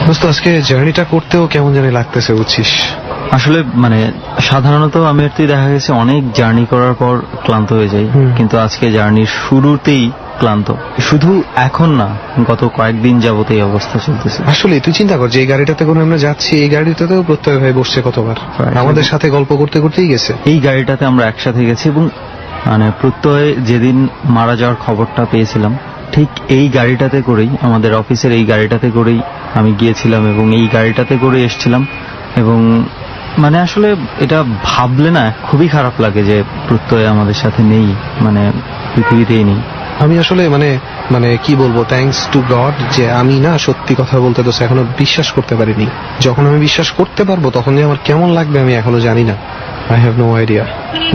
দোস্ত আজকে জার্নিটা করতেও কেমন জানি লাগতেছে বুঝছিস। আসলে মানে সাধারণত আমি আর তুই দেখা গেছে অনেক জার্নি করার পর ক্লান্ত হয়ে যাই, কিন্তু আজকে জার্নির শুরুতেই ক্লান্ত, শুধু এখন না, গত কয়েকদিন যাবত এই অবস্থা চলতেছে। আসলে তুই চিন্তা কর যে এই গাড়িটাতে করে আমরা যাচ্ছি, এই গাড়িটাতেও প্রত্যয় ভাই বসছে কতবার, আমাদের সাথে গল্প করতে করতেই গেছে। এই গাড়িটাতে আমরা একসাথে গেছি এবং মানে প্রত্যয় যেদিন মারা যাওয়ার খবরটা পেয়েছিলাম ঠিক এই গাড়িটাতে করেই, আমাদের অফিসের এই গাড়িটাতে করেই আমি গিয়েছিলাম এবং এই গাড়িটাতে করে এসেছিলাম। এবং মানে আসলে এটা ভাবলে না খুবই খারাপ লাগে যে প্রত্যয় আমাদের সাথে নেই, মানে পৃথিবীতেই নেই। আমি আসলে মানে কি বলবো, থ্যাঙ্কস টু গড যে আমি না সত্যি কথা বলতে তো এখনো বিশ্বাস করতে পারিনি। যখন আমি বিশ্বাস করতে পারবো তখন যে আমার কেমন লাগবে আমি এখনো জানি না। I have no idea.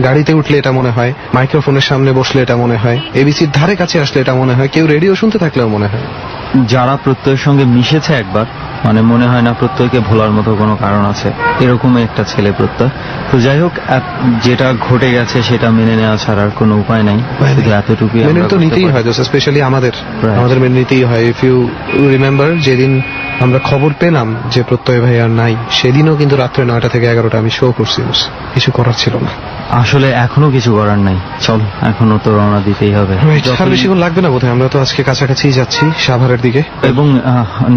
গাড়িতে উঠলে এটা মনে হয়, মাইক্রোফোনের সামনে বসলে এটা মনে হয়, এবিসির ধারে কাছে আসলে এটা মনে হয়, কেউ রেডিও শুনতে থাকলেও মনে হয়। যারা প্রত্যয়ের সঙ্গে মিশেছে একবার, মানে মনে হয় না প্রত্যয়কে ভোলার মতো কোনো কারণ আছে, এরকমই একটা ছেলে প্রত্যয়। তো যাই হোক, যেটা ঘটে গেছে সেটা মেনে নেওয়া ছাড়ার কোনো উপায় নাই, এতটুকুই মেনে তো নিতেই হয়। স্পেশালি আমাদের মেনে নিতেই হয়। ইফ ইউ রিমেম্বার, যেদিন আমরা খবর পেলাম যে প্রত্যয় ভাই আর নাই, সেদিনও কিন্তু রাত্রে 9টা থেকে 11টা আমি শো করছি, কিছু করার ছিল না। আসলে এখনো কিছু করার নাই, চল এখনো তো রওনা দিতেই হবে। বেশিক্ষণ লাগবে না বোধহয়, আমরা তো আজকে কাছাকাছি যাচ্ছি সাভারের দিকে, এবং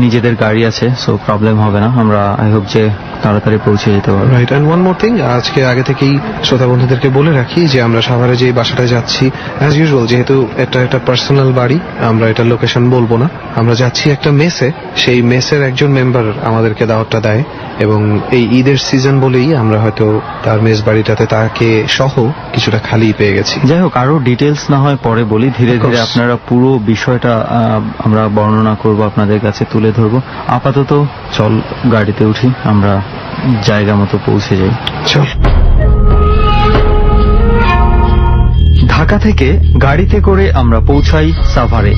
নিজেদের গাড়ি আছে, সো প্রবলেম হবে না। আমরা আই হোপ যে তাড়াতাড়ি পৌঁছে যেতে পারবো। Right. And one more thing, আজকে আগে থেকেই শ্রোতা বন্ধুদেরকে বলে রাখি যে আমরা সাভারে যে বাসাটায় যাচ্ছি, অ্যাজ ইউজুয়াল যেহেতু এটা একটা পার্সোনাল বাড়ি, আমরা এটার লোকেশন বলবো না। আমরা যাচ্ছি একটা মেসে, সেই মেসের একজন মেম্বার আমাদেরকে দাওয়াতটা দেয়, এবং এই ঈদের সিজন বলেই আমরা হয়তো তার মেস বাড়িটাতে তাকে সহ কিছুটা খালি পেয়ে গেছি। যাই হোক, আরো ডিটেলস না হয় পরে বলি, ধীরে ধীরে আপনারা পুরো বিষয়টা আমরা বর্ণনা করব, আপনাদের কাছে তুলে ধরবো। আপাতত চল গাড়িতে উঠি, আমরা জায়গা মতো পৌঁছে যাই। চল। ঢাকা থেকে গাড়িতে করে আমরা পৌঁছাই সাভারে।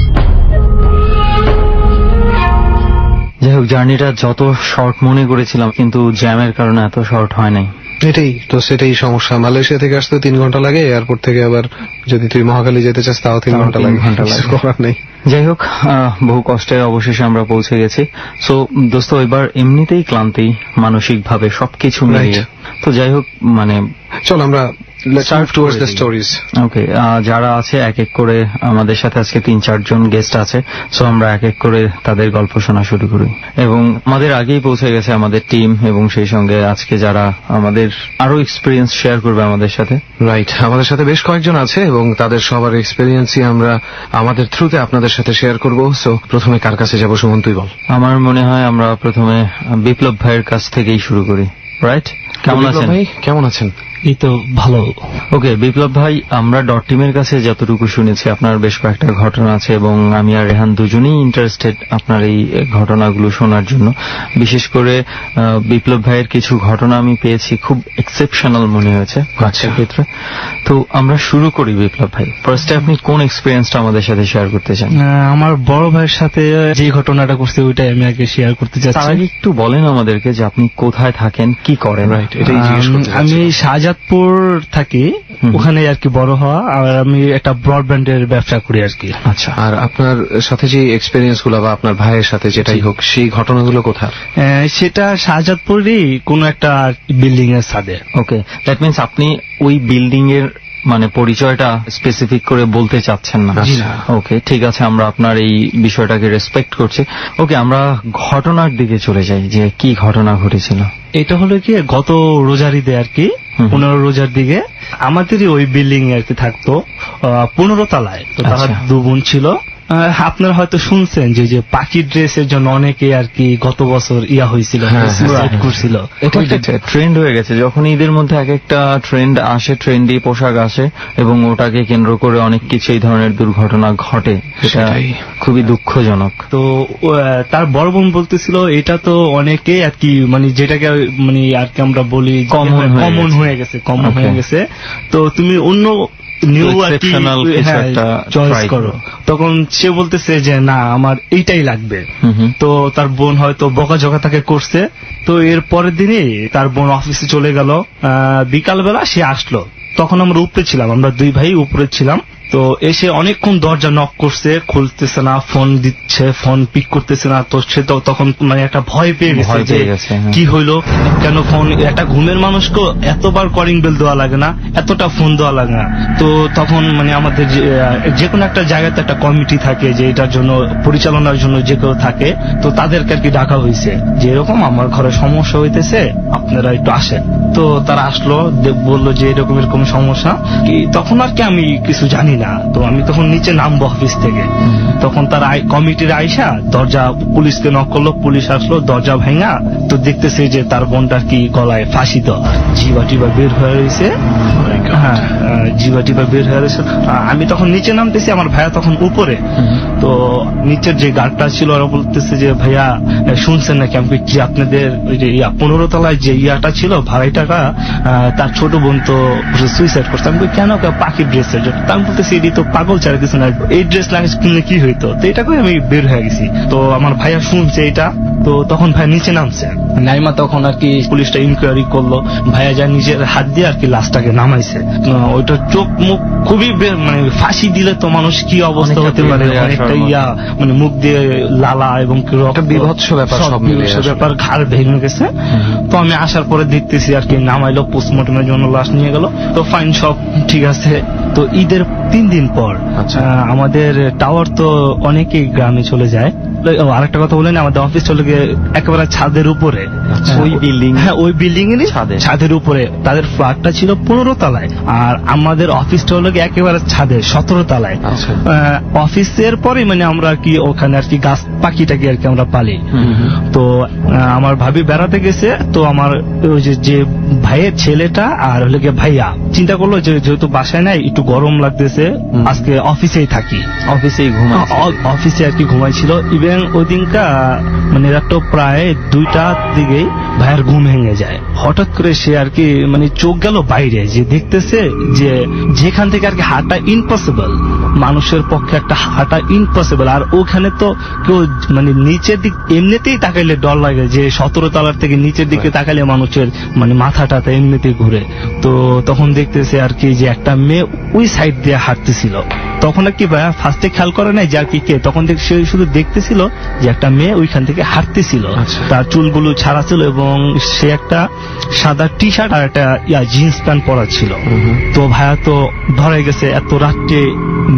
যাই হোক, জার্নিটা যত শর্ট মনে করেছিলাম, কিন্তু জ্যামের কারণে এত শর্ট হয় নাই। এটাই তো, সেটাই সমস্যা। মালয়েশিয়া থেকে আসতে 3 ঘন্টা লাগে, এয়ারপোর্ট থেকে আবার যদি তুই মহাখালী যেতে চাস তাও 3 ঘন্টা লাগে, করার নেই। যাই হোক, বহু কষ্টে অবশেষে আমরা পৌঁছে গেছি। সো দোস্ত, এবার এমনিতেই ক্লান্তি, মানসিকভাবে সবকিছু মিলিয়ে। তো যাই হোক, মানে চল আমরা ওকে, যারা আছে এক এক করে, আমাদের সাথে আজকে 3-4 জন গেস্ট আছে, সো আমরা এক এক করে তাদের গল্প শোনা শুরু করি। এবং আমাদের আগেই পৌঁছে গেছে আমাদের টিম, এবং সেই সঙ্গে আজকে যারা আমাদের আরো এক্সপিরিয়েন্স শেয়ার করবে আমাদের সাথে। রাইট, আমাদের সাথে বেশ কয়েকজন আছে এবং তাদের সবার এক্সপিরিয়েন্সই আমরা আমাদের থ্রুতে আপনাদের সাথে শেয়ার করব। সো প্রথমে কার কাছে যাব, সুমন তুই বল। আমার মনে হয় আমরা প্রথমে বিপ্লব ভাইয়ের কাছ থেকেই শুরু করি। রাইট, কেমন আছেন ভাই? কেমন আছেন? এই তো ভালো। ওকে বিপ্লব ভাই, আমরা ডট টিমের কাছে যতটুকু শুনেছি আপনার বেশ কয়েকটা ঘটনা আছে, এবং আমি আর রেহান দুজনেই ইন্টারেস্টেড আপনার এই ঘটনাগুলো শোনার জন্য। বিশেষ করে বিপ্লব ভাইয়ের কিছু ঘটনা আমি পেয়েছি, খুব এক্সেপশনাল মনে হয়েছে বাচ্চার ক্ষেত্রে। তো আমরা শুরু করি বিপ্লব ভাই, ফার্স্টে আপনি কোন এক্সপিরিয়েন্সটা আমাদের সাথে শেয়ার করতে চান? আমার বড় ভাইয়ের সাথে যে ঘটনাটা করছে ওইটাই আমি আগে শেয়ার করতে চাচ্ছি। তার আগে একটু বলেন আমাদেরকে যে আপনি কোথায় থাকেন, কি করেন। রাইট, এটাই জিজ্ঞেস করতে চাচ্ছি। আমি শাহজাদপুর থাকি, ওখানে আর কি বড় হওয়া, আর আমি একটা ব্রডব্যান্ডের ব্যবসা করি আর কি। আচ্ছা, আর আপনার সাথে যে এক্সপিরিয়েন্স গুলো বা আপনার ভাইয়ের সাথে যেটাই হোক, সেই ঘটনাগুলো কোথায়? সেটা শাহজাদপুরেরই কোন একটা বিল্ডিং এর ছাদে। ওকে, দ্যাট মিনস আপনি ওই বিল্ডিং এর মানে পরিচয়টা স্পেসিফিক করে বলতে চাচ্ছেন না? ওকে, ঠিক আছে, আমরা আপনার এই বিষয়টাকে রেসপেক্ট করছি। ওকে, আমরা ঘটনার দিকে চলে যাই, যে কি ঘটনা ঘটেছিল। এটা হলো কি, গত রোজার ঈদে আর কি, 15 রোজার দিকে আমাদেরই ওই বিল্ডিং এ আর কি থাকতো, 15 তলায়। তো তারা 2 বোন ছিল। আপনারা হয়তো শুনছেন যে পাখি ড্রেসের জন্য অনেকে আর কি গত বছর হয়েছিল, করছিল। এটা ট্রেন্ড হয়ে গেছে, যখন ঈদের মধ্যে এক একটা ট্রেন্ড আসে, ট্রেন্ডি পোশাক আসে, এবং ওটাকে কেন্দ্র করে অনেক কিছু এই ধরনের দুর্ঘটনা ঘটে। এটা খুবই দুঃখজনক। তো তার বড় বোন বলতেছিল এটা তো অনেকে আর কি, মানে যেটাকে মানে আর কি আমরা বলি কমন হয়ে গেছে, তো তুমি অন্য নিউ আর কি চয়েস করো। তখন সে বলতেছে যে না, আমার এইটাই লাগবে। তো তার বোন হয়তো বকাঝকা তাকে করছে। তো এর পরের দিনই তার বোন অফিসে চলে গেল, বিকালবেলা সে আসলো। তখন আমরা উপরে ছিলাম, আমরা 2 ভাই উপরে ছিলাম। তো এসে অনেকক্ষণ দরজা নক করছে, খুলতেছে না, ফোন দিচ্ছে সে ফোন পিক করতেছে না, তো সে তো তখন মানে একটা ভয় পেয়ে গেছে যে কি হইলো, কেন ফোন, একটা ঘুমের মানুষকে এতবার কলিং বেল দেওয়া লাগে না, এতটা ফোন দেওয়া লাগে না। তো তখন মানে আমাদের যে কোনো একটা জায়গাতে একটা কমিটি থাকে যে এটার জন্য পরিচালনার জন্য যে কেউ থাকে, তো তাদেরকে আর কি ডাকা হয়েছে যে এরকম আমার ঘরে সমস্যা হইতেছে, আপনারা একটু আসেন। তো তারা আসলো, বললো যে এরকম এরকম সমস্যা কি। তখন আর কি আমি কিছু জানি না, তো আমি তখন নিচে নামবো অফিস থেকে। তখন তারা কমিটির আইসা দরজা পুলিশকে নক করলো, পুলিশ আসলো, দরজা ভাঙা তো দেখতেছে যে তার বোনটার কি গলায় ফাঁসি দেওয়া, জিবা টিবা বের হয়ে রয়েছে। হ্যাঁ, জিবা টিবা বের হয়ে রয়েছে। আমি তখন নিচে নামতেছি, আমার ভাইয়া তখন উপরে। তো নিচের যে গার্ডটা ছিল ওরা বলতেছে যে ভাইয়া শুনছেন নাকি, আমি কি আপনাদের ওই যে 15 তলায় যে ইয়াটা ছিল ভাড়াই টাকা, তার ছোট বোন তো সুইসাইড করছে। আমি কেন, পাখি ড্রেসের জন্য। আমি বলতেছি এটি তো পাগল ছাড়া কিছু না, এই ড্রেস লাগিয়ে কিনলে কি হইতো। তো এটা করে আমি বের হয়ে গেছি। তো আমার ভাইয়া শুনছে এটা, তো তখন ভাইয়া নিচে নামছে, নাইমা তখন আর কি পুলিশটা ইনকোয়ারি করলো, ভাইয়া যা নিজের হাত দিয়ে আর কি লাশটাকে নামাইছে। ওইটা চোখ মুখ খুবই মানে ফাঁসি দিলে তো মানুষ কি অবস্থা হতে পারে, অনেকটা ইয়া মানে মুখ দিয়ে লালা এবং বিভৎস ব্যাপার, সব ব্যাপার, ঘাড় ভেঙে গেছে। তো আমি আসার পরে দেখতেছি আর কি নামাইলো, পোস্টমর্টমের জন্য লাশ নিয়ে গেল। তো ফাইন, সব ঠিক আছে। তো ঈদের 3 দিন পর আমাদের টাওয়ার তো অনেকেই গ্রামে চলে যায়। আরেকটা কথা বলেন, আমাদের অফিস চলে গিয়ে একেবারে ছাদের উপরে, ওই বিল্ডিং, হ্যাঁ ওই বিল্ডিং এরই ছাদের উপরে। তাদের ফ্ল্যাটটা ছিল 15 তলায়, আর আমাদের অফিসটা হলো একেবারে ছাদে 17 তলায়। অফিসের পরে মানে আমরা কি ওখানে আর কি গাছ পাখিটাকে আর কি আমরা পালি। তো আমার ভাবি বেড়াতে গেছে, তো আমার ওই যে ভাইয়ের ছেলেটা আর হলো গিয়ে ভাইয়া চিন্তা করলো যে যেহেতু বাসায় নাই, একটু গরম লাগতেছে, আজকে অফিসেই থাকি, অফিসে আর কি ঘুমাইছিল। ইভেন ওই দিনটা মানে রাত প্রায় 2টার দিকেই ভাইয়ের ঘুম ভেঙে যায়। হঠাৎ করে সে আর কি মানে চোখ গেল বাইরে, যে দেখতেছে যে যেখান থেকে আর কি হাঁটা ইম্পসিবল, মানুষের পক্ষে একটা হাঁটা ইম্পসিবল। আর ওখানে তো কেউ মানে নিচের দিক এমনিতেই তাকাইলে ডর লাগে, যে 17 তলার থেকে নিচের দিকে তাকাইলে মানুষের মানে মাথাটা এমনিতেই ঘুরে। তো তখন দেখতেছে আর কি যে একটা মেয়ে ওই সাইড দিয়ে হাঁটতেছিল। তখন আর কি ভাইয়া ফার্স্টে খেয়াল করে নাই যে আর কি কে, তখন সে শুধু দেখতেছিল যে একটা মেয়ে ওইখান থেকে হাঁটতেছিল, তার চুলগুলো ছাড়া ছিল এবং সে একটা সাদা টি শার্ট আর একটা জিন্স প্যান্ট পরা ছিল। তো ভাইয়া তো ধরে গেছে এত রাত্রে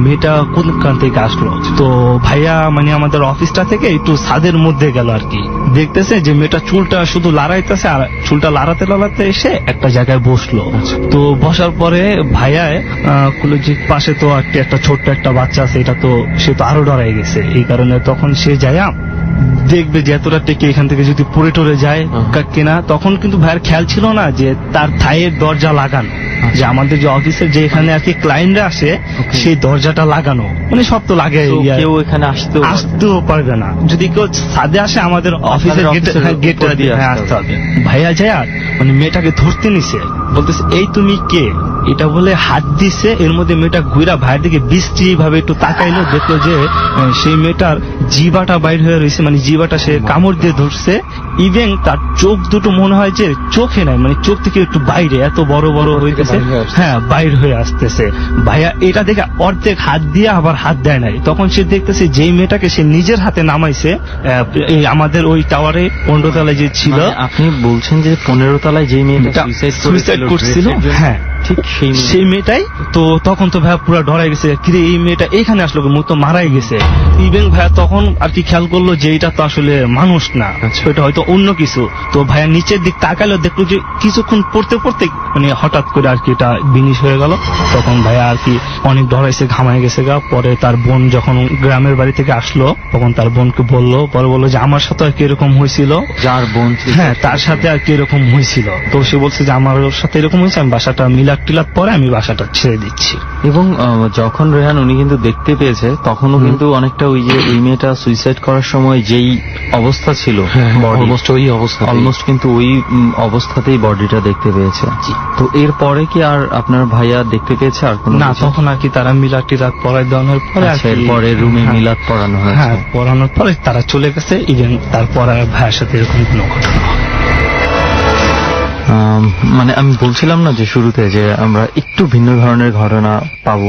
মেয়েটা কোনখান থেকে আসলো। তো ভাইয়া মানে আমাদের অফিসটা থেকে একটু ছাদের মধ্যে গেল আর কি, দেখতেছে যে মেয়েটা চুলটা শুধু লড়াইতেছে, আর চুলটা লড়াতে লড়াতে এসে একটা জায়গায় বসলো। তো বসার পরে ভাইয়া যে পাশে তো একটা ছোট্ট একটা বাচ্চা আছে, এটা তো সে তো আরো ডরাই গেছে। এই কারণে তখন সে যায়া দেখবে যে এত রাতে কি এখান থেকে যদি পড়ে টরে যায় কিনা। তখন কিন্তু ভাইয়ের খেয়াল ছিল না যে তার থাইয়ের দরজা লাগানো, যে আমাদের যে অফিসের যে এখানে আর কি ক্লায়েন্টরা আসে সেই দরজাটা লাগানো, মানে সব তো লাগে, কেউ এখানে আসতেও পারবে না। যদি কেউ ছাদে আসে আমাদের অফিসের গেটটা দিয়ে আসতে হবে। ভাইয়া যায় মানে মেয়েটাকে ধরতে নিছে, বলতেছে এই তুমি কে, এটা বলে হাত দিছে। এর মধ্যে মেয়েটা ঘুরা ভাইয়ের দিকে বিশ্রী ভাবে একটু তাকাইলো, দেখলো যে সেই মেয়েটার জিবাটা বাইর হয়ে রয়েছে, মানে জিবাটা সে কামড় দিয়ে ধরছে। ইভেন তার চোখ দুটো মনে হয় যে চোখে নাই, মানে চোখ থেকে একটু বাইরে, এত বড় বড় হইতেছে, হ্যাঁ বাইর হয়ে আসতেছে। ভাইয়া এটা দেখে অর্ধেক হাত দিয়ে আবার হাত দেয় নাই। তখন সে দেখতেছে যেই মেয়েটাকে সে নিজের হাতে নামাইছে আমাদের ওই টাওয়ারে 15 তলায় যে ছিল। আপনি বলছেন যে 15 তলায় যে মেয়েটা সুইসাইড করছিল, হ্যাঁ ঠিক সেই মেয়েটাই। তো তখন তো ভাইয়া পুরো ডরাই গেছে, কিরে এই মেয়েটা এখানে আসলো, মুখ তো মারাই গেছে। ইভেন ভাইয়া তখন আর কি খেয়াল করলো যে এটা তো আসলে মানুষ না, এটা হয়তো অন্য কিছু। তো ভাইয়া নিচের দিক তাকালো, দেখলো যে কিছুক্ষণ পড়তে পড়তে মানে হঠাৎ করে আর কি এটা বিনিশ হয়ে গেল। তখন ভাইয়া আর কি অনেক ডরাইছে, ঘামায় গেছে গা। পরে তার বোন যখন গ্রামের বাড়ি থেকে আসলো, তখন তার বোনকে বললো, পরে বললো যে আমার সাথে আর কি এরকম হয়েছিল, যার বোন হ্যাঁ তার সাথে আর কি এরকম হয়েছিল। তো সে বলছে যে আমার সাথে এরকম হয়েছে, আমি বাসাটা টিলার পরে আমি বাসাটা ছেড়ে দিচ্ছি। এবং যখন রেহান উনি কিন্তু দেখতে পেয়েছে, তখনও কিন্তু অনেকটা ওই যে ওই মেয়েটা সুইসাইড করার সময় যেই অবস্থা ছিল, অলমোস্ট ওই অবস্থা, অলমোস্ট কিন্তু ওই অবস্থাতেই বডিটা দেখতে পেয়েছে। তো এরপরে কি আর আপনার ভাইয়া দেখতে পেয়েছে আর কোনো? না, তখন আর কি তারা মিলাদ টিলাদ পড়াই দেওয়ানোর পরে এরপরে রুমে মিলাদ পড়ানো হয়েছে, হ্যাঁ পড়ানোর পরে তারা চলে গেছে। ইভেন তারপর আর ভাইয়ের সাথে এরকম কোনো ঘটনা মানে আমি বলছিলাম না যে শুরুতে যে আমরা একটু ভিন্ন ধরনের ঘটনা পাবো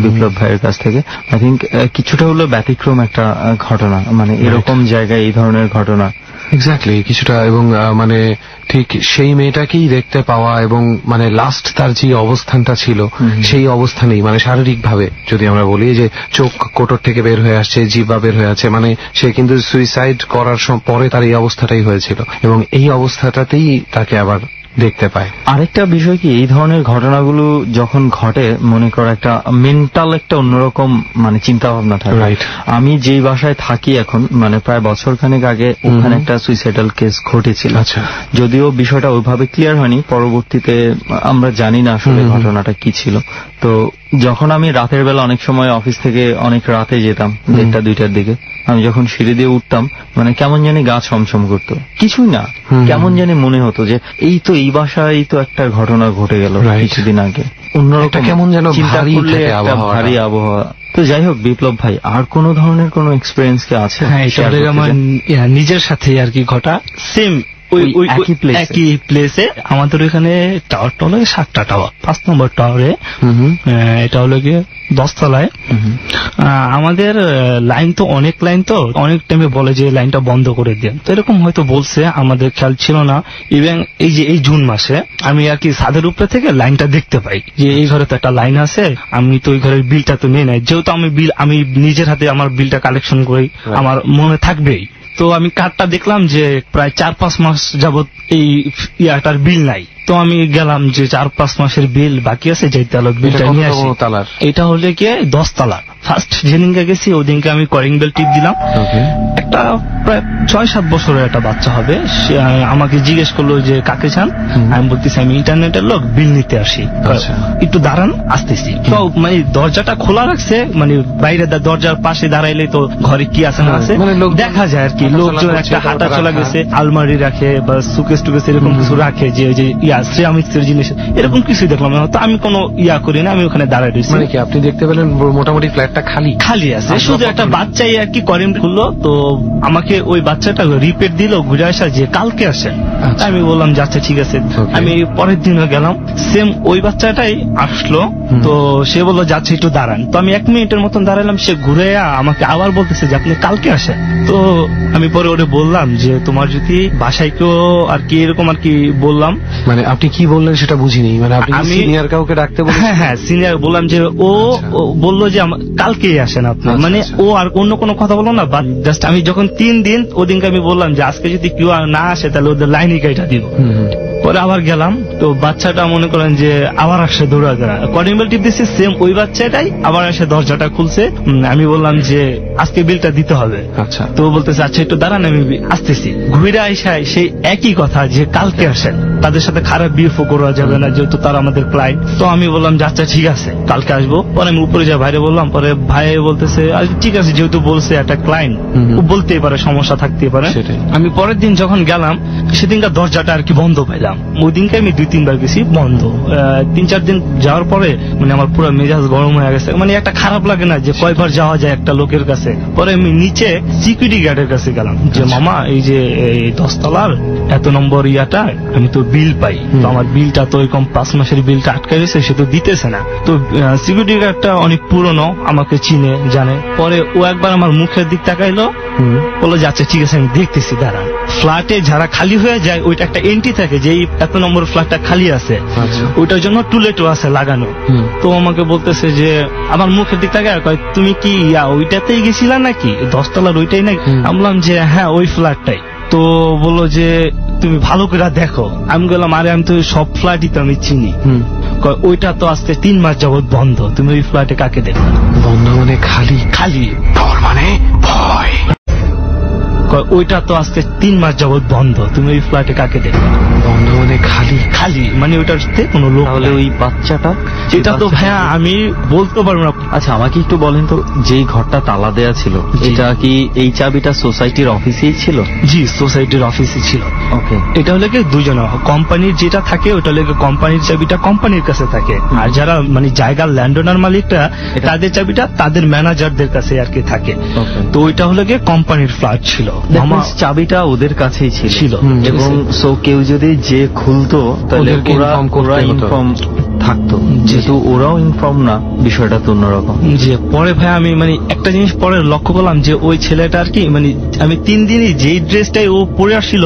বিপ্লব ভাইয়ের কাছ থেকে। আই থিঙ্ক কিছুটা হলো ব্যতিক্রম একটা ঘটনা, মানে এরকম জায়গায় এই ধরনের ঘটনা। এক্স্যাক্টলি, কিছুটা। এবং মানে ঠিক সেই মেয়েটাকেই দেখতে পাওয়া এবং মানে লাস্ট তার যে অবস্থানটা ছিল সেই অবস্থানেই, মানে শারীরিক ভাবে যদি আমরা বলি যে চোখ কোটর থেকে বের হয়ে আসছে, জিহ্বা বের হয়ে আছে, মানে সে কিন্তু সুইসাইড করার পরে তার এই অবস্থাটাই হয়েছিল এবং এই অবস্থাটাতেই তাকে আবার দেখতে পায়। আরেকটা বিষয় কি, এই ধরনের ঘটনাগুলো যখন ঘটে মনে করো একটা মেন্টাল একটা অন্যরকম মানে চিন্তা ভাবনা থাকে। আমি যেই বাসায় থাকি এখন, মানে প্রায় বছরখানেক আগে ওখানে একটা সুইসাইডাল কেস ঘটেছিল। যদিও বিষয়টা ওইভাবে ক্লিয়ার হয়নি, পরবর্তীতে আমরা জানি না আসলে ঘটনাটা কি ছিল। তো যখন আমি রাতের বেলা অনেক সময় অফিস থেকে অনেক রাতে যেতাম, 1টা 2টার দিকে, আমি যখন সিঁড়ি দিয়ে উঠতাম মানে কেমন জানি গা ছমছম করতো, কিছুই না, কেমন জানি মনে হতো যে এই তো এই বাসায় তো একটা ঘটনা ঘটে গেল কিছুদিন আগে, অন্যরকম কেমন যেন ভারী আবহাওয়া। তো যাই হোক বিপ্লব ভাই, আর কোন ধরনের কোন এক্সপিরিয়েন্স কি আছে? হ্যাঁ, এটা আমার নিজের সাথে আর কি ঘটা, সেম একই প্লেসে। আমাদের ওইখানে টাওয়ারটা হলো 7টা টাওয়ার, 5 নম্বর টাওয়ারে, এটা হলো গিয়ে 10 তলায়। আমাদের লাইন তো অনেক টাইমে বলে যে লাইনটা বন্ধ করে দেন, তো এরকম হয়তো বলছে, আমাদের খেয়াল ছিল না। ইভেন এই জুন মাসে আমি আর কি ছাদের উপরে থেকে লাইনটা দেখতে পাই যে এই ঘরে তো একটা লাইন আছে, আমি তো ওই ঘরের বিলটা তো নিয়ে নাই, যেহেতু আমি নিজের হাতে আমার বিলটা কালেকশন করি, আমার মনে থাকবেই। তো আমি কার্ডটা দেখলাম যে প্রায় 4-5 মাস যাবত এই ইয়াটার বিল নাই। তো আমি গেলাম যে 4-5 মাসের বিল বাকি আছে, যাইতে হলো বিলটা নিয়ে আসি। এটা হলে গিয়ে 10 তলার। ফার্স্ট যেদিনকে গেছি ওদিনকে আমি কলিং বেল টিপ দিলাম। একটা প্রায় 6-7 বছরের একটা বাচ্চা হবে, সে আমাকে জিজ্ঞেস করলো যে কাকে চান। আমি বলতেছি আমি ইন্টারনেটের লোক, বিল নিতে আসি, একটু দাঁড়ান আসতেছি। তো মানে দরজাটা খোলা রাখছে, মানে বাইরে দরজার পাশে দাঁড়াইলে তো ঘরে কি আছে না আছে দেখা যায় আর কি। লোকজন একটা হাঁটা চলা গেছে, আলমারি রাখে বা সুকেস টুকেস এরকম কিছু রাখে, যে সিরামিক্সের জিনিস এরকম কিছু দেখলাম। তো আমি কোনো ইয়া করি না, আমি ওখানে দাঁড়াই রয়েছি। মানে কি আপনি দেখতে পেলেন মোটামুটি ফ্ল্যাটটা খালি আছে, শুধু একটা বাচ্চাই আর কি করিম খুললো। তো আমাকে ওই বাচ্চাটা রিপেট দিল ঘুরে আসা যে কালকে আসে। আমি বললাম যে আচ্ছা ঠিক আছে। আমি পরের দিনও গেলাম, সেম ওই বাচ্চাটাই আসলো। তো সে বললো যাচ্ছে একটু দাঁড়ান। তো আমি 1 মিনিটের মতন দাঁড়ালাম, সে ঘুরে আমাকে আবার বলতেছে যে আপনি কালকে আসেন। তো আমি পরে ওরে বললাম যে তোমার যদি বাসায় কেউ আর কি এরকম আর কি বললাম। মানে আপনি কি বললেন সেটা বুঝিনি, মানে আপনি সিনিয়র কাউকে ডাকতে বললেন? হ্যাঁ সিনিয়র বললাম যে ও বললো যে কালকেই আসেন আপনি, মানে ও আর অন্য কোনো কথা বললো না। বাট জাস্ট আমি যখন 3 দিন ওদিনকে আমি বললাম যে আজকে যদি কেউ না আসে তাহলে ওদের লাইনই কাইটা দিব। পরে আবার গেলাম, তো বাচ্চাটা মনে করেন যে আবার আসে দৌড়া কলিং বেল টিপ দিচ্ছে, সেম ওই বাচ্চাটাই আবার এসে দরজাটা খুলছে। আমি বললাম যে আজকে বিলটা দিতে হবে। আচ্ছা, তো বলতেছে আচ্ছা একটু দাঁড়ান আমি আসতেছি। ঘুরে আইসায় সেই একই কথা যে কালকে আসেন, তাদের সাথে খারাপ বিহেভ করা যাবে না যেহেতু তারা আমাদের ক্লায়েন্ট। তো আমি বললাম যে আচ্ছা ঠিক আছে কালকে আসবো। পরে আমি উপরে যা ভাইরে বললাম, পরে ভাই বলতেছে ঠিক আছে যেহেতু বলছে একটা ক্লায়েন্ট, বলতেই পারে সমস্যা থাকতেই পারে। আমি পরের দিন যখন গেলাম সেদিনকার দরজাটা আর কি বন্ধ পাইলাম। ওই দিনকে আমি 2-3 বার গেছি, বন্ধ। 3-4 দিন যাওয়ার পরে মানে আমার পুরো মেজাজ গরম হয়ে গেছে, মানে একটা খারাপ লাগে না যে কয়বার যাওয়া যায় একটা লোকের কাছে। পরে আমি নিচে সিকিউরিটি গার্ডের কাছে গেলাম যে মামা এই যে 10 তলার এত নম্বর ইয়াটা আমি তো বিল পাই, তো আমার বিলটা তো এরকম 5 মাসের বিলটা আটকে গেছে, সে তো দিতেছে না। তো সিকিউরিটি গার্ডটা অনেক পুরনো, আমাকে চিনে জানে। পরে ও একবার আমার মুখের দিক তাকাইলো, বললো যে আচ্ছা ঠিক আছে আমি দেখতেছি দাঁড়ান। ফ্ল্যাটে যারা খালি হয়ে যায় ওইটা একটা এন্ট্রি থাকে যে এত নম্বর ফ্ল্যাটটা খালি আছে, ওইটার জন্য টুলেটও আছে লাগানো। তো আমাকে বলতেছে যে আমার মুখের দিক তাকায় কয় তুমি কি ওইটাতেই গেছিলা নাকি 10 তলার ওইটাই নাকি? আমি বললাম যে হ্যাঁ ওই ফ্ল্যাটটাই। তো বললো যে তুমি ভালো করে দেখো। আমি বললাম আরে আমি তো সব ফ্ল্যাটই তো আমি চিনি। ওইটা তো আজকে 3 মাস যাবত বন্ধ, তুমি ওই ফ্ল্যাটে কাকে দেখো? বন্ধ মানে খালি মানে ভয়। ওইটা তো আজকে 3 মাস যাবত বন্ধ, তুমি ওই ফ্ল্যাটে কাকে দেখো? বন্ধ মানে খালি মানে ওইটার কোনো লোক। তাহলে ওই বাচ্চাটা এটা তো ভাইয়া আমি বলতে পারবো না। আচ্ছা আমাকে একটু বলেন তো, যেই ঘরটা তালা দেয়া ছিল এটা কি এই চাবিটা সোসাইটির অফিসেই ছিল? জি সোসাইটির অফিসে ছিল। ওকে, এটা হলে কি দুজন, কোম্পানির যেটা থাকে ওটা হলে কোম্পানির চাবিটা কোম্পানির কাছে থাকে, আর যারা মানে জায়গার ল্যান্ডওনার মালিকরা তাদের চাবিটা তাদের ম্যানেজারদের কাছে আর কি থাকে। তো ওইটা হলো গিয়ে কোম্পানির ফ্ল্যাট ছিল, আমার চাবিটা ওদের কাছেই ছিল এবং সো কেউ যদি যে খুলতো তাহলে ওরা ইনফর্ম থাকতো, যেহেতু ওরাও ইনফর্ম না, বিষয়টা তো অন্যরকম। যে পরে ভাই আমি মানে একটা জিনিস পরে লক্ষ্য করলাম যে ওই ছেলেটা আর কি মানে আমি 3 দিনই যেই ড্রেসটাই ও পরে আসছিল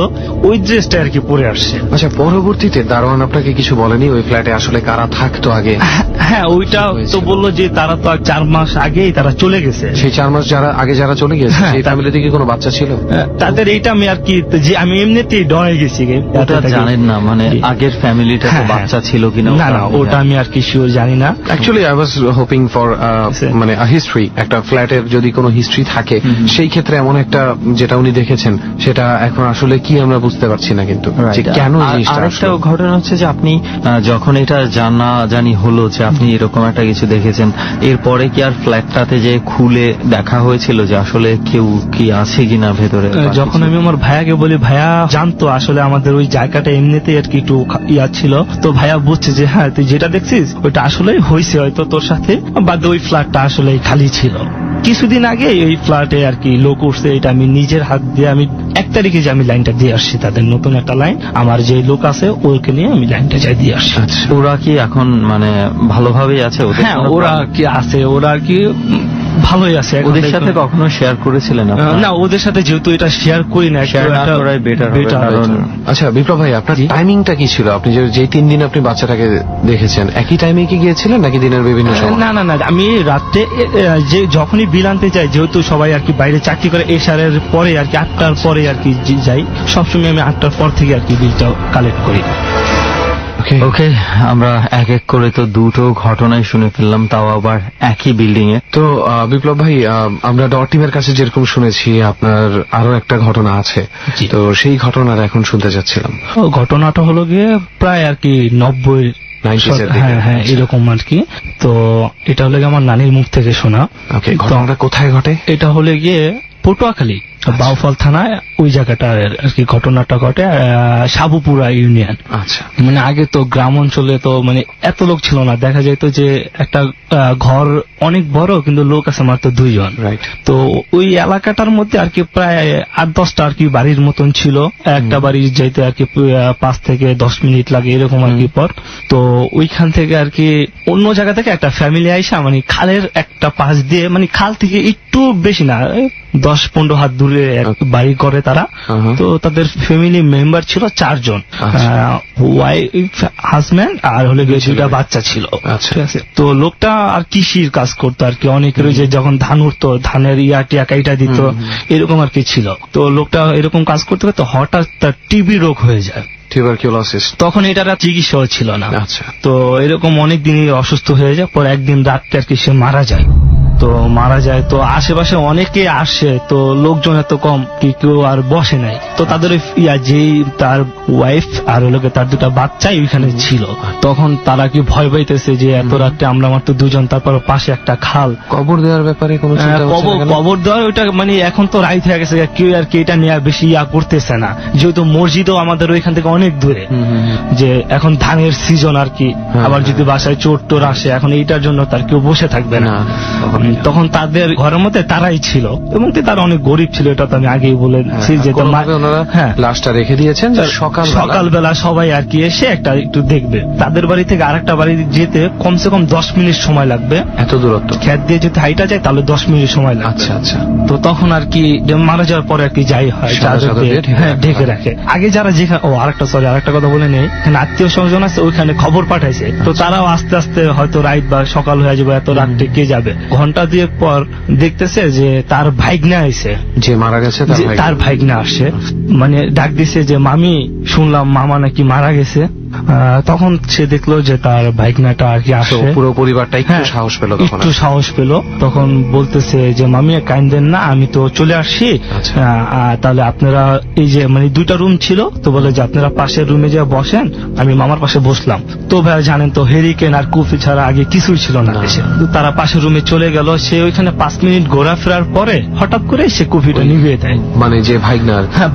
ওই ড্রেসটা আর কি পরে আসছে। আচ্ছা, পরবর্তীতে দারোয়ান আপনাকে কিছু বলেনি ওই ফ্ল্যাটে আসলে কারা থাকতো আগে? হ্যাঁ, ওইটা তো বললো যে তারা তো 4 মাস আগেই তারা চলে গেছে। সেই 4 মাস যারা চলে গেছে সেই ফ্যামিলিতে কি কোনো বাচ্চা ছিল? তাদের এইটা আমি আর কি যে আমি এমনিতেই ডরে গেছি। ওটা জানেন না মানে আগের ফ্যামিলিটা বাচ্চা ছিল কিনা? না, ওটা আমি আর কি শিওর জানি না। Actually I was hoping for মানে হিস্ট্রি, একটা ফ্ল্যাটের যদি কোনো হিস্ট্রি থাকে সেই ক্ষেত্রে এমন একটা যেটা উনি দেখেছেন সেটা এখন আসলে কি আমরা বুঝতে পারছি না, কিন্তু কেন জিনিসটা। আরেকটা ঘটনা হচ্ছে যে আপনি যখন এটা জানি হলো যে আপনি এরকম একটা কিছু দেখেছেন, এরপরে কি আর ফ্ল্যাটটাতে যে খুলে দেখা হয়েছিল যে আসলে কেউ কি আছে কিনা ভেতরে? যখন আমি আমার ভাইয়াকে বলি, ভাইয়া জানতো আসলে আমাদের ওই জায়গাটা এমনিতেই আর কি একটু ইয়া ছিল, তো ভাইয়া বুঝছে যে হ্যাঁ তুই যেটা দেখছিস ওইটা আসলেই হয়েছে হয়তো তোর সাথে, বাদ ওই ফ্ল্যাটটা আসলে খালি ছিল। কিছুদিন আগে এই ফ্ল্যাটে আর কি লোক উঠছে, এটা আমি নিজের হাত দিয়ে আমি 1 তারিখে যে আমি লাইনটা দিয়ে আসছি, তাদের নতুন একটা লাইন, আমার যে লোক আছে ওকে নিয়ে আমি লাইনটা যাই দিয়ে আসছি। ওরা কি এখন মানে ভালোভাবেই আছে? হ্যাঁ, ওরা কি আছে, ওরা কি ভালোই আছে। ওদের সাথে কখনো শেয়ার করেছিলেন? না, ওদের সাথে যেহেতু এটা শেয়ার করি না, বেটার। আচ্ছা বিপ্লব ভাই, আপনার টাইমিংটা কি ছিল? আপনি যে 3 দিন আপনি বাচ্চাটাকে দেখেছেন একই টাইমে কি গিয়েছিলেন নাকি দিনের বিভিন্ন সময়? না, আমি রাত্রে যখনই বিল আনতে যাই, যেহেতু সবাই আর কি বাইরে চাকরি করে, এশারের পরে আর কি 8টার পরে আর কি যাই, সবসময় আমি 8টার পর থেকে আর কি বিলটা কালেক্ট করি। ওকে, আমরা এক এক করে তো দুটো ঘটনাই শুনে ফেললাম, তাও আবার একই বিল্ডিং এ। তো বিপ্লব ভাই, আমরা ডট টিমের কাছে যেরকম শুনেছি আপনার আরো একটা ঘটনা আছে, তো সেই ঘটনার এখন শুনতে যাচ্ছিলাম। ঘটনাটা হলো গিয়ে প্রায় আর কি 90 হ্যাঁ এরকম আর কি। তো এটা হলো গিয়ে আমার নানির মুখ থেকে শোনা। ঘটনাটা কোথায় ঘটে? এটা হলে গিয়ে পটুয়াখালী বাউফল থানায় ওই জায়গাটা আর কি ঘটনাটা ঘটে, সাবুপুরা ইউনিয়ন। আচ্ছা, মানে আগে তো গ্রাম অঞ্চলে তো মানে এত লোক ছিল না, দেখা যেত যে একটা ঘর অনেক বড় কিন্তু লোক আছে মাত্র 2 জন। তো ওই এলাকাটার মধ্যে আর কি প্রায় 8-10টা আর কি বাড়ির মতন ছিল। একটা বাড়ি যাইতে আর কি 5 থেকে 10 মিনিট লাগে এরকম আর কি পর। তো ওইখান থেকে আর কি অন্য জায়গা থেকে একটা ফ্যামিলি আইসা মানে খালের একটা পাশ দিয়ে, মানে খাল থেকে একটু বেশি না 10-15 হাত দূরে বাড়ি করে তারা। তো তাদের ফ্যামিলি মেম্বার ছিল 4 জন, ওয়াইফ, হাজব্যান্ড আর হলে 2টা বাচ্চা ছিল। ঠিক আছে, তো লোকটা আর কৃষির কাজ করতো আর কি, অনেকের যে যখন ধান উঠতো ধানের টিয়া কাইটা দিত এরকম আর কি ছিল। তো লোকটা এরকম কাজ করতে করতে হঠাৎ তার টিবি রোগ হয়ে যায়, টিউবারকিউলোসিস। তখন এটার চিকিৎসাও ছিল না। আচ্ছা, তো এরকম অনেকদিনই অসুস্থ হয়ে যায়, পর একদিন রাত্রে আর কি সে মারা যায়। তো মারা যায়, তো আশেপাশে অনেকে আসে, তো লোকজন এত কম কি কেউ আর বসে নাই। তো তাদের যে তার ওয়াইফ আর হলো তার 2টা বাচ্চাই ওইখানে ছিল, তখন তারা কি ভয় পাইতেছে যে এত রাত্রে আমরা মাত্র 2 জন, তারপর পাশে একটা খাল। কবর দেওয়ার ব্যাপারে কোনো চিন্তা হচ্ছে না? কবর দেওয়ার ওইটা মানে এখন তো রাইত হয়ে গেছে, কেউ আর কি এটা নিয়ে বেশি করতেছে না, যেহেতু মসজিদও আমাদের ওইখান থেকে অনেক দূরে, যে এখন ধানের সিজন আর কি, আবার যদি বাসায় চোর টোর আসে এখন এইটার জন্য তার কেউ বসে থাকবে না। তখন তাদের ঘরের মধ্যে তারাই ছিল এবং তারা অনেক গরিব ছিল, এটা তো আমি আগেই বলেছি যে লাশটা রেখে দিয়েছেন, সকালবেলা সবাই আর কি এসে একটু দেখবে। তাদের বাড়ি থেকে আরেকটা বাড়ি যেতে কমসে কম 10 মিনিট সময় লাগবে, এত দূরত্ব। খেত দিয়ে যদি হাইটা যায় তাহলে 10 মিনিট সময় লাগবে। আচ্ছা আচ্ছা। তো তখন আর কি মারা যাওয়ার পরে আর কি যাই হয় ঢেকে রাখে। আগে যারা যেখানে আরেকটা কথা বলে নেই, আত্মীয় স্বজন আছে ওইখানে খবর পাঠাইছে, তো তারাও আস্তে আস্তে হয়তো রাত বা সকাল হয়ে যাবে, এত রাত্রে কে যাবে। ঘন্টা 2 পর দেখতেছে যে তার ভাইগনা আইছে, যে মারা গেছে তার ভাইগনা আসে, মানে ডাক দিছে যে মামি শুনলাম মামা নাকি মারা গেছে। তখন সে দেখলো যে তার ভাইকনাটা আর কি আসে, পুরো পরিবারটা একটু সাহস পেল, একটু সাহস পেল। তখন বলতেছে যে মামি কাইন্দেন না, আমি তো চলে আসছি, তাহলে আপনারা এই যে মানে 2টা রুম ছিল, তো বলে যে আপনারা পাশের রুমে যে বসেন, আমি মামার পাশে বসলাম। তো ভাই জানেন তো হেরিকেন আর কুফি ছাড়া আগে কিছুই ছিল না দেশে। তারা পাশের রুমে চলে গেল, সে ওইখানে 5 মিনিট ঘোরাফেরার পরে হঠাৎ করে সে কুফিটা নিভিয়ে দেয়। মানে যে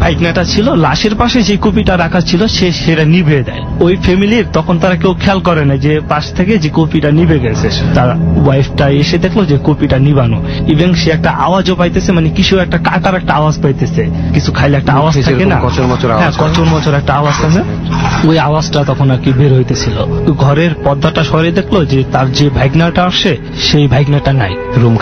ভাইকনাটা ছিল লাশের পাশে যে কুপিটা রাখা ছিল সে সেটা নিভিয়ে দেয়। ওই ফ্যামিলির তখন তারা কেউ খেয়াল করে না যে পাশ থেকে যে কুপিটা নিভে গেছে। তার ওয়াইফটা এসে দেখলো যে কুপিটা নিবানো, ইভেন সে একটা আওয়াজও পাইতেছে, মানে কিছু একটা কাটার একটা আওয়াজ পাইতেছে, কিছু খাইলে একটা আওয়াজ থাকে না, কচর মচর একটা আওয়াজ থাকে, ওই আওয়াজটা তখন আর কি বের হইতেছিল। ঘরের পর্দাটা সরে দেখলো যে তার যে ভাইকনাটা আসে সেই ভাইকনাটা নাই, রুম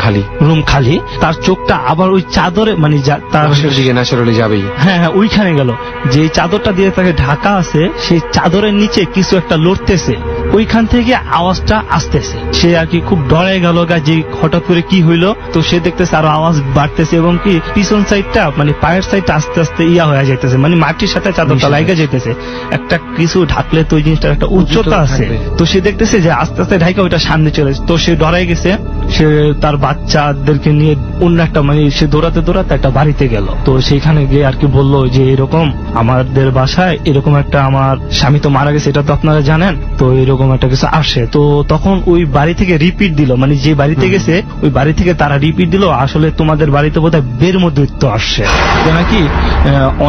খালি। তার চোখটা আবার ওই চাদরে মানে তার দিকে ন্যাচারালি যাবেই, হ্যাঁ ওইখানে গেল, যে চাদরটা দিয়ে তাকে ঢাকা আছে সেই চাদরের নিচে কিছু একটা লড়তেছে, ওইখান থেকে আওয়াজটা আসতেছে। সে আর কি খুব ডরে গেল যে হঠাৎ করে কি হইলো। তো সে দেখতেছে আরো আওয়াজ বাড়তেছে এবং কি পিছন সাইডটা মানে পায়ের সাইডটা আস্তে আস্তে হয়ে যাইতেছে, মানে মাটির সাথে চাদরটা লাগা যাইতেছে। একটা কিছু ঢাকলে তো ওই জিনিসটার একটা উচ্চতা আছে, তো সে দেখতেছে যে আস্তে আস্তে ঢাকা ওইটা সামনে চলে, তো সে ডরাই গেছে। সে তার বাচ্চাদেরকে নিয়ে অন্য একটা মানে সে দৌড়াতে একটা বাড়িতে গেল। তো সেইখানে গিয়ে আর কি বললো যে এরকম আমাদের বাসায় এরকম একটা, আমার স্বামী তো মারা গেছে এটা তো আপনারা জানেন, তো এরকম একটা কিছু আসে। তো তখন ওই বাড়ি থেকে রিপিট দিল, মানে যে বাড়িতে গেছে ওই বাড়ি থেকে তারা রিপিট দিল আসলে তোমাদের বাড়িতে বোধহয় বেরমদৈত্য আসছে, নাকি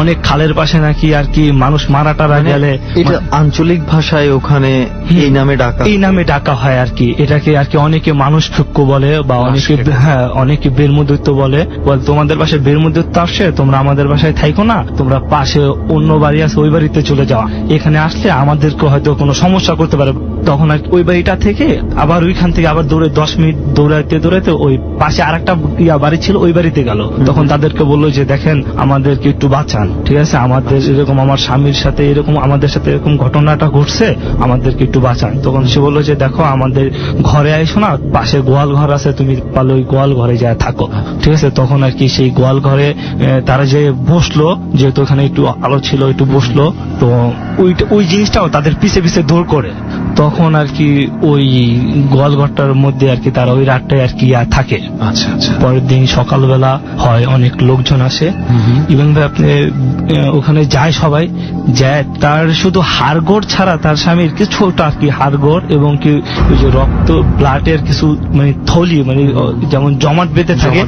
অনেক খালের পাশে নাকি আর কি মানুষ মারা টারা গেলে, এটা আঞ্চলিক ভাষায় ওখানে এই নামে ডাকা হয় আর কি। এটাকে আর কি অনেকে মানুষ চক্ষু বলে বা অনেকে বেরমদৈত্য বলে। তোমাদের বাসায় বেরমদৈত্য আসছে, তোমরা আমাদের বাসায় থাইকো না, তোমরা পাশে অন্য বাড়ি আছে ওই বাড়িতে চলে যাওয়া, এখানে আসলে আমাদেরকে হয়তো কোনো সমস্যা করতে পারে। তখন আর ওই বাড়িটা থেকে আবার ওইখান থেকে আবার 10 মিনিট দৌড়াইতে ওই পাশে আরেকটা বাড়ি ছিল ওই বাড়িতে গেল। তখন তাদেরকে বললো যে দেখেন আমাদেরকে একটু বাঁচান, ঠিক আছে, আমাদের এরকম আমার স্বামীর সাথে এরকম আমাদের সাথে এরকম ঘটনাটা ঘটছে, আমাদেরকে একটু বাঁচান। তখন সে বললো যে দেখো আমাদের ঘরে আইসো না, পাশে গোয়াল ঘর আছে, তুমি পারলে ওই গোয়াল ঘরে যায় থাকো, ঠিক আছে। তখন আর কি সেই গোয়াল ঘরে তারা যে বসলো, যেহেতু ওখানে একটু আলো ছিল একটু বসলো, তো ওই জিনিসটাও তাদের পিছে পিছে দৌড় করে। তখন আর কি ওই গোয়ালঘরটার মধ্যে আর কি তারা ওই রাতটায় আর কি থাকে। আচ্ছা। পরের দিন সকালবেলা হয়, অনেক লোকজন আসে, এবং আপনি ওখানে যায় সবাই যায়, তার শুধু হাড়গোড় ছাড়া তার স্বামীর কিছুটা আর কি হাড়গোড় এবং কি ওই যে রক্ত ব্লাডের কিছু মানে থলি মানে যেমন জমাট বেঁধে থাকে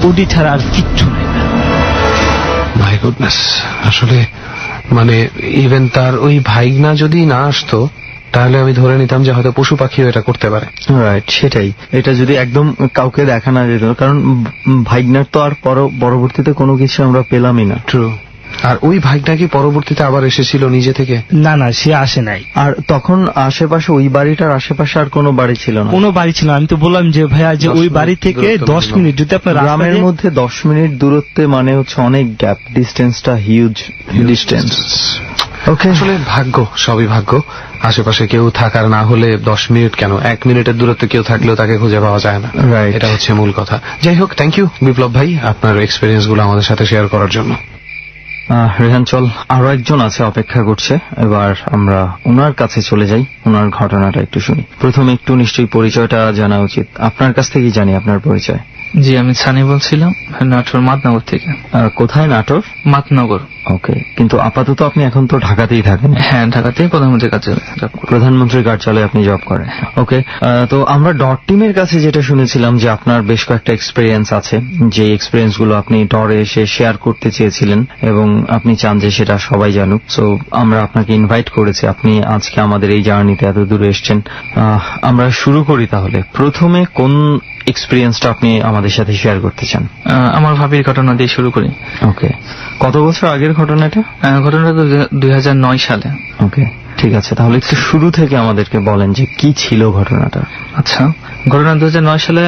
ওটি ছাড়া আর কিচ্ছু নেই। মাই গুডনেস, আসলে মানে ইভেন তার ওই ভাইগনা যদি না আসতো তাহলে আমি ধরে নিতাম যে হয়তো পশু পাখিও এটা করতে পারে। রাইট, সেটাই। এটা যদি একদম কাউকে দেখা না যেত, কারণ ভাইগনার তো আর পরবর্তীতে কোনো কিছু আমরা পেলামই না। ট্রু। আর ওই ভাইগনা কি পরবর্তীতে আবার এসেছিল নিজে থেকে? না, সে আসে নাই। আর তখন আশেপাশে ওই বাড়িটার আশেপাশে আর কোনো বাড়ি ছিল না? কোনো বাড়ি ছিল না। আমি তো বললাম যে ভাইয়া যে ওই বাড়ি থেকে 10 মিনিট, যদি আপনার গ্রামের মধ্যে 10 মিনিট দূরত্বে, মানে হচ্ছে অনেক গ্যাপ, ডিস্টেন্সটা হিউজ ডিস্টেন্স। ওকে, আসলে ভাগ্য, সবই ভাগ্য। আশেপাশে কেউ থাকার না হলে 10 মিনিট কেন 1 মিনিটের দূরত্বে কেউ থাকলেও তাকে খুঁজে পাওয়া যায় না। এটা হচ্ছে মূল কথা। যাই হোক, থ্যাংক ইউ বিপ্লব ভাই আপনার এক্সপিরিয়েন্স গুলো আমাদের সাথে শেয়ার করার জন্য। রেহান, চল, আরো একজন আছে অপেক্ষা করছে, এবার আমরা ওনার কাছে চলে যাই, ওনার ঘটনাটা একটু শুনি। প্রথমে একটু নিশ্চয়ই পরিচয়টা জানা উচিত, আপনার কাছ থেকেই জানি আপনার পরিচয়। জি, আমি সানি বলছিলাম, নাটোর মাতনগর থেকে। কোথায় নাটোর? মাতনগর। ওকে, কিন্তু আপাতত আপনি এখন তো ঢাকাতেই থাকেন? হ্যাঁ, ঢাকাতেই প্রধানমন্ত্রীর কার্যালয়ে আপনি জব করেন। ওকে, তো আমরা ডট টিমের কাছে যেটা শুনেছিলাম যে আপনার বেশ কয়েকটা এক্সপিরিয়েন্স আছে, যে এক্সপিরিয়েন্স গুলো আপনি ডরে এসে শেয়ার করতে চেয়েছিলেন এবং আপনি চান যে সেটা সবাই জানুক। সো আমরা আপনাকে ইনভাইট করেছি, আপনি আজকে আমাদের এই জার্নিতে এত দূরে এসছেন। আমরা শুরু করি তাহলে। প্রথমে কোন এক্সপিরিয়েন্সটা আপনি আমাদের সাথে শেয়ার করতে চান? আমার ভাবির ঘটনা দিয়ে শুরু করি। ওকে, কত বছর আগের ঘটনাটা? ঘটনাটা 2009 সালে। ওকে, ঠিক আছে, তাহলে একটু শুরু থেকে আমাদেরকে বলেন যে কি ছিল ঘটনাটা। আচ্ছা, ঘটনা 2009 সালে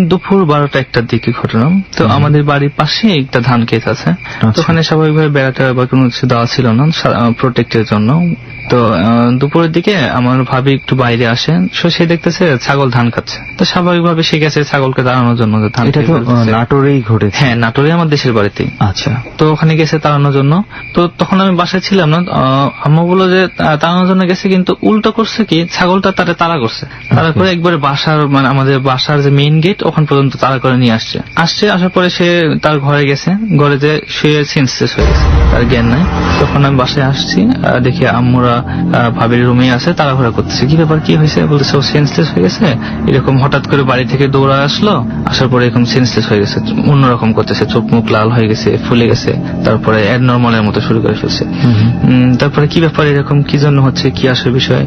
দুপুর 12টা-1টার দিকে ঘটনা। তো আমাদের বাড়ির পাশে একটা ধান ক্ষেত আছে, তো ওখানে স্বাভাবিকভাবে বেড়াটা বা কোনো কিছু দেওয়া ছিল না প্রোটেক্টের জন্য। তো দুপুরের দিকে আমার ভাবি একটু বাইরে আসে, সে দেখতেছে ছাগল ধান খাচ্ছে। তো স্বাভাবিকভাবে সে গেছে ছাগলকে তাড়ানোর জন্য। এটা তো নাটোরেই ঘটেছে? হ্যাঁ, নাটোরে আমার দেশের বাড়িতেই। আচ্ছা। তো ওখানে গেছে তাড়ানোর জন্য। তো তখন আমি বাসায় ছিলাম না। আম্মু বললো যে তাড়ানোর জন্য গেছে, কিন্তু উল্টো করছে কি, ছাগলটা তারা তাড়া করছে। তাড়া করে একবারে বাসার মানে আমাদের বাসার যে মেইন গেট ওখান পর্যন্ত তাড়া করে নিয়ে আসছে। আসার পরে সে তার ঘরে গেছে, ঘরে যে শুয়ে সেন্সলেস হয়ে গেছে, তার জ্ঞান নাই। তখন আমি বাসায় আসছি, দেখি আম্মুরা ভাবির রুমে আছে, তাড়াহুড়া করতেছে। কি ব্যাপার, কি হয়েছে? বলতেছে ও সেন্সলেস হয়ে গেছে, এরকম হঠাৎ করে বাড়ি থেকে দৌড়া আসলো, আসার পরে এরকম সেন্সলেস হয়ে গেছে, অন্যরকম করতেছে, চোখ মুখ লাল হয়ে গেছে, ফুলে গেছে, তারপরে নর্মালের মতো শুরু করে ফেলছে। তারপরে কি ব্যাপার, এরকম কি জন্য হচ্ছে, কি আসার বিষয়?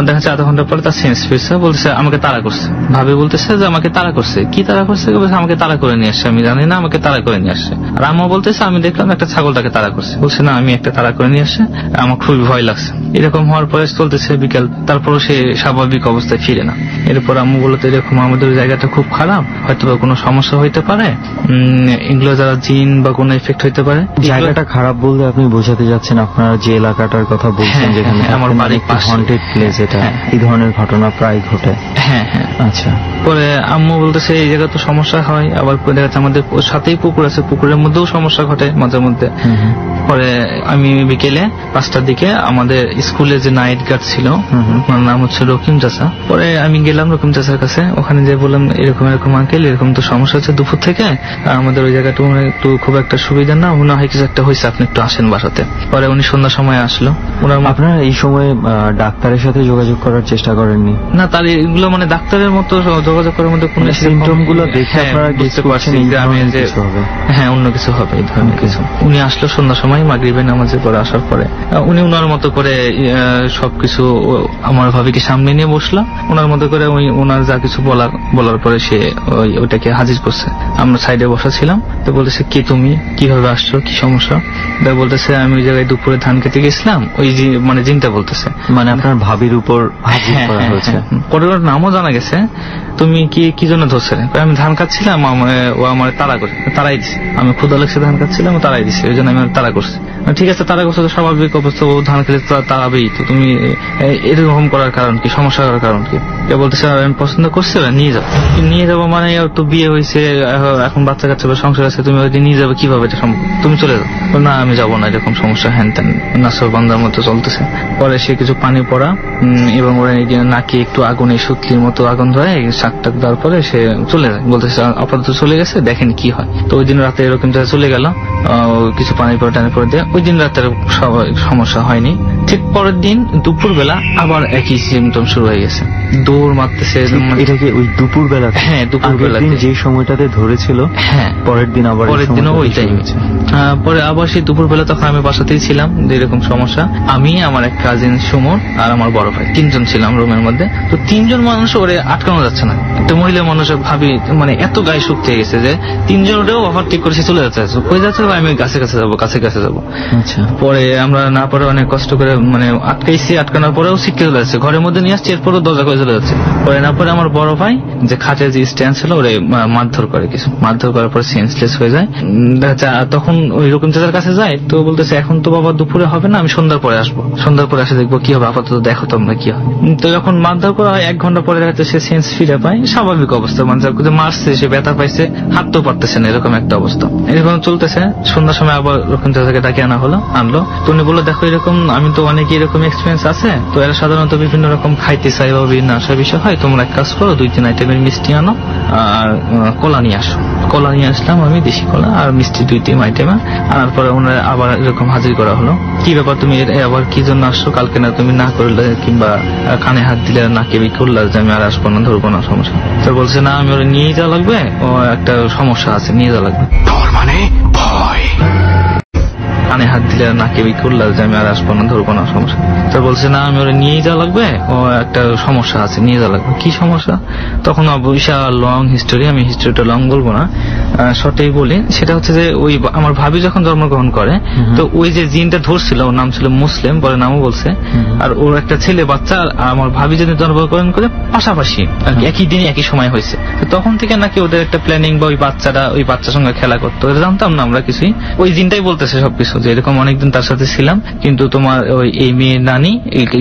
দেখা যাচ্ছে আধা ঘন্টা পরে তার সেন্স ফিরছে, বলতেছে আমাকে তাড়া করছে। ভাবি বলতেছে যে আমাকে তাড়া করছে। কি তাড়া করছে? আমাকে তাড়া করে নিয়ে আসছে, আমি জানি না, আমাকে তাড়া করে নিয়ে আসছে। আর আম্মা বলতেছে আমি দেখলাম একটা ছাগলটাকে তাড়া করছে। বলছে না, আমি একটা তাড়া করে নিয়ে আসছে, আমার খুবই ভয় লাগছে। এরকম হওয়ার পরে চলতেছে বিকেল, তারপরও সে স্বাভাবিক অবস্থায় ফিরে না। এরপর আম্মু বলতে এরকম আমাদের জায়গাটা খুব খারাপ, হয়তো কোনো সমস্যা হইতে পারে, এগুলো যারা জিন বা কোনো এফেক্ট হইতে পারে। জায়গাটা খারাপ বলতে আপনি বোঝাতে যাচ্ছেন আপনারা যে এলাকাটার কথা বলছেন, যেখানে আমার বাড়ির পাশে হন্টেড প্লেস, এটা এই ধরনের ঘটনা প্রায় ঘটে? হ্যাঁ হ্যাঁ। আচ্ছা। পরে আম্মু বলতেছে এই জায়গা তো সমস্যা হয়, আবার দেখা যাচ্ছে আমাদের সাথেই পুকুর আছে, পুকুরের মধ্যেও সমস্যা ঘটে মাঝে মধ্যে। পরে আমি বিকেলে 5টার দিকে আমাদের স্কুলে যে নাইট গার্ড ছিল, ওনার নাম হচ্ছে রকিম চাচা, পরে আমি গেলাম রকিম চাচার কাছে। ওখানে যে বললাম এরকম এরকম আঙ্কেল, এরকম তো সমস্যা হচ্ছে দুপুর থেকে, আমাদের ওই জায়গাটা একটু খুব একটা সুবিধা না, মনে হয় কিছু একটা হয়েছে, আপনি একটু আসেন বাসাতে। পরে উনি সন্ধ্যার সময় আসলো। আপনারা এই সময় ডাক্তারের সাথে যোগাযোগ করার চেষ্টা করেননি? না, তার এগুলো মানে ডাক্তারের মতো যোগাযোগ করার মধ্যে কোনো সিমটম গুলো দেখে আপনারা বুঝতে পারছেন হ্যাঁ অন্য কিছু হবে এই ধরনের কিছু। উনি আসলো সন্ধ্যার সময় মাগরিবের নামাজের পরে। আসার পরে উনি ওনার মতো করে সবকিছু আমার ভাবিকে সামনে নিয়ে বসলো, ওনার মতো করে ওনার যা কিছু বলার পরে সে ওইটাকে হাজির করছে। আমরা সাইডে বসা ছিলাম। তো বলতেছে কি তুমি কিভাবে আসছো, কি সমস্যা? বলতেছে আমি ওই জায়গায় দুপুরে ধান খেতে গেছিলাম, ওই মানে জিনটা বলতেছে, মানে আপনার ভাবির উপর হাজির করা হয়েছে। পরে ওর নামও জানা গেছে। তুমি কি জন্য ধরছে? আমি ধান খাচ্ছিলাম, ও আমার তাড়াই দিছে, আমি ক্ষুধা লাগছে ধান খাচ্ছিলাম, ও তাড়াই দিছে, ওই জন্য আমি তাড়া করছি। ঠিক আছে, তাড়া করছে তো স্বাভাবিক অবস্থা, ও ধান খেলে তাড়াবেই তো, তুমি এরকম করার কারণ কি, সমস্যা করার কারণ কি? বলতেছে আমি পছন্দ করছি, নিয়ে যাবো মানে ওর তো বিয়ে হয়েছে, এখন বাচ্চা কাচ্চা সংসার আছে, তুমি ওই নিয়ে যাবে কিভাবে, এটা সম্ভব? তুমি চলে যাও। না আমি যাবো না, এরকম সমস্যা হ্যান ত্যান নাসর বান্দার মতো চলতেছে। পরে সে কিছু পানি পড়া এবং ওরা নাকি একটু আগুনে সুতলির মতো আগুন ধরে শাক টাক দেওয়ার পরে সে চলে যায়। বলতেছে আপাতত চলে গেছে, দেখেন কি হয়। তো ওই দিন রাতে এরকম চলে গেল, কিছু পানি পরে টানি পরে দিয়ে ওই দিন রাতের সমস্যা হয়নি। ঠিক পরের দিন দুপুর বেলা আবার একই সিমটম শুরু হয়ে গেছে, দৌড় মারতেছে। এটা কি ওই দুপুর বেলা? হ্যাঁ, দুপুর বেলা যে সময়টাতে ধরেছিল। হ্যাঁ, পরের দিনও ওই টাইম। পরে আবার সেই দুপুর বেলা তখন আমি বাসাতেই ছিলাম, এরকম সমস্যা। আমি, আমার এক কাজিন সুমন আর আমার বড় ভাই, 3জন ছিলাম রুমের মধ্যে। তো 3জন মানুষ ওরে আটকানো যাচ্ছে না। একটা মহিলা মানুষের ভাবি মানে এত গায়ে শক্তি হয়ে গেছে যে 3জন ওটাও ওভারটেক করেছে, চলে যাচ্ছে। কই যাচ্ছে? আমি কাছে যাবো। আচ্ছা। পরে আমরা না পরে অনেক কষ্ট করে মানে আটকাইছি, আটকানোর পরেও শিখতে চলে যাচ্ছে, ঘরের মধ্যে নিয়ে আসছে, এরপরও দরজা করে চলে যাচ্ছে। পরে না পরে আমার বড় ভাই যে খাটের যে স্ট্যান্ড ছিল ওরে মারধর করে, কিছু মারধর করার পর সেন্সলেস হয়ে যায়। তখন ওই রকম চাচার কাছে যায়। তো বলতেছে এখন তো বাবা দুপুরে হবে না, আমি সন্ধ্যার পরে আসবো, সন্ধ্যার পরে আসে দেখবো কি হবে, আপাতত দেখো তোমরা কি হয়। তো যখন মারধর করা হয় 1 ঘন্টা পরে দেখা যাচ্ছে সে সেন্স ফিরে পায়, স্বাভাবিক অবস্থা, মানে মারছে, সে ব্যথা পাইছে, হাঁটতেও পারতেছে না, এরকম একটা অবস্থা। এরকম চলতেছে। সন্ধ্যার সময় আবার রকম চাচাকে ডাকে আনলো। তো উনি বললো দেখো এরকম আমি তো অনেক এরকম এক্সপিরিয়েন্স আছে, তো এরা সাধারণত বিভিন্ন রকম খাইতে চাই বা বিভিন্ন আসার বিষয় হয়, তোমরা এক কাজ করো 2-3 আইটেমের মিষ্টি আনো আর কলা নিয়ে আসো। কলা নিয়ে আসলাম আমি, দেশি কলা আর মিষ্টি 2-3 আইটেম আনার পরে ওনারা আবার এরকম হাজির করা হলো। কি ব্যাপার তুমি আবার কি জন্য আসছো? কালকে না তুমি না করলে কিংবা কানে হাত দিলে নাকে বি করলে যে আমি আর আসবো না, ধরবো না, সমস্যা। তো বলছে না আমি ওরা নিয়ে যাওয়া লাগবে, ও একটা সমস্যা আছে, নিয়ে যাওয়া লাগবে। মানে ভয়, কানে হাত দিলে নাকে বি করলে যে আমি আর আসবো না, ধরবো না, সমস্যা। তো বলছে না আমি ওরা নিয়ে যাওয়া লাগবে, ও একটা সমস্যা আছে, নিয়ে যাওয়া লাগবে। কি সমস্যা? তখন বিশাল লং হিস্টোরি, আমি হিস্টোরিটা লং বলবো না, শর্টেই বলি। সেটা হচ্ছে যে ওই আমার ভাবি যখন জন্মগ্রহণ করে, তো ওই যে জিনটা ধরছিল, ওর নাম ছিল মুসলিম, পরে নামও বলছে, আর ওর একটা ছেলে বাচ্চা আর আমার ভাবি যদি জন্মগ্রহণ করে পাশাপাশি আর কি একই দিনে একই সময় হয়েছে। তো তখন থেকে নাকি ওদের একটা প্ল্যানিং বা ওই বাচ্চার সঙ্গে খেলা করতো, এটা জানতাম না আমরা কিছুই। ওই জিনটাই বলতেছে সবকিছু যে এরকম অনেকদিন তার সাথে ছিলাম, কিন্তু তোমার ওই এই মেয়ের নানি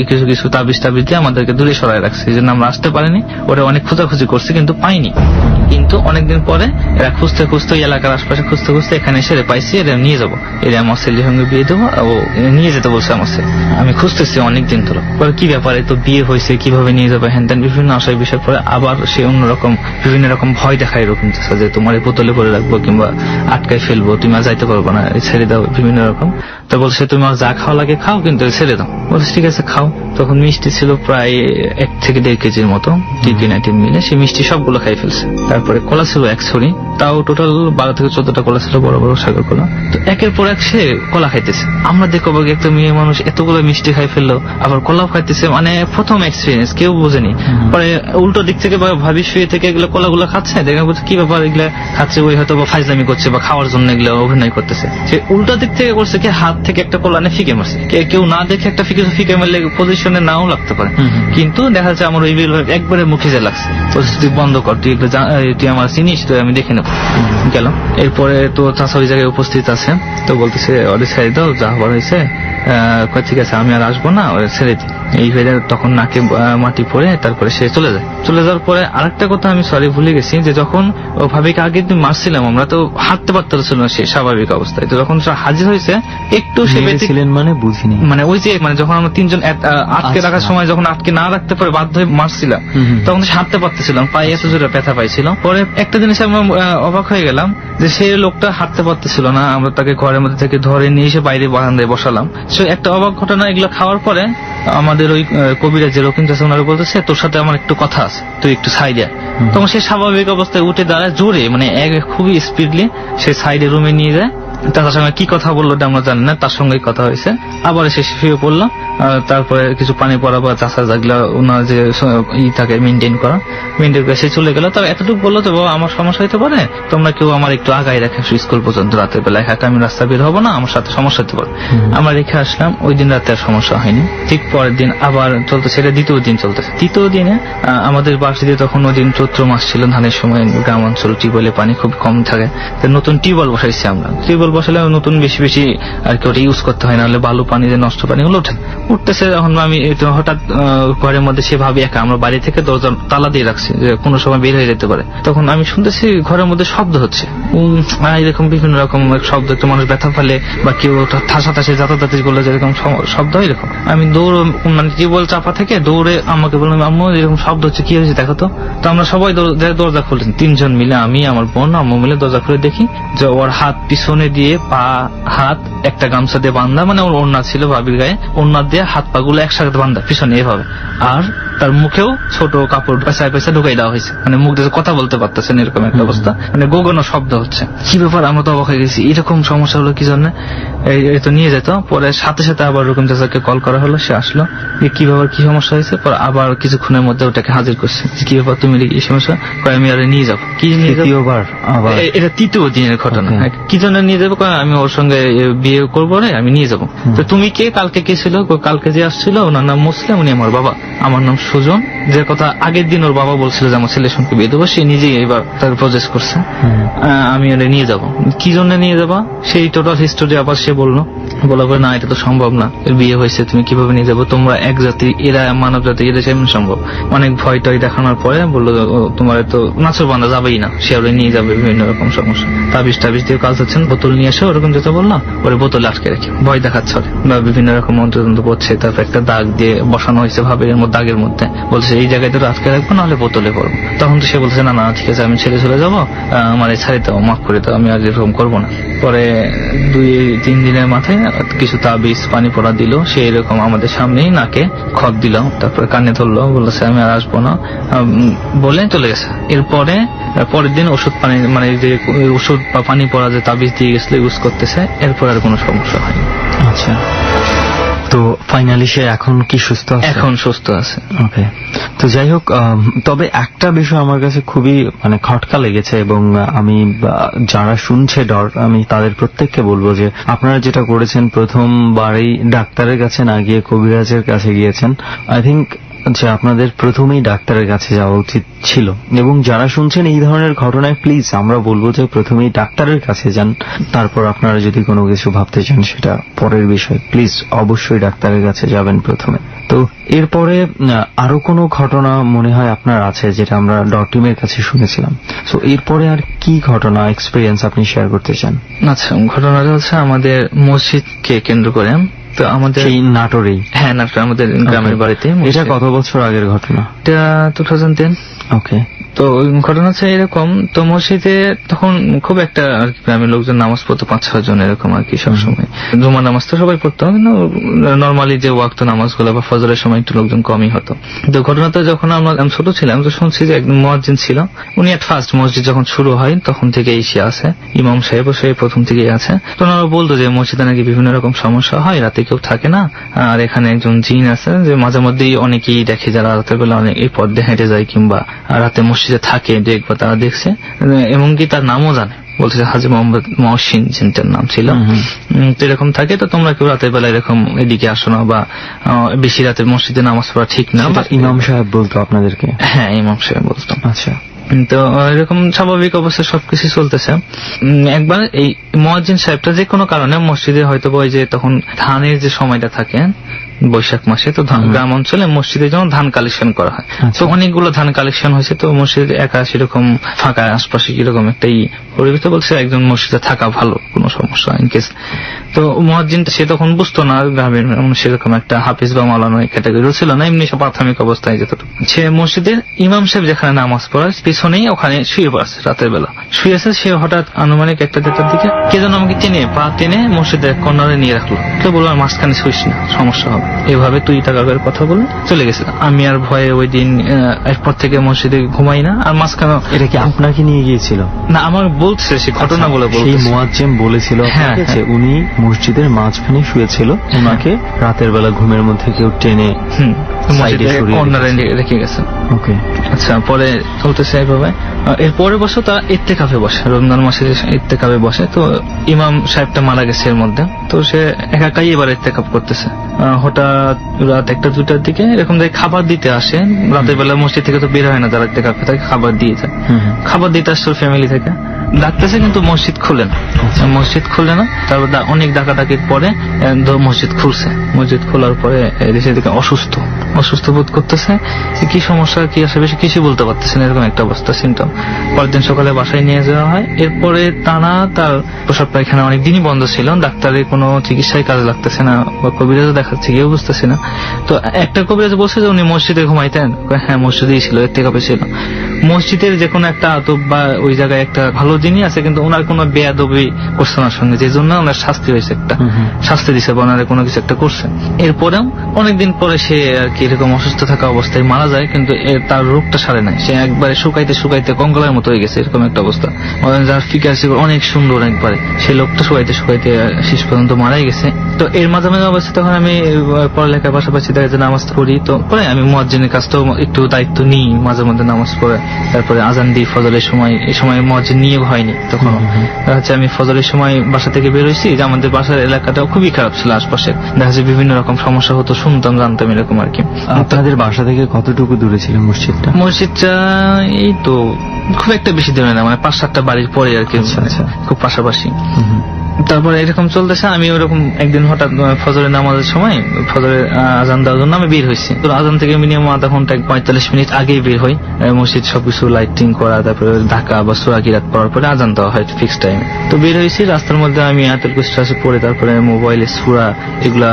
কিছু কিছু তাবিজ দিয়ে আমাদেরকে দূরে সরাই রাখছে, এই জন্য আমরা আসতে পারিনি। ওরা অনেক খোঁজাখুঁজি করছে কিন্তু পাইনি। কিন্তু অনেকদিন পরে এরা খুঁজতে খুঁজতে এলাকার আশপাশে খুঁজতে খুঁজতে এখানে এসে পাইছি, এরা নিয়ে যাবো, এরা আমার ছেলের সঙ্গে বিয়ে দেবো, ও নিয়ে যেতে বলছে আমার ছেলে। আমি খুঁজতেছি অনেকদিন ধরে, কি ব্যাপারে তো বিয়ে হয়েছে, কিভাবে নিয়ে যাবে, হ্যান ত্যান বিভিন্ন আশায় বিষয় পরে আবার সে অন্যরকম বিভিন্ন রকম ভয় দেখায় এরকম, যে তোমার এই বোতলে করে রাখবো কিংবা আটকায় ফেলবো, তুমি আর যাইতে পারবো না, ছেড়ে দাও, বিভিন্ন রকম। তো বলছে তুমি আর যা খাওয়া লাগে খাও, কিন্তু ছেড়ে দাও। বলছে ঠিক আছে খাও। তখন মিষ্টি ছিল প্রায় 1 থেকে 1.5 কেজির মতো, টিফিন আইটেম মিলে সেই মিষ্টি সবগুলো খাই ফেলছে। তারপরে কলা ছিল 1 ছড়ি, তাও টোটাল 12 থেকে 14টা কলা ছিল, বড় বড় সাগর কলা। তো একের পর এক সে কলা খাইতেছে। আমরা দেখো একটা মেয়ে মানুষ এতগুলো মিষ্টি খাই ফেললো, আবার কলাও খাইতেছে, মানে প্রথম এক্সপিরিয়েন্স, কেউ বোঝেনি। পরে উল্টো দিক থেকে ভাবি শুয়ে থেকে এগুলো কলাগুলো খাচ্ছে, দেখে বলছে কি ব্যাপার এগুলো খাচ্ছে, ওই হয়তো বা ফাইজলামি করছে বা খাওয়ার জন্য এগুলো অভিনয় করতেছে। সে উল্টো দিক থেকে করছে কি, হাত থেকে একটা কলা নিয়ে ফিকে মারছে। কেউ না দেখে একটা ফিকে মারলে পজিশনে নাও লাগতে পারে, কিন্তু দেখা যাচ্ছে আমার ওই একবারে মুখে যে লাগছে। তুই বন্ধ কর, তুই আমার চিনিস, তো আমি দেখে নেবো। গেলাম, এরপরে তো চাষা ওই জায়গায় উপস্থিত আছে, তো বলতেছে ওদের ছেড়ে দাও, যা হবার হয়েছে। ঠিক আছে আমি আর আসবো না, ওরা ছেড়ে দিই। এই ভেবে তখন নাকে মাটি পড়ে তারপরে সে চলে যায়। চলে যাওয়ার পরে আরেকটা কথা আমি সরি ভুলে গেছি, যে যখন ভাবিকে আগের দিন মারছিলাম আমরা, তো হাঁটতে পারতেছিল না সে স্বাভাবিক অবস্থায়। তো যখন হাজির হয়েছে একটু সে ছিলেন, মানে বুঝিনি, মানে ওই যে মানে যখন আমরা 3 জন আটকে রাখার সময় যখন আটকে না রাখতে পারে বাধ্য হয়ে মারছিলাম, তখন সে হাঁটতে পারতেছিলাম, পায়ে এত জোরে ব্যথা পাইছিল। পরে একটা জিনিস আমরা অবাক হয়ে গেলাম যে সে লোকটা হাঁটতে পারতেছিল না, আমরা তাকে ঘরের মধ্যে থেকে ধরে নিয়ে এসে বাইরে বারান্দায় বসালাম। সে একটা অবাক ঘটনা, এগুলো খাওয়ার পরে আমাদের ওই কবিরা যে রকিম চাষা ওনারা বলতেছে তোর সাথে আমার একটু কথা আছে, তুই একটু সাইডে। তখন সে স্বাভাবিক অবস্থায় উঠে দাঁড়ায়, জোরে মানে খুবই স্পিডলি সে সাইডে রুমে নিয়ে যায়। তার সঙ্গে কি কথা বললো আমরা জানি না, তার সঙ্গে কথা হয়েছে। আবার সে শুয়ে পড়লো, তারপরে কিছু পানি পড়া বা চাষা জাগলা ওনার যে থাকে মেনটেন করে সে চলে গেল। তবে এতটুকু বললো যে বাবা আমার সমস্যা হতে পারে, তোমরা কেউ আমার একটু আগায় রেখে স্কুল পর্যন্ত রাতের বেলা, একা আমি রাস্তা বের হবো না, আমার সাথে সমস্যা হতে পারে। আমরা রেখে আসলাম, ওই দিন রাতে আর সমস্যা হয়নি। ঠিক পরের দিন আবার চলতেছে, এটা দ্বিতীয় দিন চলতেছে। তৃতীয় দিনে আমাদের বার্ষিকে তখন ওই দিন চৈত্র মাস ছিল, ধানের সময় গ্রাম অঞ্চল টিউবওয়েলে পানি খুব কম থাকে, নতুন টিউবওয়েল বসাইছি আমরা। টিউবওয়েল বসালে নতুন বেশি বেশি আর কি ওটা ইউজ করতে হয়, নাহলে বালু পানি যে নষ্ট পানিগুলো উঠতেছে। তখন আমি হঠাৎ ঘরের মধ্যে সে ভাবি একা, আমরা বাড়ি থেকে দরজা তালা দিয়ে রাখছি যে কোনো সময় বের হয়ে যেতে পারে। তখন আমি শুনতেছি ঘরের মধ্যে শব্দ হচ্ছে, এরকম বিভিন্ন রকম শব্দ, একটু মানুষ ব্যথা ফেলে বা কেউ ঠাসে যাতায়াতি করলে যেরকম শব্দ হয় এরকম। আমি দৌড় মানে টিউবওয়েল চাপা থেকে দৌড়ে আমাকে বললাম আম্মু এরকম শব্দ হচ্ছে, কি হয়েছে দেখো তো। তো আমরা সবাই দরজা খুললেন, 3 জন মিলে, আমি আমার বোন আম্মু মিলে দরজা খুলে দেখি যে ওর হাত পিছনে দিয়ে, পা হাত একটা গামছা দিয়ে বান্ধা, মানে ওর ওড়না ছিল ভাবির গায়ে, ওড়না দিয়ে হাত পা গুলো একসাথে বান্ধা পিছনে এভাবে, আর তার মুখেও ছোট কাপড় পয়সা ঢুকাই দেওয়া হয়েছে, মানে মুখ দিয়ে কথা বলতে পারতেছেন এরকম একটা অবস্থা, মানে গোগনো শব্দ হচ্ছে। কি ব্যাপার, আমরা তো অবাক হয়ে গেছি, এরকম সমস্যা হলো কি জন্য, এই তো নিয়ে যেত। পরে সাথে সাথে আবার রকম চাচাকে কল করা হলো, সে আসলো, কি ব্যাপার কি সমস্যা হয়েছে। পরে আবার কিছুক্ষণের মধ্যে ওটাকে হাজির করছে, কি ব্যাপার তুমি এই সমস্যা, আমি আর নিয়ে যাবো। কি নিয়ে যাবো, এটা তৃতীয় দিনের ঘটনা। কি জন্য নিয়ে যাবো, আমি ওর সঙ্গে বিয়ে করবো রে, আমি নিয়ে যাবো। তো তুমি কে, কালকে কে ছিল, কালকে যে আসছিল ওনার নাম মুসলিম, উনি আমার বাবা, আমার নাম সুজন, যে কথা আগের দিন ওর বাবা বলছিল যে আমার ছেলের সঙ্গে বিয়ে দেবো, সে নিজেই এবার তার প্রজেস করছে, আমি ওরা নিয়ে যাবো। কি জন্য নিয়ে যাবা সেই টোটাল হিস্টোরি আবার সে বললো, বলা করে না এটা তো সম্ভব না, এর বিয়ে হয়েছে, তুমি কিভাবে নিয়ে যাবো, তোমরা এক জাতি, এরা মানব জাতি, এটা সেমন সম্ভব। অনেক ভয় টয় দেখানোর পরে বললো তোমার তো নাচর বান্ধা যাবেই না, সে ওরা নিয়ে যাবে, বিভিন্ন রকম সমস্যা, তাবিজ দিয়ে কাজ হচ্ছেন, বোতল নিয়ে এসে ওরকম যেটা বললাম, ওরা বোতল আটকে রেখে ভয় দেখাচ্ছে বা বিভিন্ন রকম মন্ত্রতন্ত্র করছে। তারপর একটা দাগ দিয়ে বসানো হয়েছে ভাবে এর মধ্যে, দাগের মধ্যে বলছে এই জায়গায় তো আটকে রাখবো, নাহলে বোতলে পড়বো। তখন তো সে বলছে না না ঠিক আছে, আমি ছেড়ে চলে যাবো, আমার এই ছাড়ি দাও, মাফ করে দাও, আমি আর এরকম করবো না। পরে 2-3 দিনের মাথায় কিছু তাবিজ পানি পড়া দিল, সে এরকম আমাদের সামনেই নাকে খত দিল, তারপরে কানে ধরলো, বলছে আমি আর আসবো না বলে চলে গেছে। এরপরে পরের দিন ওষুধ পানি, মানে যে ওষুধ বা পানি পড়া যে তাবিজ দিয়ে গেছিল ইউজ করতেছে, এরপর আর কোনো সমস্যা হয়নি। আচ্ছা, তো ফাইনালি সে এখন কি সুস্থ আছে? এখন সুস্থ আছে। ওকে, তো যাই হোক, তবে একটা বিষয় আমার কাছে খুবই মানে খটকা লেগেছে, এবং আমি যারা শুনছে ডর, আমি তাদের প্রত্যেককে বলবো যে আপনারা যেটা করেছেন, প্রথমবারেই ডাক্তারের কাছে না গিয়ে কবিরাজের কাছে গিয়েছেন। আই থিঙ্ক যে আপনাদের প্রথমেই ডাক্তারের কাছে যাওয়া উচিত ছিল, এবং যারা শুনছেন এই ধরনের ঘটনায় প্লিজ আমরা বলবো যে প্রথমেই ডাক্তারের কাছে যান, তারপর আপনারা যদি কোনো কিছু ভাবতে চান সেটা পরের বিষয়, প্লিজ অবশ্যই ডাক্তারের কাছে যাবেন প্রথমে। তো এরপরে আরো কোনো ঘটনা মনে হয় আপনার আছে যেটা আমরা ডটিমের কাছে শুনেছিলাম, তো এরপরে আর কি ঘটনা এক্সপিরিয়েন্স আপনি শেয়ার করতে চান? আচ্ছা, ঘটনাটা হচ্ছে আমাদের মসজিদকে কেন্দ্র করে। তো আমাদের এই নাটোরেই? হ্যাঁ, নাটোরে আমাদের গ্রামের বাড়িতে। এটা কত বছর আগের ঘটনা? এটা 2010। ওকে। তো ঘটনা হচ্ছে এরকম, তো মসজিদে তখন খুব একটা আর কি গ্রামের লোকজন নামাজ পড়তো 5-6 জন এরকম আর কি সবসময়। জুমার নামাজ তো সবাই পড়তো, কিন্তু নর্মালি যে ওয়াক্ত নামাজগুলো বা ফজরের সময় একটু লোকজন কমই হতো। তো ঘটনাটা যখন আমরা ছোট ছিলাম তো শুনছি যে একজন মুয়াজ্জিন ছিল, উনি এট ফার্স্ট মসজিদ যখন শুরু হয় তখন থেকে এসে আছে, ইমাম সাহেব সে প্রথম থেকেই আছে। তো ওনারা বলতো যে মসজিদে নাকি বিভিন্ন রকম সমস্যা হয়, রাতে কেউ থাকে না, আর এখানে একজন জিন আছে যে মাঝে মধ্যেই অনেকেই দেখে যারা রাতের বেলা অনেক এই পথ হেঁটে যায় কিংবা রাতে মসজিদে থাকে, দেখবো তারা দেখছে, এমনকি তার নামও জানে। বলছে হাজী মোহাম্মদ মহসিন জিনটার নাম ছিল। তো এরকম থাকে, তো তোমরা কেউ রাতের বেলা এরকম এদিকে আসো না বা বেশি রাতের মসজিদে নামাজ পড়া ঠিক না। ইমাম সাহেব বলতো আপনাদেরকে? হ্যাঁ, ইমাম সাহেব বলতো। আচ্ছা। তো এরকম স্বাভাবিক অবস্থায় সবকিছু চলতেছে। একবার এই মুয়াজ্জিন সাহেবটা যে কোনো কারণে মসজিদে হয়তো ওই যে তখন ধানের যে সময়টা থাকে বৈশাখ মাসে, তো গ্রাম অঞ্চলে মসজিদে যেমন ধান কালেকশন করা হয়, তো অনেকগুলো ধান কালেকশন হয়েছে। তো মসজিদে একা সেরকম ফাঁকা আশপাশে কিরকম একটাই পরিবেশ, বলছে একজন মসজিদে থাকা ভালো, কোনো সমস্যা ইনকেস। তো মুয়াজ্জিন সে তখন বুঝতো না গ্রামের সেরকম একটা হাফিজ বা মাওলানা ক্যাটাগরিও ছিল না, এমনি প্রাথমিক অবস্থায় যতটুকু। সে মসজিদের ইমাম সাহেব যেখানে নামাজ পড়ায় পিছনেই ওখানে শুয়ে পড়ছে, রাতের বেলা শুয়ে আছে। সে হঠাৎ আনুমানিক 1-1:30 দিকে কে যেন আমাকে পা টেনে মসজিদের কর্নারে নিয়ে রাখলো, কেউ বললো মাঝখানে শুইস না, সমস্যা হবে, এভাবে তুই টাকার কথা বলে চলে গেছে। আমি আর ভয়ে ওই দিন এরপর থেকে মসজিদে ঘুমাই না। আর মাঝখানে এটা কি আপনাকে নিয়ে গিয়েছিল? না, আমার বলছে সে ঘটনা বলে বলছে। সেই মুয়াজ্জিন বলেছিল যে উনি মসজিদের মাঝখানে শুয়েছিল, ওনাকে রাতের বেলা ঘুমের মধ্যে কেউ টেনে কর্নারে রেখে গেছে। ওকে। আচ্ছা, পরে চলতেছে এইভাবে। এর পরের বছর তারা ইত্তেকাফে বসে, রমজান মাসে ইত্তেকাফে বসে। তো ইমাম সাহেবটা মারা গেছে এর মধ্যে, তো সে একাই এবার ইত্তেকাফ করতেছে। হঠাৎ রাত 1-2টার দিকে এরকম খাবার দিতে আসে। রাতের বেলা মসজিদ থেকে তো বের হয় না, যারা ইত্তেকাফে থাকে খাবার দিয়ে যায়। খাবার দিতে আসছে ফ্যামিলি থেকে, ডাকতেছে কিন্তু মসজিদ খুলে না, মসজিদ খুলে না। তারপর অনেক ডাকাডাকির পরে মসজিদ খুলছে। মসজিদ খোলার পরে দেশে দিকে অসুস্থ বোধ করতেছে, কি সমস্যা কি আসে বেশি কিছু বলতে পারতেছে না, এরকম একটা অবস্থা সিমটম। পরের দিন সকালে বাসায় নিয়ে যাওয়া হয়। এরপরে টানা তার প্রসাব পায়খানা অনেক দিনই বন্ধ ছিল, ডাক্তারের কোনো চিকিৎসায় কাজে লাগতেছে না, বা কবিরাজও দেখাচ্ছে গিয়েও বুঝতেছে না। তো একটা কবিরাজ বলছে যে উনি মসজিদে ঘুমাইতেন। হ্যাঁ, মসজিদেই ছিল, ইত্তেকাফে ছিল। মসজিদের যে কোনো একটা আদব বা ওই জায়গায় একটা ভালো জিনিস আছে, কিন্তু ওনার কোনো বেয়াদবি করছে ওনার সঙ্গে, যে জন্য ওনার শাস্তি হয়েছে, একটা শাস্তি দিছে বা ওনার কোনো কিছু একটা করছে। এরপরেও অনেকদিন পরে সে আর কি এরকম অসুস্থ থাকা অবস্থায় মারা যায়, কিন্তু তার রোগটা সারে নাই। সে একবারে শুকাইতে শুকাইতে কঙ্কালের মতো হয়ে গেছে, এরকম একটা অবস্থা। যার ফিগার ছিল অনেক সুন্দর, একবারে সেই লোকটা শুকাইতে শুকাইতে শেষ পর্যন্ত মারাই গেছে। তো এর মাঝামাঝি অবস্থা তখন আমি পড়ালেখার পাশাপাশি দেখা যায় নামাজ পড়ি। তো পরে আমি মুয়াজ্জিনের কাজটাও একটু দায়িত্ব নিই, মাঝে মধ্যে নামাজ পড়ে তারপরে আজান দিই ফজরের সময়। এই সময় মুয়াজ্জিন নিয়োগ হয়নি তখন। হচ্ছে আমি ফজরের সময় বাসা থেকে বের হয়েছি, যে আমাদের বাসার এলাকাটা খুবই খারাপ ছিল, আশপাশে দেখা যায় বিভিন্ন রকম সমস্যা হতো, শুনতাম জানতাম এরকম আর কি। আপনাদের বাসা থেকে কতটুকু দূরে ছিল মসজিদটা? মসজিদটা এই তো খুব একটা বেশি দূরে না, মানে 5-7টা বাড়ির পরে আর কি, খুব পাশাপাশি। তারপরে এরকম চলতেছে। আমি ওরকম একদিন হঠাৎ ফজরের নামাজের সময় ফজরের আজান দেওয়ার জন্য আমি বের হয়েছি। তো আজান থেকে মিনিমাম আধা ঘন্টা 45 মিনিট আগেই বের হই। মসজিদ সবকিছু লাইটিং করা, তারপরে ঢাকা বা সূরা কিরাত পড়ার পরে আজান দেওয়া হয় ফিক্স টাইমে। তো বের হয়েছি, রাস্তার মধ্যে আমি আয়াতুল কুরসি পড়ে তারপরে মোবাইলে সূরা এগুলা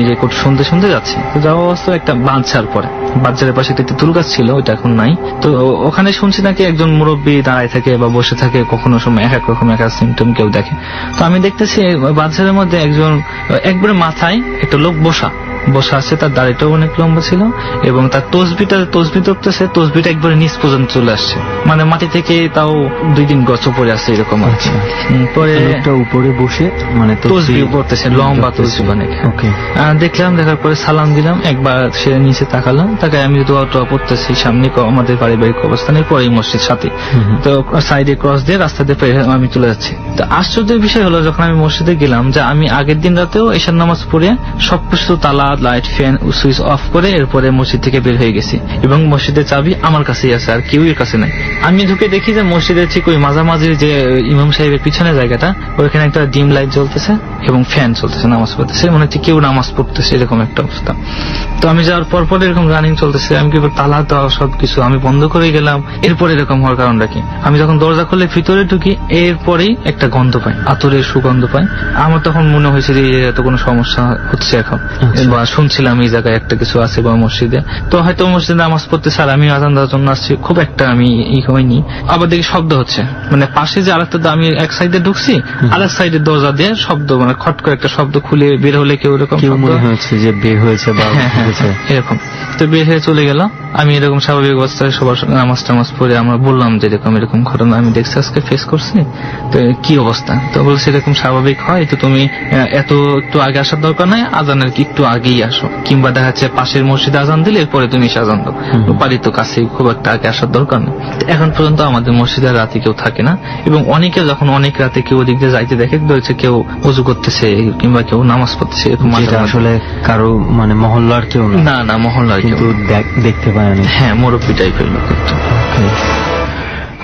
রেকর্ড শুনতে শুনতে যাচ্ছি। তো যাওয়া অবস্থা একটা বাঁধছাড় পরে, বাজারের পাশে একটা তেঁতুল গাছ ছিল, ওইটা এখন নাই। তো ওখানে শুনছি নাকি একজন মুরব্বী দাঁড়ায় থাকে বা বসে থাকে, কখনো সময় এক এক রকম এক এক সিমটম কেউ দেখে। তো আমি দেখতেছি বাজারের মধ্যে একজন একবারে মাথায় একটা লোক বসা আছে, তার দাড়িটাও অনেক লম্বা ছিল এবং তার তসবি ধরতেছে, তসবিটা একবারে নিচ পর্যন্ত চলে আসছে, মানে মাটি থেকে তাও 2-3 গজ উপরে আছে এরকম। আচ্ছা, পরে একটা উপরে বসে মানে তসবি পড়তেছে, লম্বা তসবি অনেক। দেখলাম, দেখার পরে সালাম দিলাম, একবার সে নিচে তাকালাম, তাকায় আমি দোয়া টোয়া পড়তেছি সামনে আমাদের পারিবারিক অবস্থানের পরেই মসজিদ সাথে। তো সাইডে ক্রস দিয়ে রাস্তা দিয়ে আমি চলে যাচ্ছি। তো আশ্চর্যের বিষয় হলো, যখন আমি মসজিদে গেলাম, যে আমি আগের দিন রাতেও এশার নামাজ পড়ে সবকিছু তালা লাইট ফ্যান সুইচ অফ করে এরপরে মসজিদ থেকে বের হয়ে গেছি এবং মসজিদের চাবি আমার কাছেই আছে, আর কেউ এর কাছে নাই। আমি ঢুকে দেখি যে মসজিদের ঠিক ওই মাঝামাঝির যে ইমাম সাহেবের পিছনে জায়গাটা, ওইখানে একটা ডিম লাইট জ্বলতেছে এবং ফ্যান চলতেছে, নামাজ পড়তেছে, মনে হচ্ছে কেউ নামাজ পড়তেছে, এরকম একটা অবস্থা। তো আমি যাওয়ার পর এরকম রানিং চলতেছে, আমি কি তালা দেওয়া সবকিছু আমি বন্ধ করে গেলাম। এরপরে এরকম হওয়ার কারণটা কি, আমি যখন দরজা খুলে ভিতরে ঢুকি এরপরেই একটা গন্ধ পাই, আতরের সুগন্ধ পাই। আমার তখন মনে হয়েছে যে এত কোনো সমস্যা হচ্ছে এখন, বা শুনছিলাম এই জায়গায় একটা কিছু আছে বা মসজিদে, তো হয়তো মসজিদে নামাজ পড়তেছে আর আমি আজান দেওয়ার জন্য আসছি, খুব একটা আমি হয়নি। আবার দেখি শব্দ হচ্ছে, মানে পাশে যে আরেকটা, আমি এক সাইডে ঢুকছি, আরেক সাইডের দরজা দিয়ে শব্দ, মানে খট করে একটা শব্দ খুলে বের হলে কেউ এরকম মনে হয়েছে যে বের হয়েছে বা এরকম, তো বের হয়ে চলে গেল। আমি এরকম স্বাভাবিক অবস্থায় সবার সঙ্গে নামাজ টামাজ পড়ে আমরা বললাম যে এরকম ঘটনা আমি দেখছি, আজকে ফেস করছি, তো কি অবস্থা? তো বলছে এরকম স্বাভাবিক হয়, তো তুমি একটু আগে আসার দরকার নাই, আজানের কি একটু আগেই আসো, কিংবা দেখা যাচ্ছে পাশের মসজিদে আজান দিলে এরপরে তুমি এসে আজান দাও, বাড়ি তো কাছেই, খুব একটা আগে আসার দরকার নেই। এখন পর্যন্ত আমাদের মসজিদে রাতে কেউ থাকে না, এবং অনেকে যখন অনেক রাতে কেউ ওদিক দিয়ে যাইতে দেখে ধরেছে কেউ ওযু করতেছে কিংবা কেউ নামাজ পড়তেছে, এরকম আসলে কারো মানে মহল্লার কেউ না মহল্লার কেউ দেখতে পায় না। হ্যাঁ, মুরব্বী টাইপের লোক।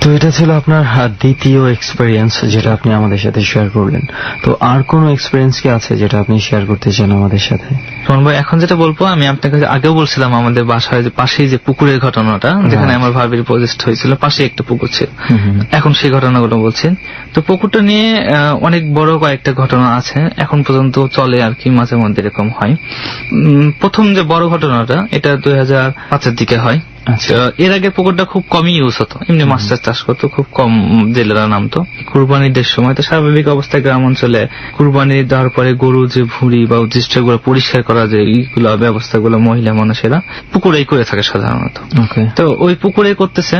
তো এটা ছিল আপনার দ্বিতীয় এক্সপেরিয়েন্স যেটা আপনি আমাদের সাথে শেয়ার করলেন। তো আর কোনো এক্সপেরিয়েন্স কি আছে যেটা আপনি শেয়ার করতে চান আমাদের সাথে? ভাই, এখন যেটা বলবো, আমি আপনাকে আগেও বলছিলাম আমাদের বাসায় যে পাশেই যে পুকুরের ঘটনাটা, যেখানে আমার ভাবির প্রজেক্ট হয়েছিল, পাশে একটা পুকুর ছিল, এখন সেই ঘটনাগুলো বলছেন। তো পুকুরটা নিয়ে অনেক বড় কয়েকটা ঘটনা আছে, এখন পর্যন্ত চলে আর কি, মাঝে মধ্যে এরকম হয়। প্রথম যে বড় ঘটনাটা, এটা 2005-এর দিকে হয়। এর আগে পুকুরটা খুব কমই ইউজ হতো, এমনি মাছ চাষ করতো, খুব কম জেলেরা নামতো। কুরবানিদের সময় তো স্বাভাবিক অবস্থায় গ্রাম অঞ্চলে কুরবানি দেওয়ার পরে গরু যে ভুঁড়ি বা উদ্দিষ্ট গুলো পরিষ্কার করা যে এইগুলো ব্যবস্থাগুলো মহিলা মানুষেরা পুকুরেই করে থাকে সাধারণত। তো ওই পুকুরে করতেছে,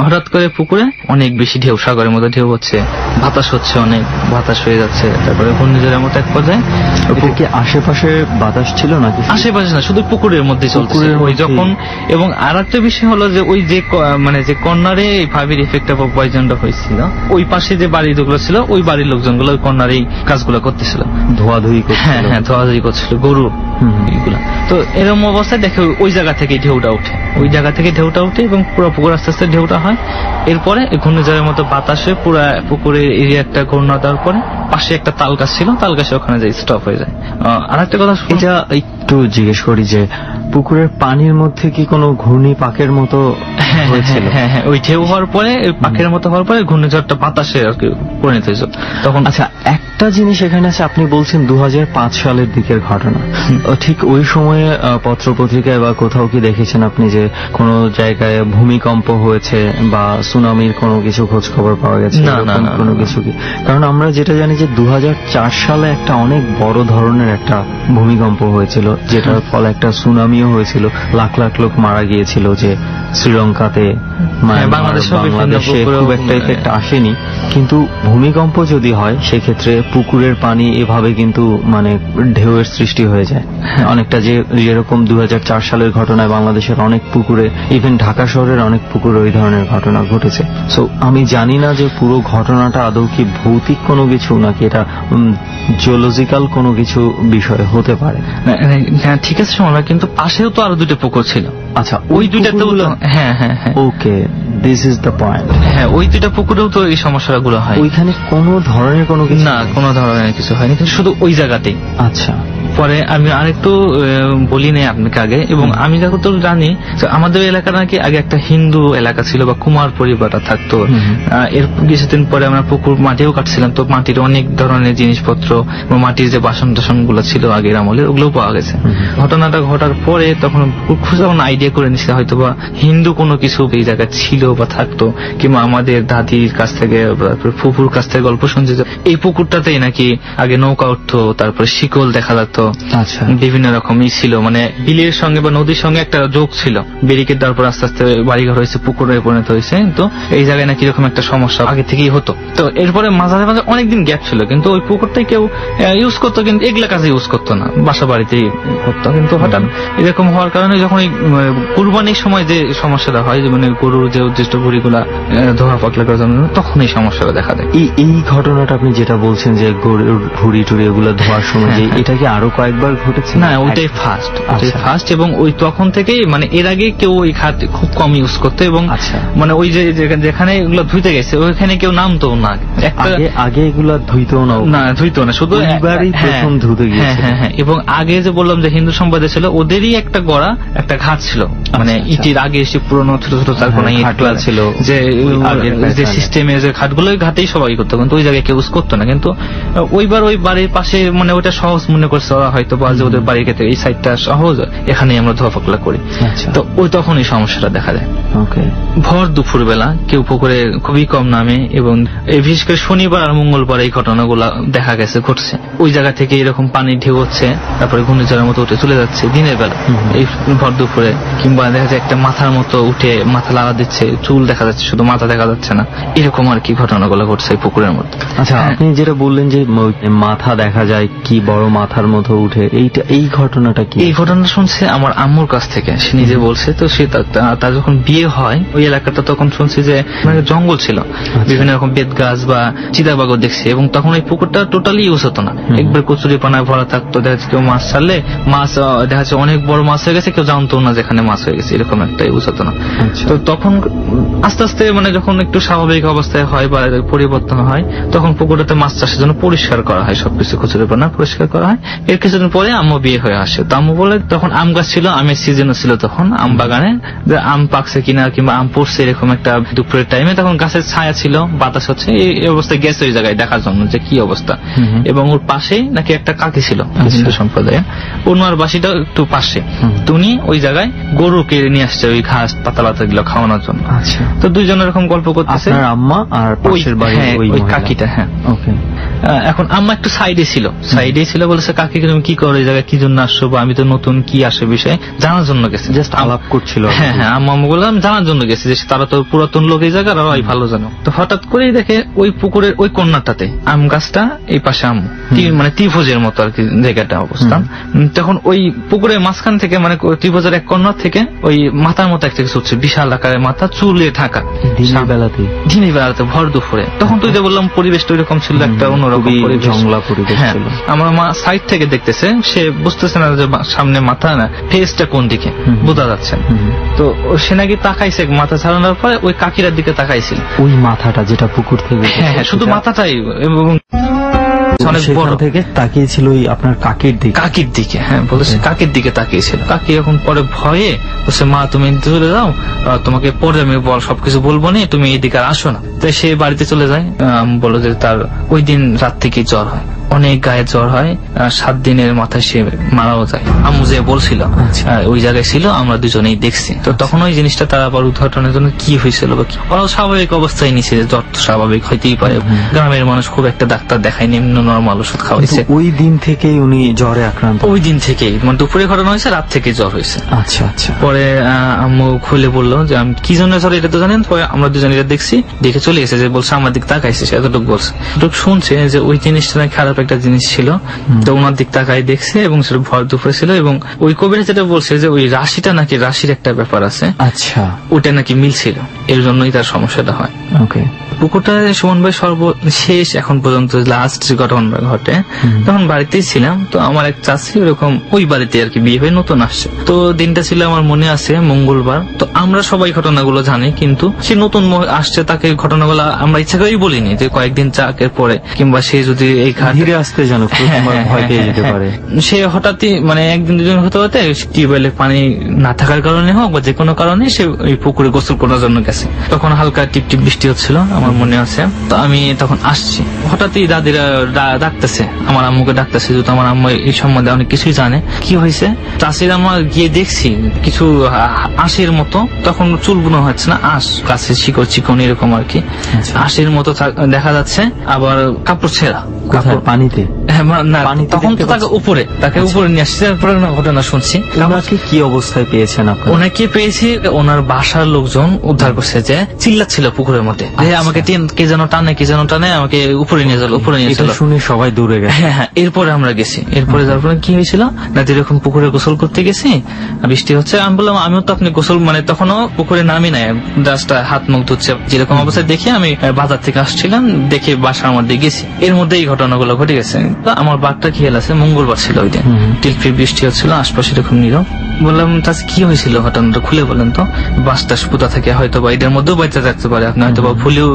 হঠাৎ করে পুকুরে অনেক বেশি ঢেউ, সাগরের মতো ঢেউ হচ্ছে, বাতাস হচ্ছে, অনেক বাতাস হয়ে যাচ্ছে, তারপরে ঘূর্ণিঝড়ের মতো এক পর্যায়ে। কি আশেপাশে বাতাস ছিল নাকি? আশেপাশে না, শুধু পুকুরের মধ্যে চলছে ওই যখন। এবং আর একটা বিষয় হলো যে ওই যে মানে যে কর্নারে ভাবির ইফেক্ট অফ পয়জনটা হয়েছিল, ওই পাশে যে বাড়িগুলো ছিল, ওই বাড়ির লোকজনগুলো ওই কর্নারেই কাজগুলো করতেছিল, ধোয়াধুয়ি করছিল। হ্যাঁ, ধোয়াধুয়ি করছিল গরু এইগুলা। তো এরকম অবস্থায় দেখে ওই জায়গা থেকে ঢেউটা উঠে, এবং পুরো পুকুর আস্তে আস্তে ঢেউটা হয়। এরপরে ঘূর্ণিঝড়ের মতো বাতাসে পুরো পুকুরের এরিয়াটা ঘূর্ণা দেওয়ার পরে পাশে একটা তাল গাছ ছিল, তাল গাছে ওখানে যাই স্টপ হয়ে যায়। আর একটা কথা এটা একটু জিজ্ঞেস করি যে পুকুরের পানির মধ্যে কি কোনো ঘূর্ণি পাকের মতো হয়েছিল? হ্যাঁ, ওই ঢেউ হওয়ার পরে, পাকের মতো হওয়ার পরে ঘূর্ণিঝড়টা বাতাসে আর কি পরিণত হয়েছিল তখন। আচ্ছা, একটা জিনিস এখানে আছে, আপনি বলছেন 2005 সালের দিকের ঘটনা, ঠিক ওই সময়ে পত্রপত্রিকায় বা কোথাও কি দেখেছেন আপনি যে কোনো জায়গায় ভূমিকম্প হয়েছে বা সুনামির কোনো কিছু খোঁজ খবর পাওয়া গেছে? কোনো কিছু কি? কারণ আমরা যেটা জানি যে 2004 সালে একটা অনেক বড় ধরনের একটা ভূমিকম্প হয়েছিল, যেটার ফলে একটা সুনামিও হয়েছিল, লাখ লাখ লোক মারা গিয়েছিল, যে শ্রীলঙ্কাতে, বাংলাদেশে খুব একটা এফেক্ট আসেনি। কিন্তু ভূমিকম্প যদি হয় সেক্ষেত্রে পুকুরের পানি এভাবে কিন্তু মানে ঢেউয়ের সৃষ্টি হয়ে যায় অনেকটা, যেরকম 2004 সালের ঘটনায় বাংলাদেশের অনেক পুকুরে, ইভেন ঢাকা শহরের অনেক পুকুরে ওই ধরনের ঘটনা ঘটেছে। সো আমি জানি না যে পুরো ঘটনাটা আদৌ কি ভৌতিক কোনো কিছু নাকি এটা জিওলজিক্যাল কোনো কিছু বিষয় হতে পারে। হ্যাঁ, ঠিক আছে, শোনা, কিন্তু পাশেও তো আরো দুটো পুকুর ছিল। আচ্ছা, ওই দুইটাতেও, হ্যাঁ, ওকে, দিস ইজ দ্য পয়েন্ট। হ্যাঁ, ওই দুইটা পুকুরেও তো এই সমস্যাগুলো হয়। ওইখানে কোনো ধরনের কোনো কিছু না, কোনো ধরনের কিছু হয়নি, কিন্তু শুধু ওই জায়গাতেই। আচ্ছা, পরে আমি আরেকটু বলি নাই আপনাকে আগে, এবং আমি যখন তো জানি আমাদের এলাকা নাকি আগে একটা হিন্দু এলাকা ছিল বা কুমার পরিবারটা থাকতো। এর কিছুদিন পরে আমরা পুকুর মাটিও কাটছিলাম, তো মাটির অনেক ধরনের জিনিসপত্র, মাটির যে বাসন টাসন গুলো ছিল আগের আমলের, ওগুলো পাওয়া গেছে। ঘটনাটা ঘটার পরে তখন যখন আইডিয়া করে নিচ্ছে হয়তো বা হিন্দু কোনো কিছু এই জায়গায় ছিল বা থাকতো, কিংবা আমাদের দাদির কাছ থেকে, ফুপুর কাছ থেকে গল্প শুনছে যে এই পুকুরটাতেই নাকি আগে নৌকা উঠতো, তারপরে শিকল দেখা যেত, বিভিন্ন রকমই ছিল, মানে বিলের সঙ্গে বা নদীর সঙ্গে একটা যোগ ছিল। ব্যারিকেড দেওয়ার পর আস্তে আস্তে বাড়িঘর হয়েছে, পুকুরে পরিণত হয়েছে। তো এই জায়গায় নাকি এরকম একটা সমস্যা আগে থেকেই হতো। তো এরপরে মাঝে মাঝে অনেকদিন গ্যাপ ছিল, কিন্তু ওই পুকুরটাই কেউ ইউজ করতো, কিন্তু এগুলা কাজে ইউজ করতো না, বাসা বাড়িতেই করতো। কিন্তু হঠাৎ এরকম হওয়ার কারণে যখন এই কুরবানির সময় যে সমস্যাটা হয়, যে মানে গরুর যে উদ্দিষ্ট ভুঁড়িগুলা ধোয়া পাকলা করার জন্য, তখন এই সমস্যাটা দেখা দেয়। এই ঘটনাটা আপনি যেটা বলছেন যে গরুর ভুঁড়ি টুড়ি এগুলো ধোয়ার সময়, যে এটা কি আরো কয়েকবার ঘটেছে? না, ওইটাই ফার্স্ট, ওইটাই ফার্স্ট। এবং ওই তখন থেকেই মানে এর আগে কেউ ওই খাট খুব কম ইউজ করতো এবং মানে ওই যে যেখানে এগুলো ধুইতে গেছে ওইখানে কেউ নামতো না। আগে এগুলো ধুইতো না, শুধু প্রথম ধুতে গিয়েছে। হ্যাঁ, এবং আগে যে বললাম যে হিন্দু সম্প্রদায় ছিল ওদেরই একটা গড়া একটা ঘাট ছিল, মানে ইটের আগে এসে পুরোনো ছোট ছোট চারকোনা ইটগুলা ছিল, যে সিস্টেমের যে ঘাটগুলো ওই ঘাটেই সবাই করতো, কিন্তু ওই জায়গায় কেউ ইউজ করতো না। কিন্তু ওইবার ওই বাড়ির পাশে মানে ওটা সহজ মনে করছে ওরা হয়তো, বা যে ওদের বাড়ির ক্ষেত্রে এই সাইডটা সহজ, এখানে আমরা ধোয়া পাকলা করি। তো ওই তখন এই সমস্যাটা দেখা দেয়। ভর দুপুর বেলা কেউ পুকুরে খুবই কম নামে, এবং বিশেষ করে শনিবার আর মঙ্গলবার এই ঘটনাগুলো দেখা গেছে ঘটছে। ওই জায়গা থেকে এরকম পানি ঢেউ হচ্ছে, তারপরে ঘূর্ণিঝড়ের মতো উঠে চলে যাচ্ছে দিনের বেলা এই ভর দুপুরে, কিংবা দেখা যায় একটা মাথার মতো উঠে মাথা লাড়া দিচ্ছে, চুল দেখা যাচ্ছে শুধু মাথা দেখা যাচ্ছে না, এরকম আর কি ঘটনাগুলো ঘটছে এই পুকুরের মধ্যে। আচ্ছা, আপনি যেটা বললেন যে মাথা দেখা যায় কি বড় মাথার মতো উঠে, এই ঘটনাটা কি? এই ঘটনাটা শুনছে আমার আম্মুর কাছ থেকে, সে নিজে বলছে। তো সে তার যখন বিয়ে হয় ওই এলাকাটা তখন শুনছি যে জঙ্গল ছিল, বিভিন্ন রকম বেত গাছ বা চিতাবাঘও দেখছে, এবং তখন ওই পুকুরটা টোটালি ইউজ হতো না, একবার কচুরি পানায় ভরা থাকতো। দেখা যাচ্ছে কেউ মাছ ছাড়লে মাছ দেখা যাচ্ছে অনেক বড় মাছ হয়ে গেছে, কেউ জানতো না যেখানে মাছ হয়ে গেছে, এরকম একটা ইউজ হতো না। তো তখন আস্তে আস্তে মানে যখন একটু স্বাভাবিক অবস্থায় হয় বা পরিবর্তন হয়, তখন পুকুরটাতে মাছ চাষের জন্য পরিষ্কার করা হয়, সবকিছু কচুরি পানা পরিষ্কার করা হয়। এর কিছুদিন পরে আম্মু বিয়ে হয়ে আসে। তো আম্মু বলে তখন আম গাছ ছিল, আমের সিজনও ছিল তখন আম বাগানে, যে আম পাকছে কিনা কিংবা আম পড়ছে এরকম একটা দুপুরের টাইমে, তখন গাছের ছায়া ছিল, বাতাস হচ্ছে, এই অবস্থায় গেছে ওই জায়গায় দেখার জন্য যে কি অবস্থা। এবং ওর পাশেই নাকি একটা কাকি ছিল হিন্দু সম্প্রদায়ের, ওনার বাসিটা একটু পাশে, উনি ওই জায়গায় গরুকে নিয়ে আসছে ওই ঘাস পাতা পাতা গুলো খাওয়ানোর জন্য। তো দুইজন এরকম গল্প করতেছে, আম্মা আর পাশের বাড়ির ওই কাকিটা। হ্যাঁ, এখন আম্মা একটু সাইডে ছিল, বলেছে কাকি তুমি কি করো এই জায়গায়, কি জন্য আসছো, বা আমি তো নতুন, কি আসে বিষয়ে জানার জন্য গেছে, জাস্ট আলাপ করছিল। হ্যাঁ, আম্মা বললাম জানার জন্য গেছে, যে তারা তো পুরাতন লোক এই জায়গার, আর ভালো জানো। তো হঠাৎ করেই দেখে ওই পুকুরের ওই কন্যাটাতে আম গাছটা, এই পাশে আম মানে ত্রিভুজের মতো আর কি জায়গাটা অবস্থান। তখন ওই পুকুরের মাঝখান থেকে মানে ত্রিভুজের এক কর্নার থেকে ওই মাথার মতো একটা কিছু হচ্ছে, বিশাল আকারের মাথা, চুলে ঢাকা, দিনের বেলাতে ভর দুপুরে। তখন তুই যে বললাম পরিবেশটা ওইরকম ছিল, একটা অন্যরকম জংলা পরিবেশ ছিল। আমার মা সাইড থেকে দেখতেছে, সে বুঝতেছে না যে সামনে মাথা না, ফেসটা কোন দিকে বোঝা যাচ্ছে। তো সে নাকি তাকাইছে, মাথা ছাড়ানোর পরে ওই কাকিরার দিকে তাকাইছিল, ওই মাথাটা যেটা পুকুর থেকে, হ্যাঁ শুধু মাথাটাই, এবং অনেক বড় থেকে তাকিয়েছিল আপনার কাকির দিকে। হ্যাঁ বলেছে কাকির দিকে তাকিয়েছিল। কাকি এখন পরে ভয়ে বলছে, মা তুমি চলে যাও, তোমাকে পরে আমি সবকিছু বলবো না, তুমি এই দিকে আসো না। তো সে বাড়িতে চলে যায়। বলো যে তার ওই দিন রাত থেকে জ্বর হয়, অনেক গায়ে জ্বর হয়, 7 দিনের মাথায় সে মারাও যায়। আম্মু যে বলছিল ওই জায়গায় ছিল, আমরা দুজনেই দেখছি। তো তখন ওই জিনিসটা তার আবার উদ্ঘাটনের জন্য কি হয়েছিল বা কি, ওরা স্বাভাবিক অবস্থায় নিছে, জ্বর তো স্বাভাবিক হইতেই পারে, গ্রামের মানুষ খুব একটা ডাক্তার দেখায়, নিম্ন নরমাল ওষুধ খাওয়াইছে। ওই দিন থেকেই উনি জ্বরে আক্রান্ত? ওই দিন থেকেই, মানে দুপুরে ঘটনা হয়েছে, রাত থেকে জ্বর হয়েছে। আচ্ছা আচ্ছা। পরে আম্মু খুলে বললো যে আমি কি জন্য জ্বর এটা তো জানেন। পরে আমরা দুজনে এটা দেখছি, দেখে চলে গেছে, যে বলছে আমার দিক তাকাইছে, সে এতটুকু বলছে, এতটুকু শুনছে যে ওই জিনিসটা নাকি খারাপ একটা জিনিস ছিল। তো ওনার দিক তাকাই দেখছে, এবং সেটা ভর দুপুরে ছিল। এবং ওই কবিরা যেটা বলছে যে ওই রাশিটা নাকি, রাশির একটা ব্যাপার আছে, আচ্ছা ওটা নাকি মিলছিল, এর জন্যই তার সমস্যাটা হয়। ওকে। পুকুরটা সুমন ভাই সর্বশেষ এখন পর্যন্ত লাস্ট যে ঘটনা ঘটে, তখন বাড়িতেই ছিলাম। তো আমার এক চাচি ওরকম ওই বাড়িতে আর কি বিয়ে হয়ে নতুন আসছে। তো দিনটা ছিল আমার মনে আছে মঙ্গলবার। তো আমরা সবাই ঘটনাগুলো জানি, কিন্তু সে নতুন আসছে, তাকে ঘটনাগুলো আমরা ইচ্ছা করেই বলিনি যে কয়েকদিন চাকের পরে, কিংবা সে যদি এই ধীরে আসতে জানো ভয় পেয়ে যেতে পারে। সে হঠাৎই মানে একদিন দুদিন হতে হতে টিউবওয়েলে পানি না থাকার কারণে হোক বা যে কোনো কারণে সে ওই পুকুরে গোসল করার জন্য গেছে। তখন হালকা টিপ টিপ বৃষ্টি হচ্ছিল, আমার মনে আছে। তো আমি তখন আসছি, হঠাৎই দাদিরা ডাকতেছে, আমার আম্মুকে ডাকতেছে, যেহেতু আমার আম্মু এই সম্বন্ধে অনেক কিছুই জানে। কি হয়েছে, চাষির আম্মা গিয়ে দেখছি কিছু আঁশের মতো, তখন চুল বুনো হচ্ছে না, আঁশ গাছের শিকড় চিকন এরকম আর কি, আঁশের মতো দেখা যাচ্ছে। আবার কাপড় ছেঁড়া, কাপড় পানিতে। তখন তো তাকে উপরে নিয়ে আসছে। তারপরে ঘটনা শুনছি। ওনাকে কি অবস্থায় পেয়েছেন আপনি? ওনাকে পেয়েছি, ওনার বাসার লোকজন উদ্ধার করছে, যে চিল্লাচ্ছিল পুকুরের মধ্যে, আমাকে কে যেন টানে আমাকে উপরে নিয়ে চলো। শুনে সবাই দূরে গেছে। হ্যাঁ, এরপরে আমরা গেছি। এরপরে তারপরে কি হয়েছিল না, এরকম পুকুরে গোসল করতে গেছি, বৃষ্টি হচ্ছে। আমি বললাম আমিও তো আপনি গোসল, মানে তখনও পুকুরে নামি নাই, জাস্ট হাত মুখ ধুচ্ছে, যেরকম অবস্থায় দেখে আমি বাজার থেকে আসছিলাম, দেখে বাসার মধ্যে গেছি। এর মধ্যে এই ঘটনাগুলো ঘটে গেছে। তো আমার বাঘটা খেয়াল আছে, মঙ্গলবার ছিল ওই দিন, টিলফি বৃষ্টি হচ্ছিল, আশপাশে এরকম নীরব। বললাম তাতে কি হয়েছিল, ঘটনাটা খুলে বলেন তো। বাস টাস পোতা থাকে হয়তো বা এটার মধ্যেও বাচ্চা থাকতে পারে, আপনি হয়তো বা ভুলেও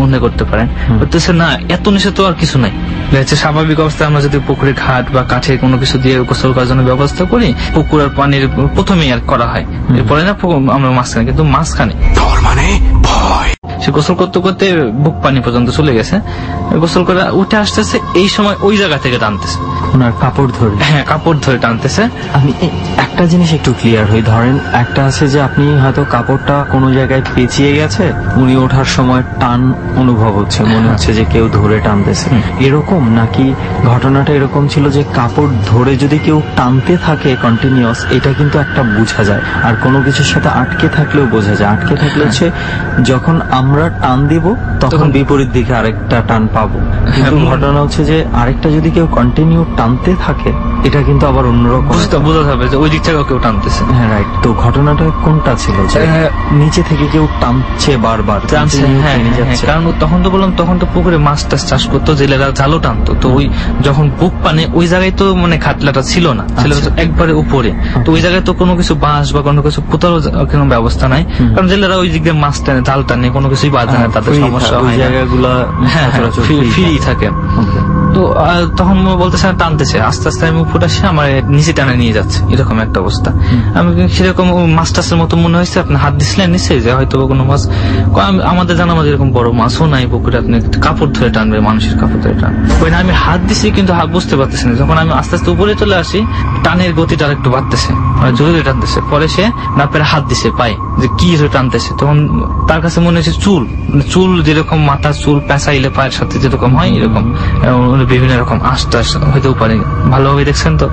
মনে করতে পারেন। বলতেছে না, এত নিচে তো আর কিছু নাই। স্বাভাবিক অবস্থায় আমরা যদি পুকুরে ঘাট বা কাঠে কোনো কিছু দিয়ে গোসল করার জন্য ব্যবস্থা করি, পুকুরের পানির প্রথমেই আর করা হয়, এরপরে না আমরা মাঝখানে, কিন্তু মাঝখানে সে গোসল করতে করতে বুক পানি পর্যন্ত চলে গেছে। গোসল করে উঠে আসতেছে, এই সময় ওই জায়গা থেকে টানতেছে, ওনার কাপড় ধরে। হ্যাঁ, কাপড় ধরে টানতেছে। আমি একটা জিনিস একটু ক্লিয়ার হই, ধরেন একটা আছে যে আপনি হয়তো কাপড়টা কোনো জায়গায় পেঁচিয়ে গেছে, উনি ওঠার সময় টান অনুভব হচ্ছে, মনে হচ্ছে যে কেউ ধরে টানতেছে, এরকম নাকি ঘটনাটা এরকম ছিল যে কাপড় ধরে যদি কেউ টানতে থাকে কন্টিনিউয়াস, এটা কিন্তু একটা বোঝা যায়। আর কোনো কিছুর সাথে আটকে থাকলেও বোঝা যায়। আটকে থাকলে হচ্ছে যখন আমরা টান দিব তখন বিপরীত দিকে আরেকটা টান পাবো, কিন্তু ঘটনা হচ্ছে যে আরেকটা যদি কেউ কন্টিনিউ টানতে থাকে, এটা কিন্তু আবার অন্যরকম বোঝা যাবে যে ওই দিক থেকে কেউ টানতেছে। হ্যাঁ, রাইট। তো ঘটনাটা কোনটা ছিল, নিচে থেকে কেউ টানছে বারবার? কারণ তখন তো বললাম, তখন তো পুকুরে মাছ টাছ চাষ করতো, জেলেরা জালও টানতো, তো ওই যখন বুক পানে ওই জায়গায় তো মানে খাটলাটা ছিল না, ছিল একবারে উপরে। তো ওই জায়গায় তো কোনো কিছু বাঁশ বা কোনো কিছু পোতারও কোনো ব্যবস্থা নাই, কারণ জেলেরা ওই দিক দিয়ে মাছ টানে, জাল টানে, কোনো কিছুই বাধে না, তাদের সমস্যা হয় না, জায়গাগুলো ফ্রি থাকে। তো তখন বলতেছে টানতেছে, আস্তে আস্তে আমি উপরে আসি, আমার নিচে টানে নিয়ে যাচ্ছে, এরকম একটা অবস্থা। আমি সেরকম মাছ টাছের মতো মনে হয়েছে, আপনি হাত দিছিলেন নিচে যে হয়তো কোনো মাছ, আমাদের জানা আমাদের এরকম বড় মাছও নাই পুকুরে, আপনি কাপড় ধরে টানবে, মানুষের কাপড় ধরে টানবে। ওই না, আমি হাত দিছি কিন্তু হাত বুঝতে পারতেছি না। যখন আমি আস্তে আস্তে উপরে চলে আসি, টানের গতিটা একটু বাড়তেছে, জোরে টানতেছে। পরে সে না পেরে হাত দিছে পায়ে, যে কি টানতেছে। তখন তার কাছে মনে হচ্ছে চুল যেরকম মাথার চুল পেঁচাইলে পায়ের সাথে যেরকম হয়, এরকম বিভিন্ন রকম আশটাস হইতেও পারে। ভালোভাবে দেখছেন তো?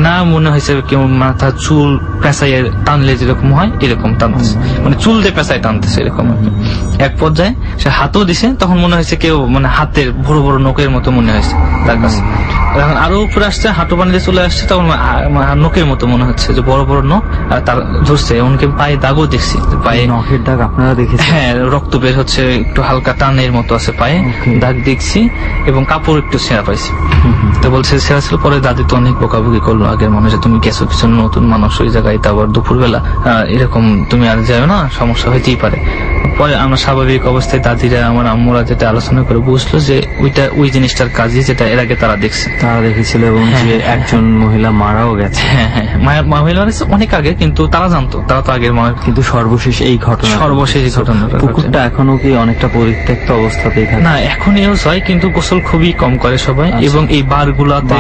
না, মনে হয়েছে কেউ মাথার চুল পেঁচাইয়ে টানলে যেরকম হয় এরকম টানতেছে, মানে চুল দিয়ে পেঁচাই টানতেছে এরকম। এক পর্যায়ে সে হাতও দিছে, তখন মনে হয়েছে কেউ মানে হাতের বড় বড় নখের মতো মনে হয়েছে তার কাছে। এখন আরো উপরে আসছে, হাঁটু পানিতে চলে আসছে, তখন নখের মতো মনে হচ্ছে যে বড় বড় নখ তার ধরছে। এমনকি পায়ে দাগও দেখছি, পায়ে নখের দাগ আপনারা দেখেছেন? হ্যাঁ, রক্ত বের হচ্ছে, একটু হালকা টানের মতো আছে পায়ে, দাগ দেখছি, এবং কাপড় একটু ছেঁড়া পাইছি। তো বলছে ছেঁড়া ছিল। পরে দাদি তো অনেক বকাবকি করলো, আগের মানুষ তুমি গেছো কিছু নতুন মানুষ ওই জায়গায়, তারপর দুপুরবেলা এরকম তুমি আর যাও না, সমস্যা হইতেই পারে। পরে আমরা স্বাভাবিক অবস্থায় দাদিরা, আমার আম্মুরা যেটা আলোচনা করে বুঝলো যে ওইটা ওই জিনিসটার কাজই, যেটা এর আগে তারা দেখেছিল, এবং যে একজন মহিলা মারাও গেছে। হ্যাঁ, মহিলা অনেক আগে, কিন্তু তারা জানতো, তারা তো আগের কিন্তু সর্বশেষ এই ঘটনা, পুকুরটা এখনো কি অনেকটা পরিত্যক্ত অবস্থাতেই থাকে? না, এখন ইউজ হয়, কিন্তু গোসল খুবই কম করে সবাই, এবং এই বারগুলাতে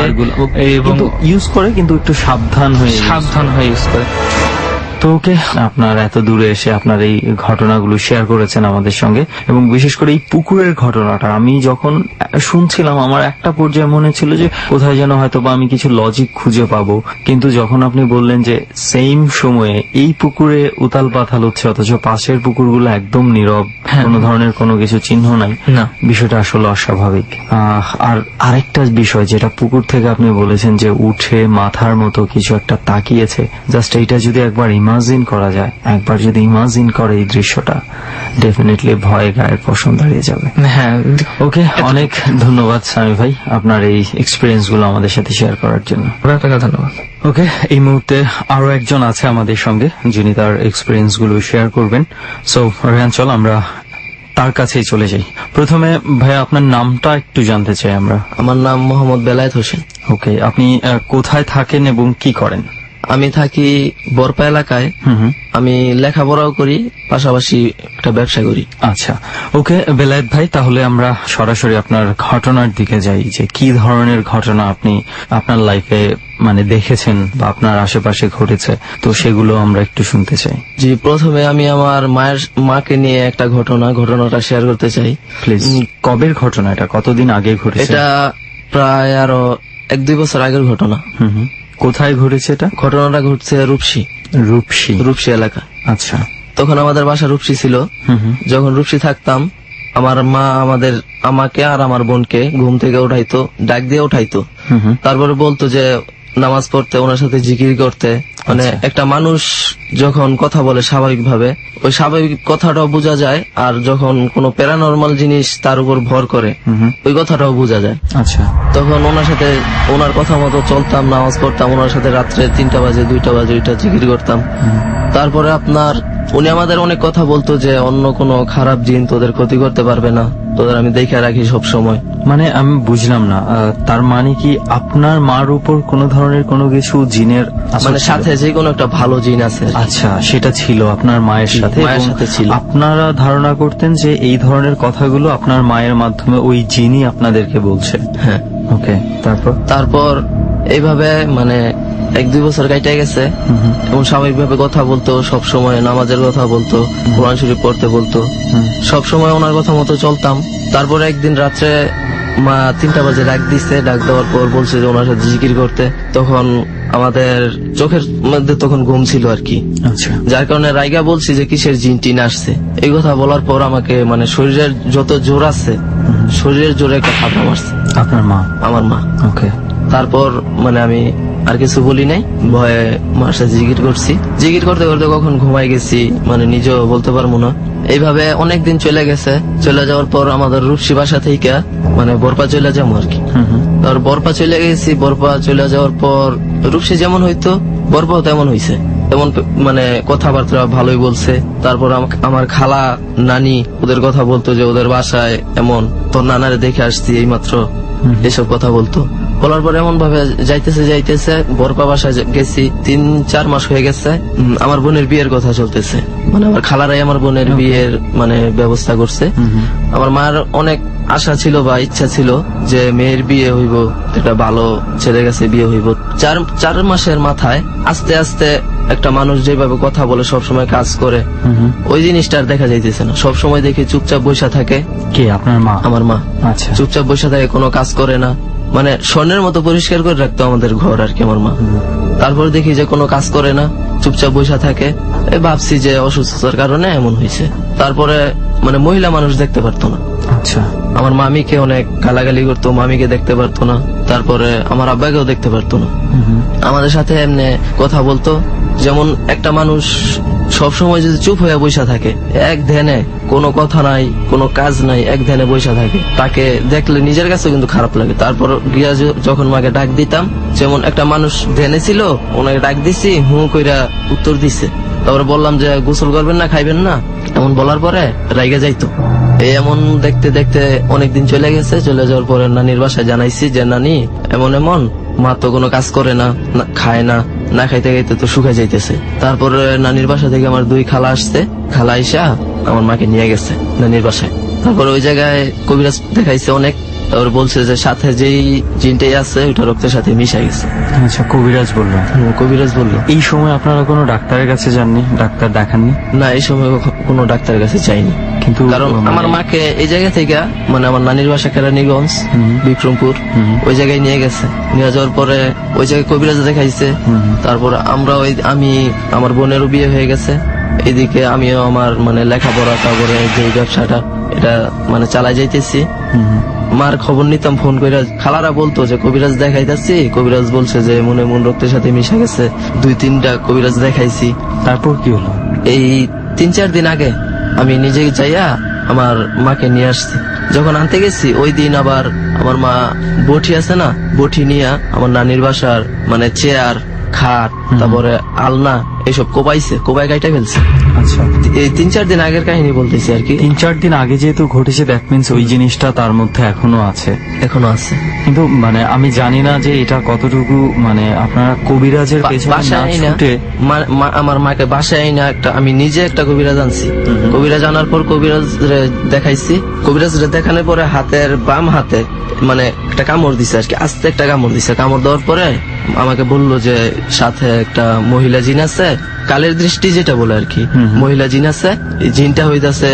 এবং ইউজ করে, কিন্তু একটু সাবধান হয়ে ইউজ করে। তো ওকে, আপনার এত দূরে এসে আপনার এই ঘটনাগুলো শেয়ার করেছেন আমাদের সঙ্গে, এবং বিশেষ করে এই পুকুরের ঘটনাটা আমি যখন শুনছিলাম, আমার একটা পর্যায়ে মনে ছিল যে কোথায় যেন হয়তো বা আমি কিছু লজিক খুঁজে পাবো, কিন্তু যখন আপনি বললেন যে সেম সময়ে এই পুকুরে উতাল পাতাল হচ্ছে, অথচ পাশের পুকুরগুলো একদম নীরব, কোনো ধরনের কোনো কিছু চিহ্ন নাই, বিষয়টা আসলে অস্বাভাবিক। আর আরেকটা বিষয় যেটা পুকুর থেকে আপনি বলেছেন যে উঠে মাথার মতো কিছু একটা তাকিয়েছে, জাস্ট এইটা যদি একবার ইমাজিন করা যায়, একবার যদি ইমাজিন করে এই দৃশ্যটা, ডেফিনেটলি ভয়ে গায়ের পশম দাঁড়িয়ে যাবে। হ্যাঁ, ওকে, অনেক ধন্যবাদ সামি ভাই আপনার এই এক্সপিরিয়েন্স গুলো আমাদের সাথে শেয়ার করার জন্য। ধন্যবাদ। ওকে, এই মুহূর্তে আরো একজন আছে আমাদের সঙ্গে, যিনি তার এক্সপিরিয়েন্স গুলো শেয়ার করবেন। সো রেহান, চল আমরা তার কাছেই চলে যাই। প্রথমে ভাই আপনার নামটা একটু জানতে চাই আমরা। আমার নাম মোহাম্মদ বেলায়েত হোসেন। ওকে, আপনি কোথায় থাকেন এবং কি করেন? আমি থাকি বরপা এলাকায়। আমি লেখাপড়াও করি, পাশাপাশি একটা ব্যবসা করি। আচ্ছা, ওকে বেলায়েত ভাই, তাহলে আমরা সরাসরি আপনার ঘটনার দিকে যাই, যে কি ধরনের ঘটনা আপনি আপনার লাইফে মানে দেখেছেন বা আপনার আশেপাশে ঘটেছে, তো সেগুলো আমরা একটু শুনতে চাই। জি, প্রথমে আমি আমার মাকে নিয়ে একটা ঘটনাটা শেয়ার করতে চাই। প্লিজ। কবের ঘটনা এটা? কতদিন আগে ঘটেছে? এটা প্রায় আরো 1-2 বছর আগের ঘটনা। কোথায় ঘটেছে এটা? ঘটনাটা ঘটছে রূপসী এলাকা। আচ্ছা, তখন আমাদের বাসা রূপসী ছিল। যখন রূপসী থাকতাম, আমার মা আমাকে আর আমার বোনকে ঘুম থেকে উঠাইতো, ডাক দিয়ে উঠাইতো, তারপরে বলতো যে নামাজ পড়তে, ওনার সাথে জিকির করতে, মানে একটা মানুষ যখন কথা বলে স্বাভাবিকভাবে, ওই স্বাভাবিক কথাটাও বোঝা যায়, আর যখন কোনো প্যারানরমাল জিনিস তার উপর ভর করে ওই কথাটাও বোঝা যায়। আচ্ছা, তখন ওনার সাথে ওনার কথা মতো চলতাম, নামাজ পড়তাম, ওনার সাথে রাত্রে 3টা বাজে 2টা বাজে ওইটা জিকির করতাম। তারপরে আপনার উনি আমাদের অনেক কথা বলতো যে অন্য কোনো খারাপ জিন তোদের ক্ষতি করতে পারবে না, তোদের আমি দেখে রাখি সব সময়। মানে আমি বুঝলাম না, তার মানে কি আপনার মার উপর কোনো ধরনের কোনো কিছু জিনের মানে সাথে যে কোনো একটা ভালো জিন আছে। আচ্ছা, সেটা ছিল আপনার মায়ের সাথে, মায়ের সাথে ছিল। আপনারা ধারণা করতেন যে এই ধরনের কথাগুলো আপনার মায়ের মাধ্যমে ওই জিনই আপনাদেরকে বলছে? হ্যাঁ। ওকে, তারপর এইভাবে মানে 1-2 বছর কাটে গেছে এবং স্বাভাবিকভাবে কথা বলতো, সব সময় নামাজের কথা বলতো, কোরআন শরীফ পড়তে বলতো, সব সময় ওনার কথা মতো চলতাম। তারপরে একদিন রাত্রে মা 3টা বাজে ডাক দিচ্ছে, ডাক দেওয়ার পর বলছে যে ওনার সাথে জিকির করতে। তখন আমাদের চোখের মধ্যে তখন ঘুম ছিল আর কি, যার কারণে রাইগা বলছি যে কিসের জিন টিন আসছে। এই কথা বলার পর আমাকে মানে শরীরের যত জোর আছে শরীরের জোরে একটা থাপড়া মারছে। আপনার মা? আমার মা। ওকে। তারপর মানে আমি আর কিছু বলি নাই, ভয়ে মার সাথে জিকির করছি। জিকির করতে করতে কখন ঘুমাই গেছি মানে নিজেও বলতে পারবো না। এইভাবে অনেকদিন চলে গেছে। চলে যাওয়ার পর আমাদের রূপসী বাসা থেকে মানে বরপা চলে যাবো আর কি। আর বরপা চলে গেছি। বরপা চলে যাওয়ার পর রূপসী যেমন হইতো বরপাও তেমন হইছে, তেমন মানে কথাবার্তা ভালোই বলছে। তারপর আমার খালা নানি ওদের কথা বলতো যে ওদের বাসায় এমন, তোর নানারে দেখে আসছি এইমাত্র, এসব কথা বলতো। বলার পর এমন ভাবে যাইতেছে বরপা বাসায় গেছি। 3-4 মাস হয়ে গেছে। আমার বোনের বিয়ের কথা চলতেছে, মানে আমার খালারাই আমার বোনের বিয়ের মানে ব্যবস্থা করছে। আমার মার অনেক আশা ছিল বা ইচ্ছা ছিল যে মেয়ের বিয়ে হইব, একটা ভালো ছেলের কাছে বিয়ে হইব। 4 মাসের মাথায় আস্তে আস্তে একটা মানুষ যেভাবে কথা বলে, সবসময় কাজ করে, ওই জিনিসটা আর দেখা যাইতেছে না। সবসময় দেখি চুপচাপ বসে থাকে। কে? আপনার মা? আমার মা। আচ্ছা। চুপচাপ বসে থাকে, কোনো কাজ করে না, মানে স্বর্ণের মতো পরিষ্কার করে রাখতো আমাদের ঘর আর কি আমার মা। তারপর দেখি যে কোনো কাজ করে না, চুপচাপ বসে থাকে। ভাবছি যে অসুস্থতার কারণে এমন হয়েছে। তারপরে মানে মহিলা মানুষ দেখতে পারতো না। আচ্ছা। আমার মামিকে অনেক গালাগালি করতো, মামিকে দেখতে পারতো না। তারপরে আমার আব্বাকেও দেখতে পারতো না। আমাদের সাথে এমনি কথা বলতো যেমন একটা মানুষ সবসময় যদি চুপ হয়ে বসে থাকে, এক ধ্যানে, কোনো কথা নাই, কোনো কাজ নাই, এক ধ্যানে বসে থাকে, তাকে দেখলে নিজের কাছে কিন্তু খারাপ লাগে। তারপর গিয়া যখন মাকে ডাক দিতাম, যেমন একটা মানুষ ধ্যানে ছিল, ওনাকে ডাক দিছি, কইরা উত্তর দিছে। তারপরে বললাম যে গোসল করবেন না, খাইবেন না, এমন বলার পরে রাইগা যাইতো। এই এমন দেখতে দেখতে অনেকদিন চলে গেছে। চলে যাওয়ার পরে নানির বাসায় জানাইছি যে নানি এমন এমন, মা তো কোনো কাজ করে না, খায় না, না খাইতে খাইতে তো শুকায় যাইতেছে। তারপরে নানির বাসা থেকে আমার 2 খালা আসছে। খালা আইসা আমার মাকে নিয়ে গেছে নানির বাসায়। তারপরে ওই জায়গায় কবিরাজ দেখাইছে অনেক। তারপর বলছে যে সাথে যেই জিনটাই আছে ওইটা রক্তের সাথে মিশে গেছে। আচ্ছা, কবিরাজ বললো? কবিরাজ বললো। এই সময় আপনারা কোনো ডাক্তারের কাছে যাননি? ডাক্তার দেখাননি? না, এই সময় কোনো ডাক্তারের কাছে যাইনি। কিন্তু কারণ আমার মাকে এই জায়গা থেকে মানে আমার নানির বাসা কেরানীগঞ্জ, বিক্রমপুর, ওই জায়গায় নিয়ে গেছে। নিয়ে যাওয়ার পরে ওই জায়গায় কবিরাজ দেখাইছে। তারপর আমরা আমি আমার বোনেরও বিয়ে হয়ে গেছে। এদিকে আমিও আমার মানে লেখাপড়া, তারপরে যে ব্যবসাটা এটা মানে চালাই যাইতেছি। মার খবর নিতাম ফোন করে। খালারা বলতো যে কবিরাজ দেখাইতেছি, কবিরাজ বলছে যে মনে মন রক্তের সাথে মিশে গেছে। 2-3টা কবিরাজ দেখাইছি। তারপর কি হলো? এই 3-4 দিন আগে আমি নিজে যাইয়া আমার মাকে নিয়ে আসছি। যখন আনতে গেছি ওই দিন আবার আমার মা বটি আছে না, বটি নিয়ে আমার নানির বাসার মানে চেয়ার, খাট, তারপরে আলনা এসব কোবাই কাইটা ফেলছে। আচ্ছা, এই 3-4 দিন আগের কাহিনী বলতেছি আর কি। 3-4 দিন আগে যেহেতু ঘটেছে, দ্যাট মিনস ওই জিনিসটা তার মধ্যে এখনো আছে। কিন্তু মানে আমি জানি না যে এটা কতটুকু মানে আপনারা কবিরাজের পেছনে না ছুটে আমার মাকে বাসায় না একটা আমি নিজে একটা কবিরাজ আনছি। কবিরাজ আনার পর কবিরাজ দেখাইছি। কবিরাজ দেখানোর পরে হাতের বাম হাতে মানে একটা কামড় দিছে আর কি, আস্তে একটা কামড় দিছে। কামড় দেওয়ার পরে আমাকে বললো যে সাথে একটা মহিলা জিন আছে, কালের দৃষ্টি যেটা বলে আর কি, মহিলা জিন আছে। জিনটা হইতাছে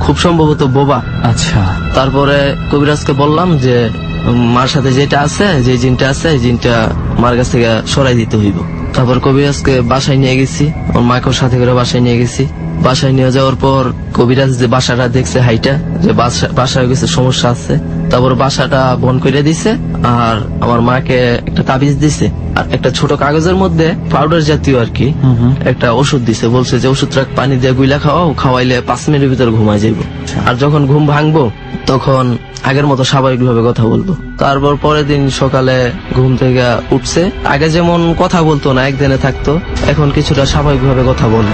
খুব সম্ভবত বোবা। আচ্ছা। তারপরে কবিরাজকে বললাম যে মার সাথে যেটা আছে, যে জিনটা আছে, জিনটা মার কাছ থেকে সরাই দিতে হইব। তারপর কবিরাজকে বাসায় নিয়ে গেছি, ওর মাকেও সাথে করে বাসায় নিয়ে গেছি। বাসায় নিয়ে যাওয়ার পর কবিরাজ যে বাসাটা দেখছে হাইটা, যে বাসায় গেছে সমস্যা আছে, তারপর বাসাটা বন্ধ করে দিছে, আর আমার মাকে একটা তাবিজ দিছে, আর একটা ছোট কাগজের মধ্যে পাউডার জাতীয় আর কি একটা ওষুধ দিছে, বলছে যে ওষুধটা পানি দিয়ে গুইলা খাওয়াও, খাওয়াইলে 5 মিনিটের ভিতরে ঘুমায় যাইবো, আর যখন ঘুম ভাঙবো তখন আগের মতো স্বাভাবিক ভাবে কথা বলবো। তারপর পরের দিন সকালে ঘুম থেকে উঠছে, আগে যেমন কথা বলতো না, একদিনে থাকতো, এখন কিছুটা স্বাভাবিক ভাবে কথা বলে।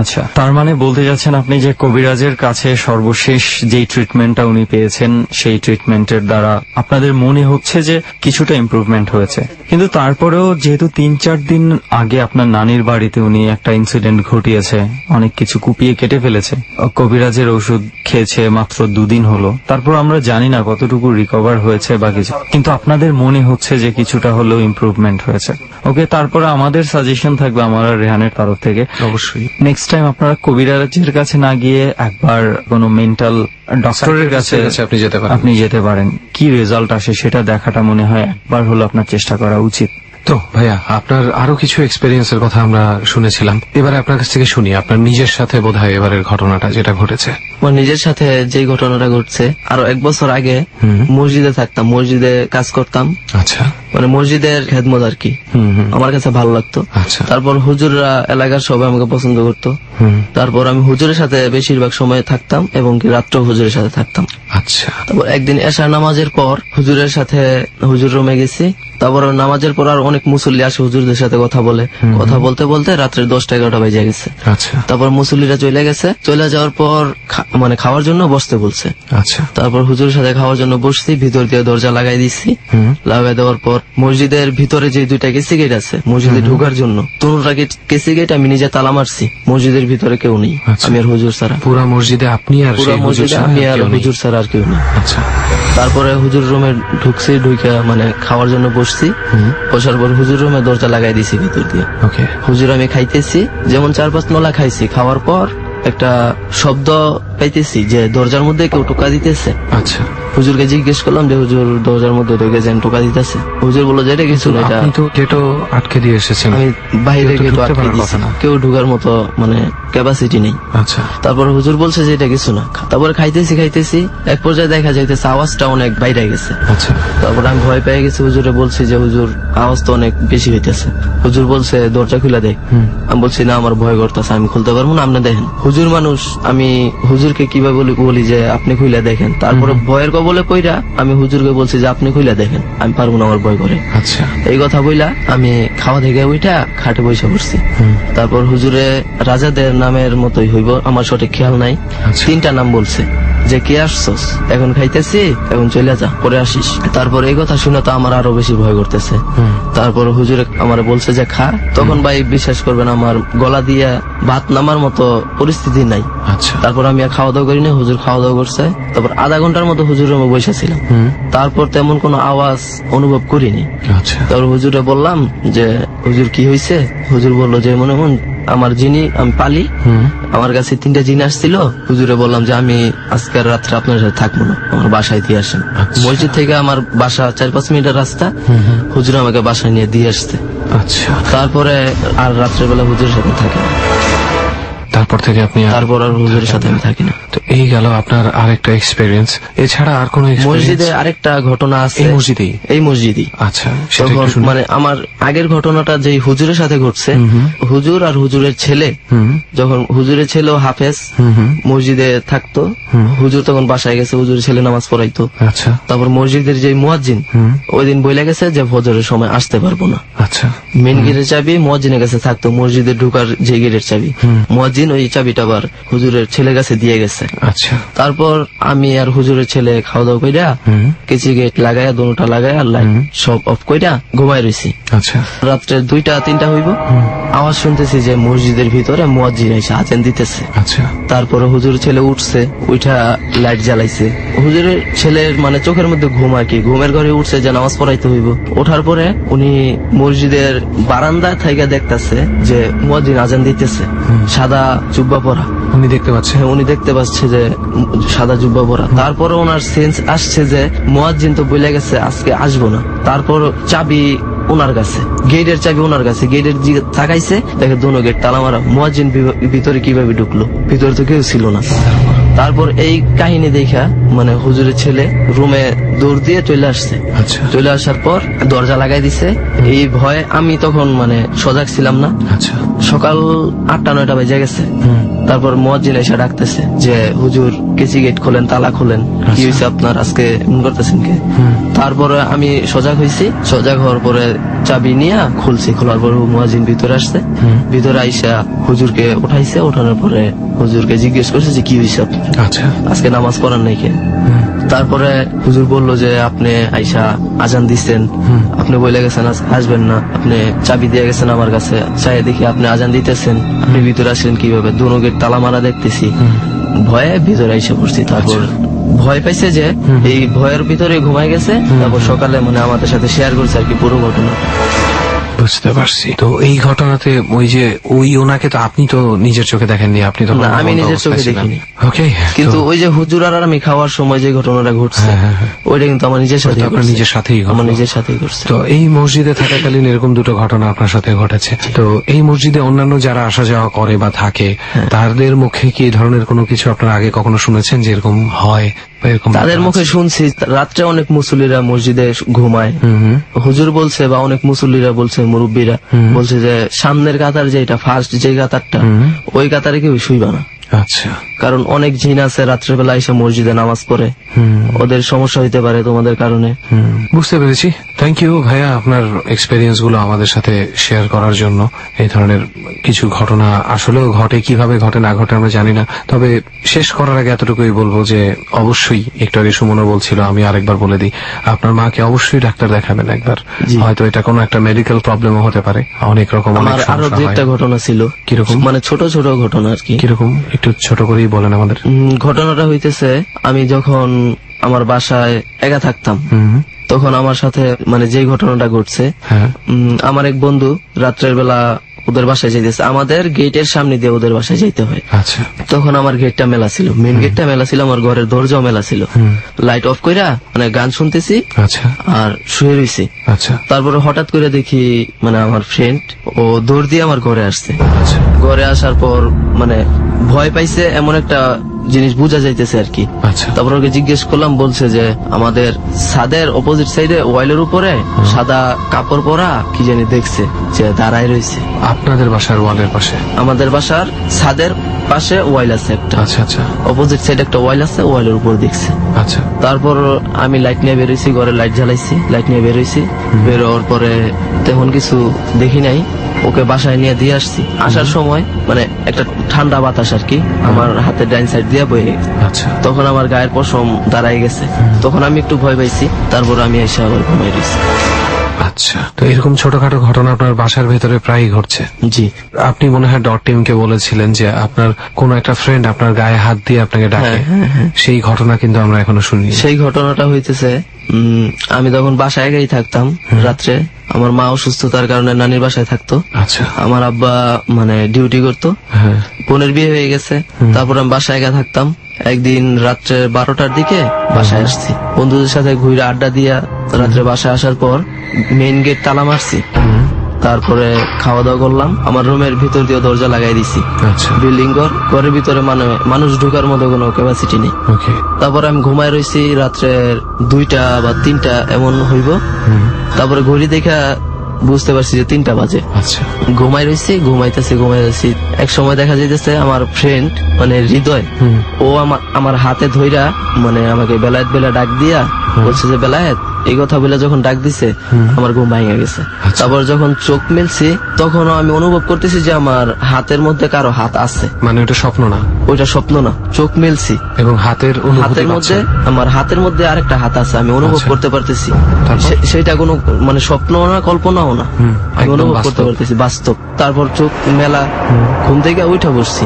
আচ্ছা, তার মানে বলতে যাচ্ছেন আপনি যে কবিরাজের কাছে সর্বশেষ যেই ট্রিটমেন্টটা উনি পেয়েছেন সেই ট্রিটমেন্টের দ্বারা আপনাদের মনে হচ্ছে যে কিছুটা ইমপ্রুভমেন্ট হয়েছে, কিন্তু তারপরেও যেহেতু 3-4 দিন আগে আপনার নানির বাড়িতে উনি একটা ইনসিডেন্ট ঘটিয়েছে, অনেক কিছু কুপিয়ে কেটে ফেলেছে, কবিরাজের ওষুধ খেয়েছে মাত্র 2 দিন হলো, তারপর আমরা জানি না কতটুকু রিকভার হয়েছে বা কিছু, কিন্তু আপনাদের মনে হচ্ছে যে কিছুটা হলেও ইমপ্রুভমেন্ট হয়েছে। ওকে, তারপরে আমাদের সাজেশন থাকবে আমার আর রেহানের তরফ থেকে, অবশ্যই নেক্সট টাইম আপনারা কবিরাজের কাছে না গিয়ে একবার কোনো মেন্টাল ডক্টরের কাছে আপনি যেতে পারেন, কি রেজাল্ট আসে সেটা দেখাটা মনে হয় একবার হলো আপনার চেষ্টা করা উচিত। তো ভাইয়া, আপনার আরো কিছু এক্সপেরিয়েন্সের কথা আমরা শুনেছিলাম, এবারে আপনার কাছ থেকে শুনি আপনার নিজের সাথে বোধহয় এবারের ঘটনাটা যেটা ঘটেছে। আমার নিজের সাথে যে ঘটনাটা ঘটছে, আরো 1 বছর আগে মসজিদে থাকতাম, মসজিদে কাজ করতাম। আচ্ছা, মানে মসজিদের খেদমত আর কি, আমার কাছে ভালো লাগতো। আচ্ছা, তারপর হুজুররা এলাকার সবাই আমাকে পছন্দ করতো, তারপর আমি হুজুরের সাথে বেশিরভাগ সময় থাকতাম এবং কি রাত্রেও হুজুরের সাথে থাকতাম। আচ্ছা, তারপর একদিন এশার নামাজের পর হুজুরের সাথে হুজুর রুমে গেছি, তারপর নামাজের পর আর অনেক মুসল্লি আসে হুজুরদের সাথে কথা বলে, কথা বলতে বলতে রাত্রে 10টা-11টা বেজে গেছে। আচ্ছা, তারপর মুসল্লিরা চলে গেছে, চলে যাওয়ার পর মানে খাওয়ার জন্য বসতে বলছে। আচ্ছা, তারপর হুজুরের সাথে খাওয়ার জন্য বসছি, ভিতর দিয়ে দরজা লাগাই দিচ্ছি, লাগাই দেওয়ার পর মসজিদের ভিতরে যে 2টা কেসি গেট আছে মসজিদে ঢোকার জন্য, 2টা কেসি গেট আমি নিজে তালা মারছি, মসজিদের ভিতরে কেউ নেই, আমি আর হুজুর ছাড়া। পুরা মসজিদে আপনি আর আমি আর হুজুর ছাড়া আর কেউ নেই। আচ্ছা, তারপরে হুজুর রুমে ঢুকছি, ঢুকে মানে খাওয়ার জন্য বসছি, বসার পর হুজুর রুমে দরজা লাগাই দিছি ভিতর দিয়ে। হুজুর আমি খাইতেছি, যেমন 4-5 নলা খাইছি, খাওয়ার পর একটা শব্দ পাইতেছি যে দরজার মধ্যে কেউ টোকা দিতেছে। আচ্ছা, হুজুরকে জিজ্ঞেস করলাম যে হুজুর দরজার মধ্যে ঢুকে যেন টোকা দিতেছে। হুজুর বললো যে এটা কিছু না, এটা আপনি তো গেটও আটকে দিয়ে এসেছেন, আমি বাইরে গেটও আটকে দিয়েছি, কেউ ঢুকার মতো মানে ক্যাপাসিটি নেই। আচ্ছা, তারপর হুজুর বলছে যে এটা কিছু না। তারপরে খাইতেছি, এক পর্যায়ে দেখা যাইতেছে আওয়াজটা অনেক বাইরে গেছে। আচ্ছা, তারপর আমি ভয় পেয়ে গেছি, হুজুরে বলছি যে হুজুর আওয়াজ তো অনেক বেশি হইতেছে। হুজুর বলছে দরজা খুলে দেখ। আমি বলছি না, আমার ভয় করতেছে, আমি খুলতে পারবো না, আপনি দেখেন। হুজুর মানুষ, আমি হুজুরকে কিভাবে বলি যে আপনি খুলে দেখেন। তারপরে ভয়ের কবলে পইরা আমি হুজুরকে বলছি যে আপনি খুলে দেখেন, আমি পারবো না, আমার ভয় করে। আচ্ছা, এই কথা বইলা আমি খাওয়া থেকে উঠা খাটে বসে পড়ছি। তারপর হুজুরে রাজাদের নামের মতোই হইব, আমার সঠিক খেয়াল নাই, 3টা নাম বলছে যে কে আসছস, এখন খাইতেছি, এখন চলে যা, পরে আসিস। তারপর এই কথা শুনে তো আমার আরো বেশি ভয় করতেছে। তারপর হুজুরে আমার বলছে যে খা। তখন ভাই বিশ্বাস করবেন, আমার গলা দিয়ে ভাত নামার মতো পরিস্থিতি নাই। আচ্ছা, তারপর আমি আর খাওয়া দাওয়া করিনি, হুজুর খাওয়া দাওয়া করছে। তারপর আধা ঘন্টার মতো হুজুর রুমে বসেছিলাম, তারপর তেমন কোনো আওয়াজ অনুভব করিনি। আচ্ছা, তারপর হুজুরে বললাম যে হুজুর কি হয়েছে। হুজুর বললো যে মনে মন আমার জিনি আমি পালি, আমার কাছে 3টা জিন আসছিল। হুজুরে বললাম যে আমি আজকের রাত্রে আপনার সাথে থাকবো না, আমার বাসায় দিয়ে আসেন। মসজিদ থেকে আমার বাসা 4-5 মিনিটের রাস্তা, হুজুর আমাকে বাসায় নিয়ে দিয়ে আসছে। আচ্ছা, তারপরে আর রাত্রেবেলা হুজুরের সাথে থাকি না, তারপর থেকে আপনি তারপর আর হুজুরের সাথে আমি থাকি না। তো এই গেল আপনার আরেকটা এক্সপেরিয়েন্স, এছাড়া আর কোনো মসজিদে আরেকটা ঘটনা আছে। এই মসজিদেই। আচ্ছা, মানে আমার আগের ঘটনাটা যে হুজুরের সাথে ঘটছে, হুজুর আর হুজুরের ছেলে, যখন হুজুরের ছেলেও হাফেজ মসজিদে থাকতো, হুজুর তখন বাসায় গেছে, হুজুরের ছেলে নামাজ পড়াইতো। আচ্ছা, তারপর মসজিদের যে মুয়াজ্জিন ওই দিন বইলে গেছে যে ফজরের সময় আসতে পারবো না। আচ্ছা, মেন গেটের চাবি মুয়াজ্জিনের কাছে থাকতো, মসজিদে ঢুকার যে গেটের চাবি, মুয়াজ্জিন ওই চাবিটা আবার হুজুরের ছেলের কাছে দিয়ে গেছে। আচ্ছা, তারপর আমি আর হুজুরের ছেলে খাওয়া দাওয়া কইরা কিছু গেট লাগাইয়া, দুটা লাগাইয়া, লাইট সব অফ কইরা ঘুমাই রয়েছি। আচ্ছা, রাত্রে 2টা-3টা হইব, আওয়াজ শুনতেছি যে মসজিদের ভিতরে মুয়াজ্জিন এসে আজান দিতেছে। আচ্ছা, তারপরে হুজুরের ছেলে উঠছে, উঠা লাইট জ্বালাইছে। হুজুরের ছেলের মানে চোখের মধ্যে ঘুম আর কি, ঘুমের ঘরে উঠছে যে নামাজ পড়াইতে হইব। ওঠার পরে উনি মসজিদের বারান্দায় থেকে দেখতেছে যে মুয়াজ্জিন আজান দিতেছে, সাদা জুব্বা পরা। উনি দেখতে পাচ্ছে, উনি দেখতে পাচ্ছে যে সাদা জুব্বা পরা। তারপরে ওনার সেন্স আসছে যে মুয়াজ্জিন তো বলে গেছে আজকে আসবো না। তারপর চাবি ওনার কাছে, গেটের চাবি ওনার কাছে, গেটের দিকে তাকাইছে, দেখে দোনো গেট তালা মারা। মুয়াজ্জিন ভিতরে কিভাবে ঢুকলো, ভিতরে তো কেউ ছিল না। তারপর এই কাহিনী দেখা মানে হুজুরের ছেলে রুমে দৌড় দিয়ে চলে আসছে। আচ্ছা চলে আসার পর দরজা লাগাই দিছে। এই ভয়ে আমি তখন মানে সজাগ ছিলাম না। আচ্ছা সকাল 8-9টা বেজে গেছে। তারপর মুয়াজ্জিন এসে ডাকতেছে যে হুজুর কেসি গেট খোলেন, তালা খোলেন, কি হয়েছে আপনার, আজকে এমন করতেছেন কে? তারপরে আমি সজাগ হয়েছি। সজাগ হওয়ার পরে চাবি নিয়ে খুলছি। খোলার পরে মুয়াজ্জিন ভিতরে আসছে। ভিতরে আইসা হুজুরকে উঠাইছে। উঠানোর পরে হুজুরকে জিজ্ঞেস করছে যে কি হয়েছে আপনার, আচ্ছা আজকে নামাজ পড়ান নাই কেন? তারপরে হুজুর বলল যে আপনি আইসা আজান দিচ্ছেন, আপনি বলে গেছেন আসবেন না, আপনি চাবি দিয়ে গেছেন আমার কাছে, চাই দেখি আপনি আজান দিতেছেন, আপনি ভিতরে আসলেন কিভাবে? দুনো গেট তালা মারা দেখতেছি। ভয়ে ভিতরে এসে পড়ছি। তারপর ভয় পাইছে যে এই ভয়ের ভিতরে ঘুমাই গেছে। তারপর সকালে মানে আমাদের সাথে শেয়ার করছে আর কি পুরো ঘটনা। বুঝতে পারছি। তো এই ঘটনাতে ওই ওনাকে তো আপনি তো নিজের চোখে দেখেননি, আপনি তো? না, আমি নিজের চোখে দেখিনি। ওকে, কিন্তু ওই যে হুজুর আর আমি খাওয়ার সময় যে ঘটনাটা ঘটছে ওইটা কিন্তু আমার নিজের সাথে, আমার নিজের সাথেই ঘটছে। তো এই মসজিদে থাকাকালীন এরকম দুটো ঘটনা আপনার সাথে ঘটেছে। তো এই মসজিদে অন্যান্য যারা আসা যাওয়া করে বা থাকে তাদের মুখে কি এই ধরনের কোনো কিছু আপনার আগে কখনো শুনেছেন যে এরকম হয়? তাদের মুখে শুনছি রাত্রে অনেক মুসল্লিরা মসজিদে ঘুমায়। হুজুর বলছে বা অনেক মুসল্লিরা বলছে, মুরব্বীরা বলছে যে সামনের কাতার যেটা ফার্স্ট যে কাতারটা, ওই কাতারে কেউ শুইবা না। আচ্ছা, কারণ অনেক জিন আছে রাত্রেবেলা এসে মসজিদে নামাজ পড়ে, ওদের সমস্যা হইতে পারে তোমাদের কারণে। বুঝতে পেরেছি। থ্যাংক ইউ ভাইয়া আপনার এক্সপেরিয়েন্স গুলো আমাদের সাথে শেয়ার করার জন্য। এই ধরনের কিছু ঘটনা আসলেও ঘটে, কিভাবে ঘটে না ঘটে আমরা জানি না। তবে শেষ করার আগে এতটুকুই বলবো যে অবশ্যই, একটু আগে সুমনও বলছিল, আমি আরেকবার বলে দিই, আপনার মাকে অবশ্যই ডাক্তার দেখাবেন একবার। হয়তো এটা কোনো একটা মেডিকেল প্রবলেমও হতে পারে, অনেক রকম। আমার আরো একটা ঘটনা ছিল। কিরকম? মানে ছোট ছোট ঘটনা আর কি। কিরকম একটু ছোট করেই বলেন আমাদের। ঘটনাটা হইতেছে, আমি যখন আমার বাসায় একা থাকতাম তখন আমার সাথে মানে যে ঘটনাটা ঘটছে, আমার এক বন্ধু রাত্রের বেলা ওদের বাসায় যাইতেছে, আমাদের গেটের সামনে দিয়ে ওদের বাসায় যাইতে হয়। আচ্ছা, তখন আমার গেটটা মেলা ছিল, মেন গেটটা মেলা ছিল, আমার ঘরের দরজাও মেলা ছিল। লাইট অফ কইরা মানে গান শুনতেছি আর শুয়ে রয়েছি। আচ্ছা, তারপরে হঠাৎ করে দেখি মানে আমার ফ্রেন্ড ও দৌড় দিয়ে আমার ঘরে আসছে। ঘরে আসার পর মানে ভয় পাইছে এমন একটা জিনিস বোঝা যাইতেছে আর কি। তারপর ওকে জিজ্ঞেস করলাম, বলছে যে আমাদের ছাদের অপোজিট সাইডে ওয়াইলের উপরে সাদা কাপড় পরা কি জানি দেখছে যে দাঁড়ায় রয়েছে। আপনাদের বাসার ওয়ালের পাশে? আমাদের বাসার ছাদের পাশে ওয়াইল আছে একটা। আচ্ছা আচ্ছা, অপোজিট সাইডে একটা ওয়াইল আছে, ওয়াইলের উপর দেখছে। আচ্ছা, তারপর আমি লাইট নিয়ে বেরোইছি, ঘরে লাইট জ্বালাইছি, লাইট নিয়ে বেরোইছি। বেরোয়ার পরে তেমন কিছু দেখি নাই, ওকে বাসায় নিয়ে দিয়ে আসছি। আসার সময় মানে একটা ঠান্ডা বাতাস আর কি আমার হাতের ডাইন সাইড দিয়ে বয়ে গেছে। আচ্ছা, তখন আমার গায়ের পশম দাঁড়াই গেছে। তখন আমি একটু ভয় পাইছি, তারপর আমি এসে আবার ঘুমাই রয়েছি। আচ্ছা, তো এরকম ছোটখাটো ঘটনা আপনার বাসার ভেতরে প্রায়ই ঘটছে? জি। আপনি মনে হয় ডট টিমকে বলেছিলেন যে আপনার কোন একটা ফ্রেন্ড আপনার গায়ে হাত দিয়ে আপনাকে ডাকে, সেই ঘটনা কিন্তু আমরা এখনো শুনি। সেই ঘটনাটা হইতেছে, আমি তখন বাসায় একাই থাকতাম রাত্রে। আমার মা অসুস্থতার কারণে নানির বাসায় থাকতো। আচ্ছা, আমার আব্বা মানে ডিউটি করতো, বোনের বিয়ে হয়ে গেছে। তারপর আমি বাসায় একা থাকতাম। একদিন রাত্রে 12টার দিকে বাসায় আসছি, বন্ধুদের সাথে ঘুরে আড্ডা দিয়া রাত্রে বাসায় আসার পর মেইন গেট তালা মারছি। তারপরে খাওয়া দাওয়া করলাম, আমার রুমের ভিতর দিয়ে দরজা লাগাই দিছি। বিল্ডিং ঘরের ভিতরে মানে মানুষ ঢোকার মতো কোনো ক্যাপাসিটি নেই। তারপরে আমি ঘুমাই রয়েছি, রাত্রে 2টা বা 3টা এমন হইব। তারপরে ঘড়ি দেখা বুঝতে পারছি যে 3টা বাজে। ঘুমাই রয়েছি, ঘুমাইতেছি। এক সময় দেখা যাইতেছে আমার ফ্রেন্ড মানে হৃদয়, ও আমার হাতে ধইরা মানে আমাকে বেলায়েত বেলা ডাক দিয়া বলছে যে বেলায়েত, এই কথা বলে যখন ডাক দিছে আমার ঘুম ভেঙে গেছে। তারপর যখন চোখ মেলছি তখনও আমি অনুভব করতেছি যে আমার হাতের মধ্যে কারো হাত আছে। মানে ওটা স্বপ্ন না? ওইটা স্বপ্ন না, চোখ মেলছি এবং হাতের মধ্যে আমার হাতের মধ্যে আরেকটা হাত আছে, আমি অনুভব করতে পারতেছি। সেটা কোনো মানে স্বপ্ন না, কল্পনাও না, আমি অনুভব করতে পারতেছি বাস্তব। তারপর চোখ মেলা, ঘুম থেকে উঠা বসছি।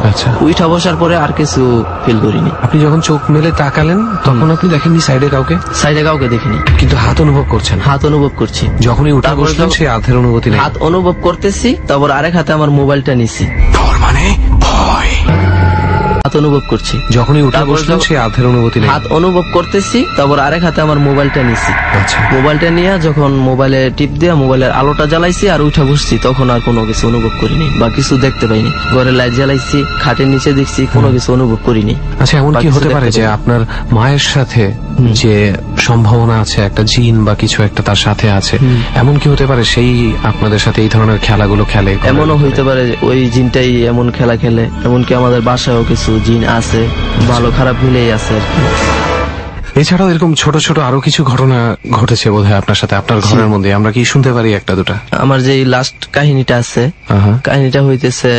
উঠা বসার পরে আর কিছু ফিল করিনি। আপনি যখন চোখ মেলে তাকালেন তখন আপনি দেখেননি সাইডে কাউকে? সাইডে কাউকে দেখিনি, কিন্তু হাত অনুভব করছেন? হাত অনুভব করছি। যখনই উঠা বসলেন সেই হাতের অনুভূতি নেই? হাত অনুভব করতেছি। তারপর আরেক হাতে আমার মোবাইলটা নিছি। মানে ভয়। হাত অনুভব করছি। যখনই উঠে তারপর বসলেন সেই হাতের অনুভূতি নেই? হাত অনুভব করতেছি, তারপর আরেক হাতে আমার মোবাইলটা নিছি। আচ্ছা, মোবাইলটা নিয়ে যখন মোবাইলে টিপ দিয়ে মোবাইলের আলোটা জ্বালাইছি আর উঠে বসছি, তখন আর কোনো কিছু অনুভব করিনি বা কিছু দেখতে পাইনি। ঘরের লাইট জ্বালাইছি, খাটের নিচে দেখছি, কোনো কিছু অনুভব করিনি। আচ্ছা, এমন কি হতে পারে যে আপনার মায়ের সাথে যে সম্ভাবনা আছে, একটা জিন বা কিছু একটা তার সাথে আছে, এমন কি হতে পারে সেই আপনাদের সাথে এই ধরনের খেলাগুলো খেলে? এমনও হইতে পারে ওই জিনটাই এমন খেলা খেলে। এমনকি আমাদের বাসায়ও কিছু জিন আছে, ভালো খারাপ মিলেই আছে আর কি। এছাড়াও এরকম ছোট ছোট আরো কিছু ঘটনা ঘটেছে বোধহয় আপনার সাথে, আপনার ঘরের মধ্যে। আমরা কি শুনতে পারি একটা দুটা? আমার যে লাস্ট কাহিনীটা আছে, কাহিনীটা হইতেছে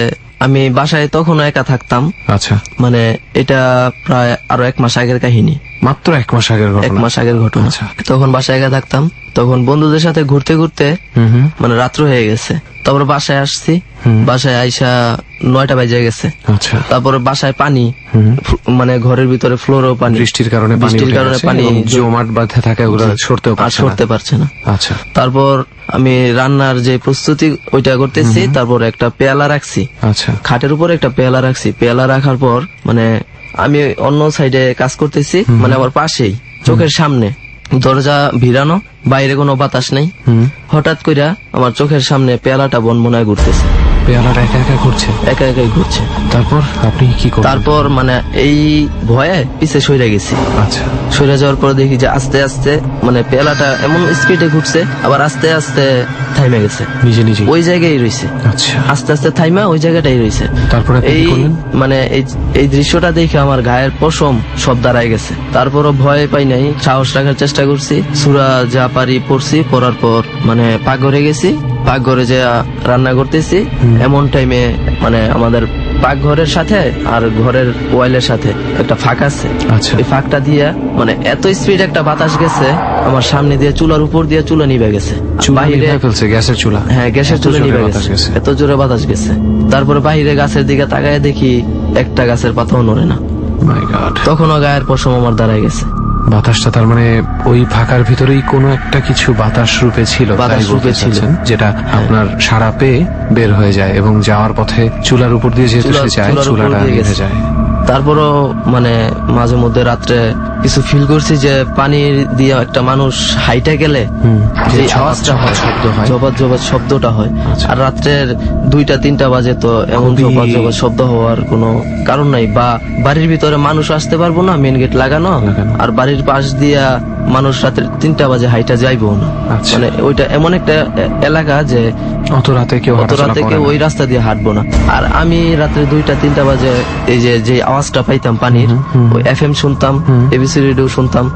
আমি বাসায় তখনও একা থাকতাম। আচ্ছা, মানে এটা প্রায় আরো 1 মাস আগের কাহিনী। মাত্র 1 মাস আগের ঘটনা? 1 মাস আগের ঘটনা। আচ্ছা। তখন বাসায় একা থাকতাম, তখন বন্ধুদের সাথে ঘুরতে ঘুরতে মানে রাত্র হয়ে গেছে। তারপরে বাসায় আসছি, বাসায় আইসা 9টা বাজে গেছে। আচ্ছা, তারপরে বাসায় পানি, মানে ঘরের ভিতরে ফ্লোরেও পানি, বৃষ্টির কারণে পানি জমাট বাঁধে থাকে, ওগুলো সরতে পারছে না। আচ্ছা, তারপর আমি রান্নার যে প্রস্তুতি ওইটা করতেছি, তারপর একটা পেয়ালা রাখছি। আচ্ছা, খাটের উপর একটা পেয়ালা রাখছি। পেয়ালা রাখার পর মানে আমি অন্য সাইডে কাজ করতেছি, মানে আমার পাশেই চোখের সামনে দরজা ভিড়ানো, বাইরে কোনো বাতাস নেই। হঠাৎ করে আমার চোখের সামনে পেয়ালাটা বনবনায় ঘুরতেছে। পেয়ালাটা একা একা ঘুরছে? একা একাই ঘুরছে। তারপর আপনি কি করলেন? তারপর মানে এই ভয়ে পিছে সরে গেছি। আচ্ছা, সরে যাওয়ার পর দেখি যে আস্তে আস্তে মানে পেয়ালাটা এমন স্পিডে ঘুরছে, আবার আস্তে আস্তে থাইমে গেছে, নিজে নিজে ওই জায়গায় রয়েছে। আচ্ছা, আস্তে আস্তে থাইমা ওই জায়গাটাই রয়েছে। তারপরে এই মানে এই দৃশ্যটা দেখে আমার গায়ের পশম সব দাঁড়ায় গেছে। তারপরও ভয় পাই নাই, সাহস রাখার চেষ্টা করছি, সূরা যা পারি পড়ছি। পড়ার পর মানে পাকঘরে গেছি, পাকঘরে যে রান্না করতেছি, এমন টাইমে মানে আমাদের পাকঘরের সাথে আর ঘরের ওয়ালের সাথে একটা ফাঁক আছে। আচ্ছা, এই ফাঁকটা দিয়ে মানে এত স্পিড একটা বাতাস গেছে আমার সামনে দিয়ে, চুলার উপর দিয়ে চুলা নিভে গেছে। গ্যাসের চুলা? হ্যাঁ, গ্যাসের চুলা নিভে গেছে, এত জোরে বাতাস গেছে। তারপরে বাহিরে গাছের দিকে তাকায় দেখি একটা গাছের পাতাও নড়ে না। মাই গড! তখনও গায়ের পশম আমার দাঁড়ায় গেছে। বাতাসটা তার মানে ওই ফাঁকার ভিতরেই কোনো একটা কিছু বাতাস রূপে ছিল, যেটা আপনার সাড়া পেয়ে বের হয়ে যায় এবং যাওয়ার পথে চুলার উপর দিয়ে যেতে চায়, চুলাটা নিভে যায়। তারপরও মানে মাঝে মধ্যে রাত্রে কিছু ফিল করছি যে পানি দিয়ে একটা মানুষ হাইটে গেলে যে আওয়াজটা হয়, শব্দ হয়, জবাত জবাত শব্দটা হয়। আর রাত্রের 2টা-3টা বাজে তো এমন জবাত জবাত শব্দ হওয়ার কোনো কারণ নাই। বা বাড়ির ভিতরে মানুষ আসতে পারবো না, মেন গেট লাগানো, আর বাড়ির পাশ দিয়া মানুষ রাত্রে 3টা বাজে হাইটা যাইবো না। মানে ওইটা এমন একটা এলাকা যে অত রাতে কেউ ওই রাস্তা দিয়ে হাঁটবো না। আর আমি রাত্রে 2টা-3টা বাজে এই যে আওয়াজটা পাইতাম পানির, ওই FM শুনতাম, ABC রেডিও শুনতাম।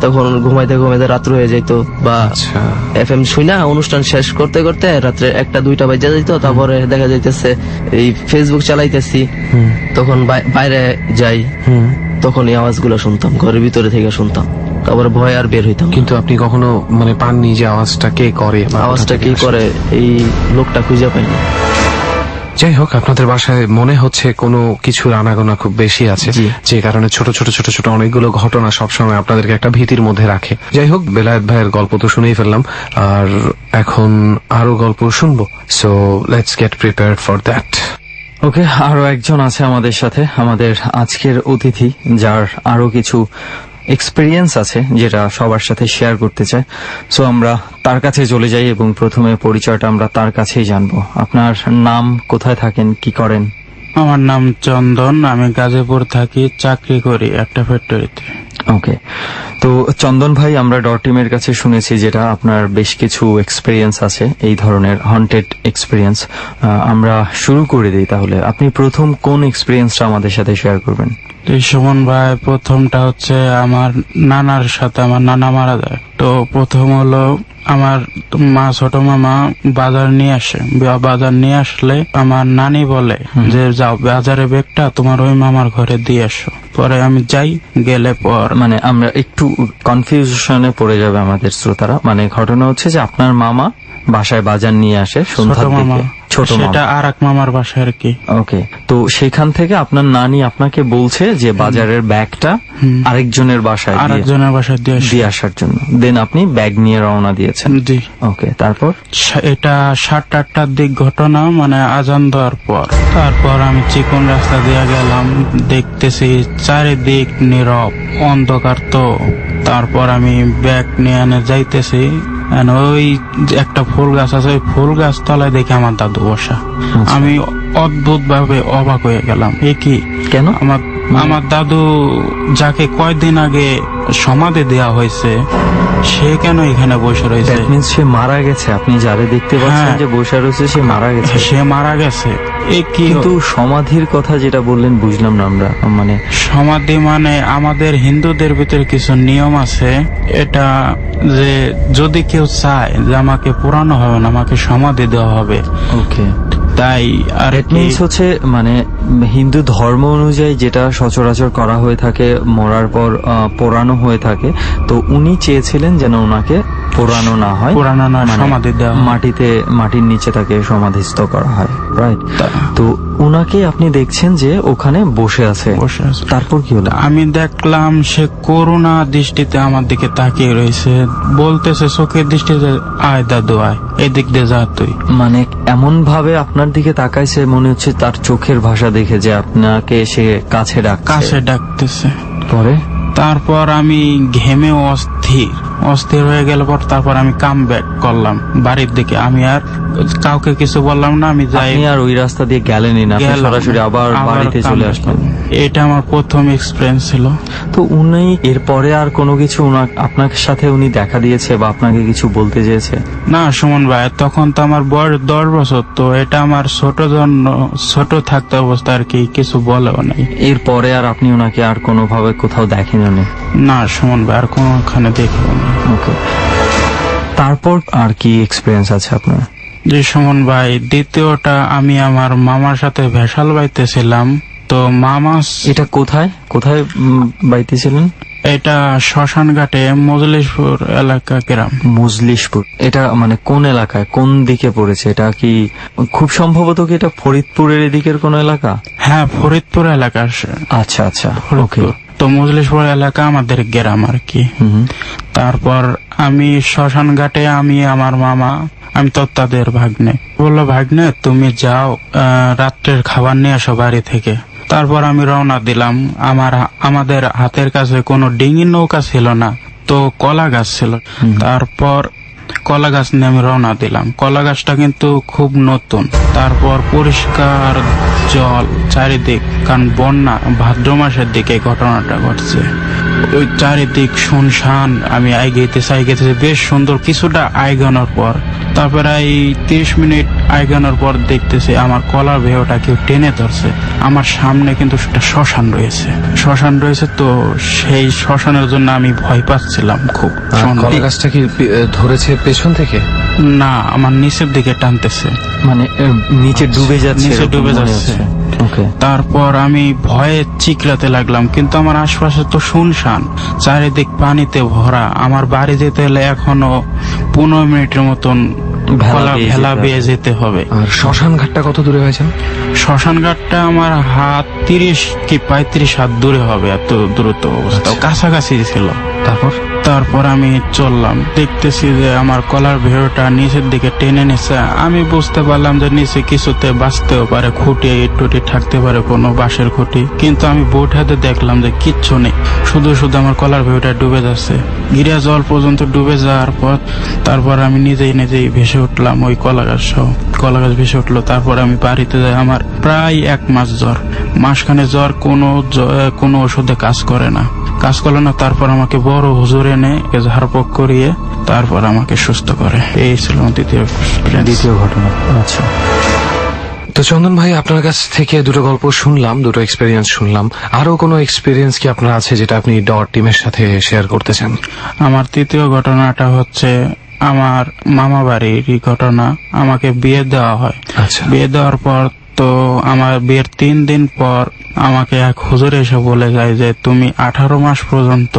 তখন ঘুমাইতে ঘুমাইতে রাত্র হয়ে যাইতো, বা FM শুনা অনুষ্ঠান শেষ করতে করতে রাত্রে 1টা-2টা বাজে যাইতো। তারপরে দেখা যাইতেছে এই ফেসবুক চালাইতেছি, তখন বাইরে যাই, তখন এই আওয়াজগুলো শুনতাম, ঘরের ভিতরে থেকে শুনতাম। তারপরে ভয় আর বের হইতাম। কিন্তু আপনি কখনো মানে পাননি যে আওয়াজটা কে করে? আওয়াজটা কে করে এই লোকটা খুঁজে পাইনি। যাই হোক, আপনাদের বাসায় মনে হচ্ছে কোনো কিছুর আনাগোনা খুব বেশি আছে, যে কারণে ছোট ছোট ছোট ছোট অনেকগুলো ঘটনা সবসময় আপনাদেরকে একটা ভীতির মধ্যে রাখে। যাই হোক, বেলায়েত ভাইয়ের গল্প তো শুনেই ফেললাম, আর এখন আরো গল্প শুনবো। So let's get prepared for that. Okay, আরো একজন আছে আমাদের সাথে, আমাদের আজকের অতিথি, যার আরো কিছু এক্সপেরিয়েন্স আছে যেটা সবার সাথে শেয়ার করতে চায়। সো আমরা তার কাছে চলে যাই এবং প্রথমে পরিচয়টা আমরা তার কাছেই জানবো। আপনার নাম, কোথায় থাকেন, কি করেন? আমার নাম চন্দন, আমি গাজীপুর থাকি, চাকরি করি একটা ফ্যাক্টরিতে। ওকে, তো চন্দন ভাই, আমরা ডট টিমের কাছে শুনেছি যেটা আপনার বেশ কিছু এক্সপেরিয়েন্স আছে, এই ধরনের হন্টেড এক্সপেরিয়েন্স। আমরা শুরু করে দিই তাহলে। আপনি প্রথম কোন এক্সপেরিয়েন্সটা আমাদের সাথে শেয়ার করবেন? সুমন ভাই, প্রথমটা হচ্ছে আমার নানার সাথে, আমার নানা মারা যায়। তো প্রথম হলো আমার ছোট মামা বাজার নিয়ে আসে, বাজার নিয়ে আসলে আমার নানি বলে যে যাও বাজারে ব্যাগটা তোমার ওই মামার ঘরে দিয়ে আসো। পরে আমি যাই, গেলে পর মানে আমরা একটু কনফিউশনে পড়ে যাবে আমাদের শ্রোতারা। মানে ঘটনা হচ্ছে যে আপনার মামা বাসায় বাজার নিয়ে আসে সন্ধ্যার দিকে, ছোট মামা, সেটা আর এক মামার বাসা আর কি। ওকে, তো সেখান থেকে আপনার নানি আপনাকে বলছে যে বাজারের ব্যাগটা আরেকজনের বাসায় আরেকজনের বাসায় দিয়ে আসার জন্য, দেন আপনি ব্যাগ নিয়ে রওনা দিয়েছেন। জি। ওকে, তারপর? এটা 7-8টার দিক ঘটনা, মানে আজান দেওয়ার পর। তারপর আমি চিকন রাস্তা দিয়ে গেলাম, দেখতেছি চারিদিক নীরব অন্ধকার। তো তারপর আমি ব্যাগ নিয়ে এনে যাইতেছি, ওই একটা ফুল গাছ আছে, ওই ফুল গাছ তলায় দেখে আমার দাদু বসা। আমি অদ্ভুত ভাবে অবাক হয়ে গেলাম, এ কি? কেন? আমার দাদু যাকে কয়েকদিন আগে সমাধি দেওয়া হয়েছে, সে কেন এখানে বসে রয়েছে? সে মারা গেছে। আপনি যারে দেখতে পাচ্ছেন যে বসে রয়েছে, সে মারা গেছে। সে মারা গেছে। কিন্তু সমাধির কথা যেটা বললেন বুঝলাম না আমরা। মানে সমাধি মানে আমাদের হিন্দুদের ভিতরে কিছু নিয়ম আছে, এটা যে যদি কেউ চায় যে আমাকে পোড়ানো হবে না, আমাকে সমাধি দেওয়া হবে। ওকে, তাই আর হচ্ছে মানে হিন্দু ধর্ম অনুযায়ী যেটা সচরাচর করা হয়ে থাকে, মরার পর পোড়ানো হয়ে থাকে। তো উনি চেয়েছিলেন যেন ওনাকে পোড়ানো না হয়, সমাধি দেওয়া, মাটির নিচে তাকে সমাধিস্থ করা হয়, রাইট? তো উনাকে আপনি দেখছেন যে ওখানে বসে আছে। তারপর কি হলো? আমি দেখলাম সে করুণা দৃষ্টিতে আমার দিকে তাকিয়ে রয়েছে, বলতেছে চোখের দৃষ্টিতে, আয় দাদু আয়, এদিক দিয়ে যা তুই। মানে এমন ভাবে আপনার দিকে তাকাইছে, মনে হচ্ছে তার চোখের ভাষা দেখে যে আপনাকে সে কাছে ডাকতেছে। পরে তারপর আমি ঘেমে অস্থির হয়ে গেল পর তারপর আমি কাম ব্যাক করলাম বাড়ির দিকে। আমি আর কাউকে কিছু বললাম না, আমি যাই। আর ওই রাস্তা দিয়ে গেলেনই না, সরাসরি আবার বাড়িতে চলে আসলেন। এটা আমার প্রথম এক্সপিরিয়েন্স ছিল। তো উনি এরপরে আর কোনো কিছু আপনার সাথে উনি দেখা দিয়েছে বা আপনাকে কিছু বলতে চেয়েছে? না সুমন ভাই, তখন তো আমার বয়স 10 বছর, তো এটা আমার ছোট থাকতে অবস্থা আর কি, কিছু বলেও নাই। এরপরে আর আপনি ওনাকে আর কোনোভাবে কোথাও দেখেন? না সুমন ভাই, আর কোনোখানে দেখিনি। ওকে, তারপর আর কি এক্সপিরিয়েন্স আছে আপনার? জি সুমন ভাই, দ্বিতীয়টা আমি আমার মামার সাথে ভেসাল বাইতেছিলাম। তো মামা, এটা কোথায় বাইতেছিলেন? এটা শ্মশান ঘাটে, মজলিশপুর এলাকা গ্রাম। মজলিশপুর, এটা মানে কোন এলাকায়, কোন দিকে পড়েছে? এটা কি খুব সম্ভবত কি এটা ফরিদপুরের এদিকের কোন এলাকা? হ্যাঁ, ফরিদপুর এলাকা। আচ্ছা, ওকে। তো মজলিশপুর এলাকা আমাদের গ্রাম আর কি। তারপর আমি শ্মশান ঘাটে, আমি আমার মামা, আমি তো তাদের ভাগ্নে, বললো ভাগ্নে তুমি যাও, রাত্রের খাবার নিয়ে আসো বাড়ি থেকে। তারপর আমি রওনা দিলাম। আমাদের হাতের কাছে কোনো ডিঙি নৌকা ছিল না, তো কলা গাছ ছিল। তারপর কলা গাছ নিয়ে আমি রওনা দিলাম। কলা গাছটা কিন্তু খুব নতুন। তারপর পরিষ্কার জল চারিদিক, কারণ বন্যা ভাদ্র মাসের দিকে ঘটনাটা ঘটছে। ওই চারিদিক শুনশান। আমি আইগেতেছি বেশ সুন্দর। কিছুটা আইগানোর পর, তারপর এই 30 মিনিট আইগানোর পর দেখতেছি আমার কলার ভেহটা কেউ টেনে ধরছে। আমার সামনে কিন্তু একটা শ্মশান রয়েছে। তো সেই শ্মশানের জন্য আমি ভয় পাচ্ছিলাম খুব। কলা গাছটা কি ধরেছে পেছন থেকে? না, আমার নিচের দিকে টানতেছে, মানে নিচে ডুবে যাচ্ছে। তারপর আমি ভয়ে চিকরাতে লাগলাম, কিন্তু আমার আশপাশে তো শুনশান, চারিদিক পানিতে ভরা। আমার বাড়ি যেতে হলে এখনো 15 মিনিটের মতন ভেলা বেয়ে যেতে হবে। আর শ্মশান ঘাটটা কত দূরে হয়েছে? শ্মশান ঘাটটা আমার হাত 30 কি 35 হাত দূরে হবে, এত দূরত্ব অবস্থা, কাছাকাছি ছিল। তারপর আমি চললাম, দেখতেছি যে আমার কলার ভেড়টা নিচের দিকে টেনে নিচ্ছে। আমি বুঝতে পারলাম যে নিচে কিছুতে বাঁচতেও পারে, খুঁটি টুটি থাকতে পারে, কোনো বাঁশের খুঁটি। কিন্তু আমি বোট হাতে দেখলাম যে কিচ্ছু নেই, শুধু আমার কলার ভেড়টা ডুবে যাচ্ছে। গিরা জল পর্যন্ত ডুবে যাওয়ার পর তারপর আমি নিজেই ভেসে উঠলাম, ওই কলা গাছ ভেসে উঠলো। তারপর আমি বাড়িতে যাই। আমার প্রায় 1 মাস জ্বর, মাসখানে জ্বর, কোনো ওষুধে কাজ করে না। তারপর আমাকে বড় হুজুর এনে ঝাড়ফুঁক করিয়ে তারপর আমাকে সুস্থ করে। এই ছিল দ্বিতীয় ঘটনা। আচ্ছা, তো চন্দন ভাই, আপনার কাছ থেকে দুটো গল্প শুনলাম, দুটো এক্সপেরিয়েন্স শুনলাম। আরো কোনো এক্সপেরিয়েন্স কি আপনার আছে যেটা আপনি ডট টিমের সাথে শেয়ার করতে চান? আমার তৃতীয় ঘটনাটা হচ্ছে আমার মামা বাড়ির ঘটনা। আমাকে বিয়ে দেওয়া হয়। আচ্ছা। বিয়ে দেওয়ার পর তো আমার বিয়ের 3 দিন পর আমাকে এক হুজুর এসে বলে যায় যে তুমি 18 মাস পর্যন্ত,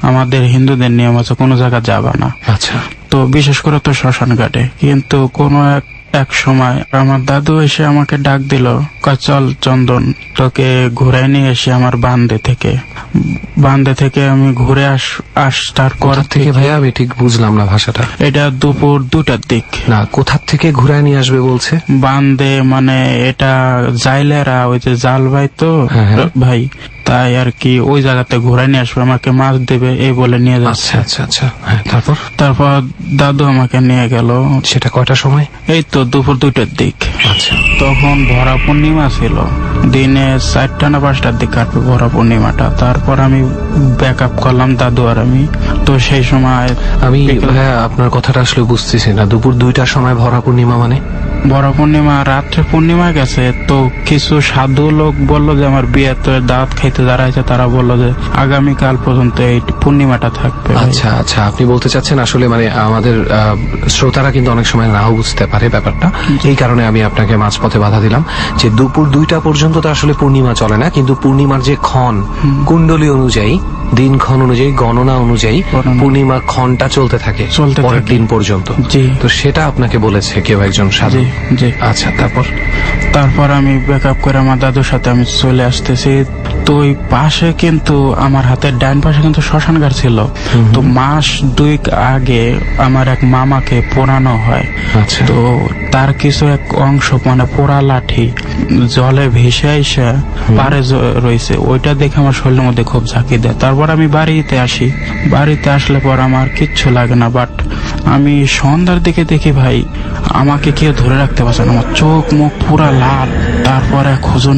আমাদের হিন্দুদের নিয়ম আছে, কোনো জায়গা যাবা না। আচ্ছা। তো বিশেষ করে তো শ্মশান ঘাটে। কিন্তু কোনো এক এক সময় আমার দাদু এসে আমাকে ডাক দিল, কয় চল চন্দন, তোকে ঘুরে নিয়ে এসে আমার বান্দে থেকে আমি ঘুরে আসার পর থেকে ভাইয়া আমি ঠিক বুঝলাম না ভাষাটা। এটা দুপুর 2টার দিক। না, কোথার থেকে ঘুরায় নিয়ে আসবে বলছে? বান্দে মানে এটা জাইলেরা ওই যে জাল ভাই তো ভাই, তাই আর কি ওই জায়গাতে ঘুরে নিয়ে আসবে, আমাকে মাছ দেবে এই বলে নিয়ে যাচ্ছে। আচ্ছা আচ্ছা, হ্যাঁ। তারপর দাদু আমাকে নিয়ে গেল। সেটা কয়টার সময়? এই তো দুপুর 2টার দিক। আচ্ছা, তখন ভরা পূর্ণিমা ছিল, দিনে 4টা না 5টার দিক কাটবে ভরা পূর্ণিমাটা। তারপর আমি ব্যাক আপ করলাম দাদু আর আমি। তো সেই সময় আমি আপনার কথাটা আসলে বুঝতেছি না। দুপুর 2টার সময় ভরা পূর্ণিমা মানে? ভরা পূর্ণিমা রাত্রে পূর্ণিমা গেছে তো কিছু সাধু লোক বললো যে আমার বিয়ে তো দাওয়াত খাইতে যারা আছে তারা বললো যে আগামীকাল পর্যন্ত এই পূর্ণিমাটা থাকবে। আচ্ছা আচ্ছা, আপনি বলতে চাচ্ছেন আসলে মানে আমাদের শ্রোতারা কিন্তু অনেক সময় নাও বুঝতে পারে ব্যাপারটা, এই কারণে আমি আপনাকে মাঝপথে বাধা দিলাম যে দুপুর 2টা পর্যন্ত তো আসলে পূর্ণিমা চলে না, কিন্তু পূর্ণিমার যে ক্ষণ কুণ্ডলী অনুযায়ী, দিনক্ষণ অনুযায়ী, গণনা অনুযায়ী পূর্ণিমার ক্ষণটা চলতে থাকে পরের দিন পর্যন্ত। তো সেটা আপনাকে বলেছে কেউ একজন সাধু? আচ্ছা, তারপর আমি ব্যাক আপ করে আমার দাদুর সাথে আমি চলে আসতেছি। তো ওই পাশে কিন্তু আমার হাতের ডান পাশে কিন্তু শ্মশান ঘাট ছিল। তো মাস 2 আগে আমার এক মামাকে পোড়ানো হয়। তো তার কিছু এক অংশ মানে পোড়া লাঠি জলে ভেসে আইসা পারে রয়েছে, ওইটা দেখে আমার শরীরের মধ্যে খুব ঝাঁকি দেয়। তারপর আমি বাড়িতে আসি, বাড়িতে আসলে পর আমার কিচ্ছু লাগে না, বাট আমি সন্ধ্যার দিকে দেখি ভাই আমাকে কেউ ধরে রাখতে পারছে না, আমার চোখ মুখ পুরা লাল। তারপর এক হুজুর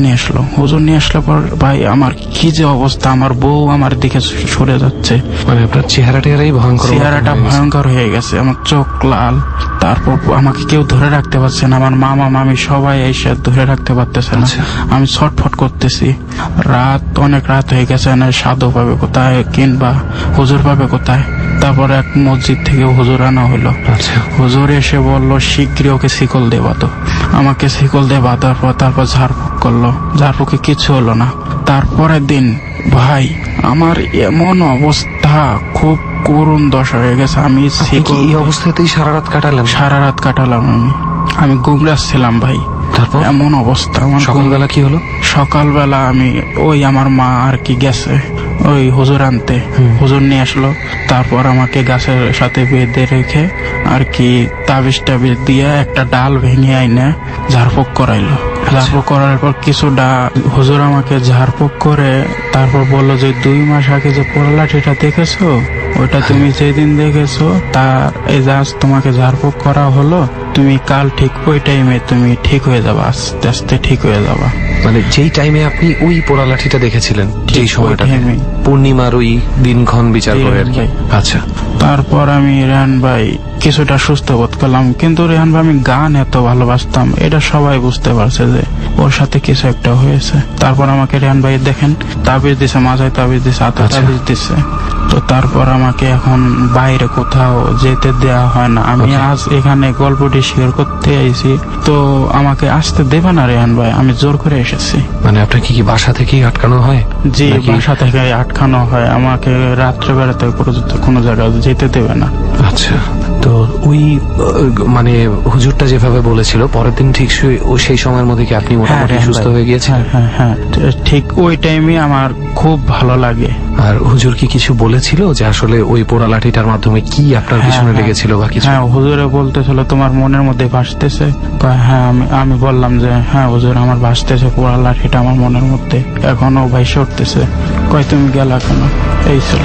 নিয়ে আসলো পর ভাই আমার কি যে অবস্থা, আমার বউ আমার দিকে সরে যাচ্ছে, মানে আপনার চেহারাটা ভয়ঙ্কর হয়ে গেছে, আমার চোখ লাল। তারপর আমাকে কেউ ধরে রাখতে পারছে না, আমার মামা মামি সবাই এসে ধরে রাখতে পারতেছে না। আমি ছটফট করতেছি, অনেক রাত হয়ে গেছে, না সাধু পাবে কোথায় কিংবা হুজুর পাবে কোথায়। তারপর এক মসজিদ থেকে হুজুর আনা হলো। হুজুর এসে বললো শীঘ্রই ওকে শিকল দিয়ে বাঁধো। আমাকে শিকল দিয়ে বাঁধার পর তারপর ঝাড়ফুঁক করলো, ঝাড়ফুঁকে কিছু হলো না। তারপরের দিন ভাই আমার এমন অবস্থা, খুব করুণ দশা হয়ে গেছে। আমি এই অবস্থাতেই সারা রাত কাটালাম। আমি গুগরাচ্ছিলাম ভাই। তারপর এমন অবস্থা। সকালবেলা কি হলো? সকালবেলা আমি ওই আমার মা আর কি গেছে ওই হুজুর আনতে, হুজুর নিয়ে আসলো। তারপর আমাকে গাছের সাথে বেঁধে রেখে আর কি তাবিজ দিয়ে একটা ডাল ভেঙে আইনে ঝাড়ফুঁক করাইলো। ঝাড়ফুঁক করার পর কিছুটা হুজুর আমাকে ঝাড়ফুঁক করে তারপর বললো যে 2 মাস আগে যে পোড়া লাঠিটা দেখেছো, ওইটা তুমি যেদিন দেখেছো তার এই জাহাজ তোমাকে ঝাড়ফুঁক করা হলো, তুমি কাল ঠিক ওই টাইমে তুমি ঠিক হয়ে যাবা, আস্তে আস্তে ঠিক হয়ে যাবা। মানে যেই টাইমে আপনি ওই পোড়া লাঠিটা দেখেছিলেন, যেই সময়টা পূর্ণিমার ওই দিনক্ষণ বিচার করে আর কি। আচ্ছা, তারপর আমি রেহান ভাই কিছুটা সুস্থ বোধ করলাম, কিন্তু রেহান ভাই আমি গান এত ভালোবাসতাম এটা সবাই বুঝতে পারছে যে ওর সাথে কিছু একটা হয়েছে। তারপর আমাকে রেহান ভাই দেখেন তাবিজ দিছে, মাথায় তাবিজ দিছে, হাতে তাবিজ দিছে। তো তারপর আমাকে এখন বাইরে কোথাও যেতে দেওয়া হয় না। আমি আজ এখানে গল্পটি শেয়ার করতে আইছি, তো আমাকে আসতে দেবে না রেহান ভাই, আমি জোর করে এসেছি। মানে আপনাকে কি বাসা থেকেই আটকানো হয়? জি, বাসা থেকে আটকানো হয়, আমাকে রাত্রে বেড়াতে কোনো জায়গায় যেতে দেবে না। আচ্ছা, তো ওই মানে হুজুরটা যেভাবে বলেছিল পরের দিন ঠিক সেই সময়ের মধ্যে কি আপনি মোটামুটি সুস্থ হয়ে গিয়েছেন? হ্যাঁ, ঠিক ওই টাইমে আমার খুব ভালো লাগে। আর হুজুর কি কিছু বলেছিল যে আসলে ওই পোড়া লাঠিটার মাধ্যমে কি আপনার পিছনে লেগেছিল বা কিছু? হ্যাঁ, হুজুরে বলতেছিল তোমার মনের মধ্যে ভাসতেছে। হ্যাঁ, আমি বললাম যে হ্যাঁ হুজুর আমার ভাসতেছে পোড়া লাঠিটা আমার মনের মধ্যে, এখনো ভাইসে উঠতেছে। কয় তুমি গেলা কেন? এই ছিল,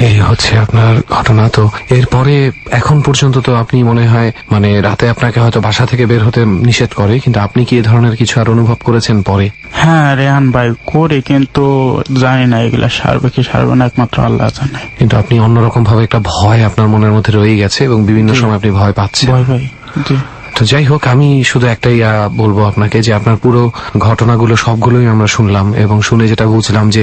এই হচ্ছে আপনার ঘটনা। তো এরপরে এখন পর্যন্ত তো আপনি মনে হয় মানে রাতে আপনাকে হয়তো বাসা থেকে বের হতে নিষেধ করে, কিন্তু আপনি কি এ ধরনের কিছু আর অনুভব করেছেন পরে? হ্যাঁ রেহান ভাই করি, কিন্তু জানি না এগুলা সারবে কি সারবে না, একমাত্র আল্লাহ জানে। কিন্তু আপনি অন্যরকম ভাবে একটা ভয় আপনার মনের মধ্যে রয়ে গেছে এবং বিভিন্ন সময় আপনি ভয় পাচ্ছেন। ভাই জি। তো যাই হোক, আমি শুধু একটাই বলবো আপনাকে যে আপনার পুরো ঘটনাগুলো সবগুলোই আমরা শুনলাম এবং শুনে যেটা বুঝলাম যে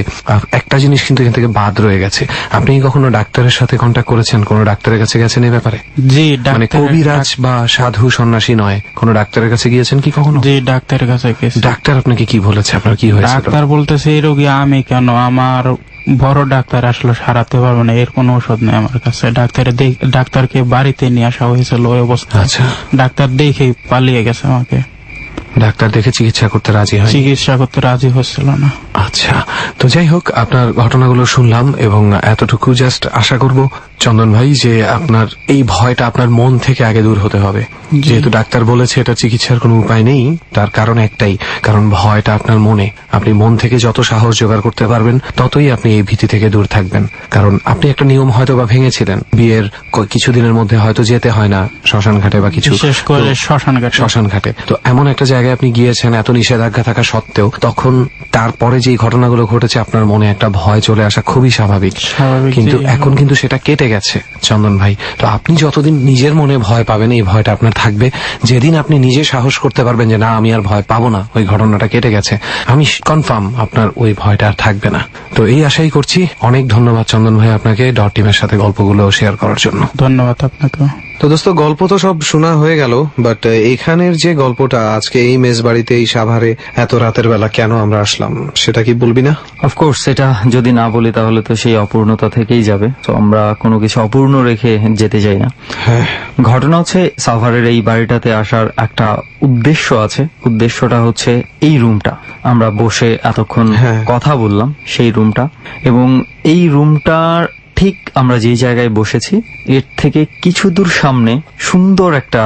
একটা জিনিস কিন্তু এখান থেকে বাদ রয়ে গেছে। আপনি কখনো ডাক্তারের সাথে কন্ট্যাক্ট করেছেন? কোন ডাক্তারের কাছে গেছেন এই ব্যাপারে? জি, মানে কবিরাজ বা সাধু সন্ন্যাসী নয়, কোন ডাক্তারের কাছে গিয়েছেন কি কখনো? জি, ডাক্তারের কাছে গেছি। ডাক্তার আপনাকে কি বলেছে? আপনার কি হয়েছে? ডাক্তার বলতেছে এই রোগী আমি কেন, আমার বড় ডাক্তার আসলে সারাতে পারবে না, এর কোনো ওষুধ নেই আমার কাছে। ডাক্তারকে বাড়িতে নিয়ে আসা হয়েছিল ওই অবস্থা। আচ্ছা, ডাক্তার দেখে পালিয়ে গেছে আমাকে। ডাক্তার দেখে চিকিৎসা করতে রাজি হচ্ছিল না। আচ্ছা, তো যাই হোক, আপনার ঘটনাগুলো শুনলাম এবং এতটুকু জাস্ট আশা করব চন্দন ভাই যে আপনার এই ভয়টা আপনার মন থেকে আগে দূর হতে হবে। যেহেতু ডাক্তার বলেছে এটা চিকিৎসার কোনো উপায় নেই, তার কারণ একটাই, কারণ ভয়টা আপনার মনে। আপনি মন থেকে যত সাহস জোগাড় করতে পারবেন ততই আপনি এই ভীতি থেকে দূর থাকবেন। কারণ আপনি একটা নিয়ম হয়তো বা ভেঙেছিলেন, বিয়ের কিছুদিনের মধ্যে হয়তো যেতে হয় না শ্মশান ঘাটে বা কিছু, বিশেষ করে শ্মশান ঘাটে। তো এমন একটা জায়গায় আপনি গিয়েছেন এত নিষেধাজ্ঞা থাকা সত্ত্বেও, তখন তারপরে যে ঘটনাগুলো ঘটেছে আপনার মনে একটা ভয় চলে আসা খুবই স্বাভাবিক। কিন্তু এখন কিন্তু সেটা কেটে গেছে চন্দন ভাই। তো আপনি যতদিন নিজের মনে ভয় পাবেন এই ভয়টা আপনার থাকবে। যেদিন আপনি নিজে সাহস করতে পারবেন যে না আমি আর ভয় পাবো না, ওই ঘটনাটা কেটে গেছে, আমি কনফার্ম আপনার ওই ভয়টা আর থাকবে না। তো এই আশাই করছি। অনেক ধন্যবাদ চন্দন ভাই আপনাকে ডট টিমের সাথে গল্পগুলো শেয়ার করার জন্য। ধন্যবাদ আপনাকে। তো দোস্ত, গল্প তো সব শোনা হয়ে গেল, বাট এখানের যে গল্পটা আজকে এই মেজবাড়িতে এই সাভারে এত রাতের বেলা কেন আমরা আসলাম সেটা কি বলবি না? অফকোর্স, এটা যদি না বলি তাহলে তো সেই অপূর্ণতা থেকেই যাবে। তো আমরা কোনো কিছু অপূর্ণ রেখে যেতে চাই না। ঘটনা হচ্ছে সাভারের এই বাড়িটাতে আসার একটা উদ্দেশ্য আছে। উদ্দেশ্যটা হচ্ছে এই রুমটা, আমরা বসে এতক্ষণ কথা বললাম সেই রুমটা, এবং এই রুমটার ঠিক আমরা যে জায়গায় বসেছি এর থেকে কিছু দূর সামনে সুন্দর একটা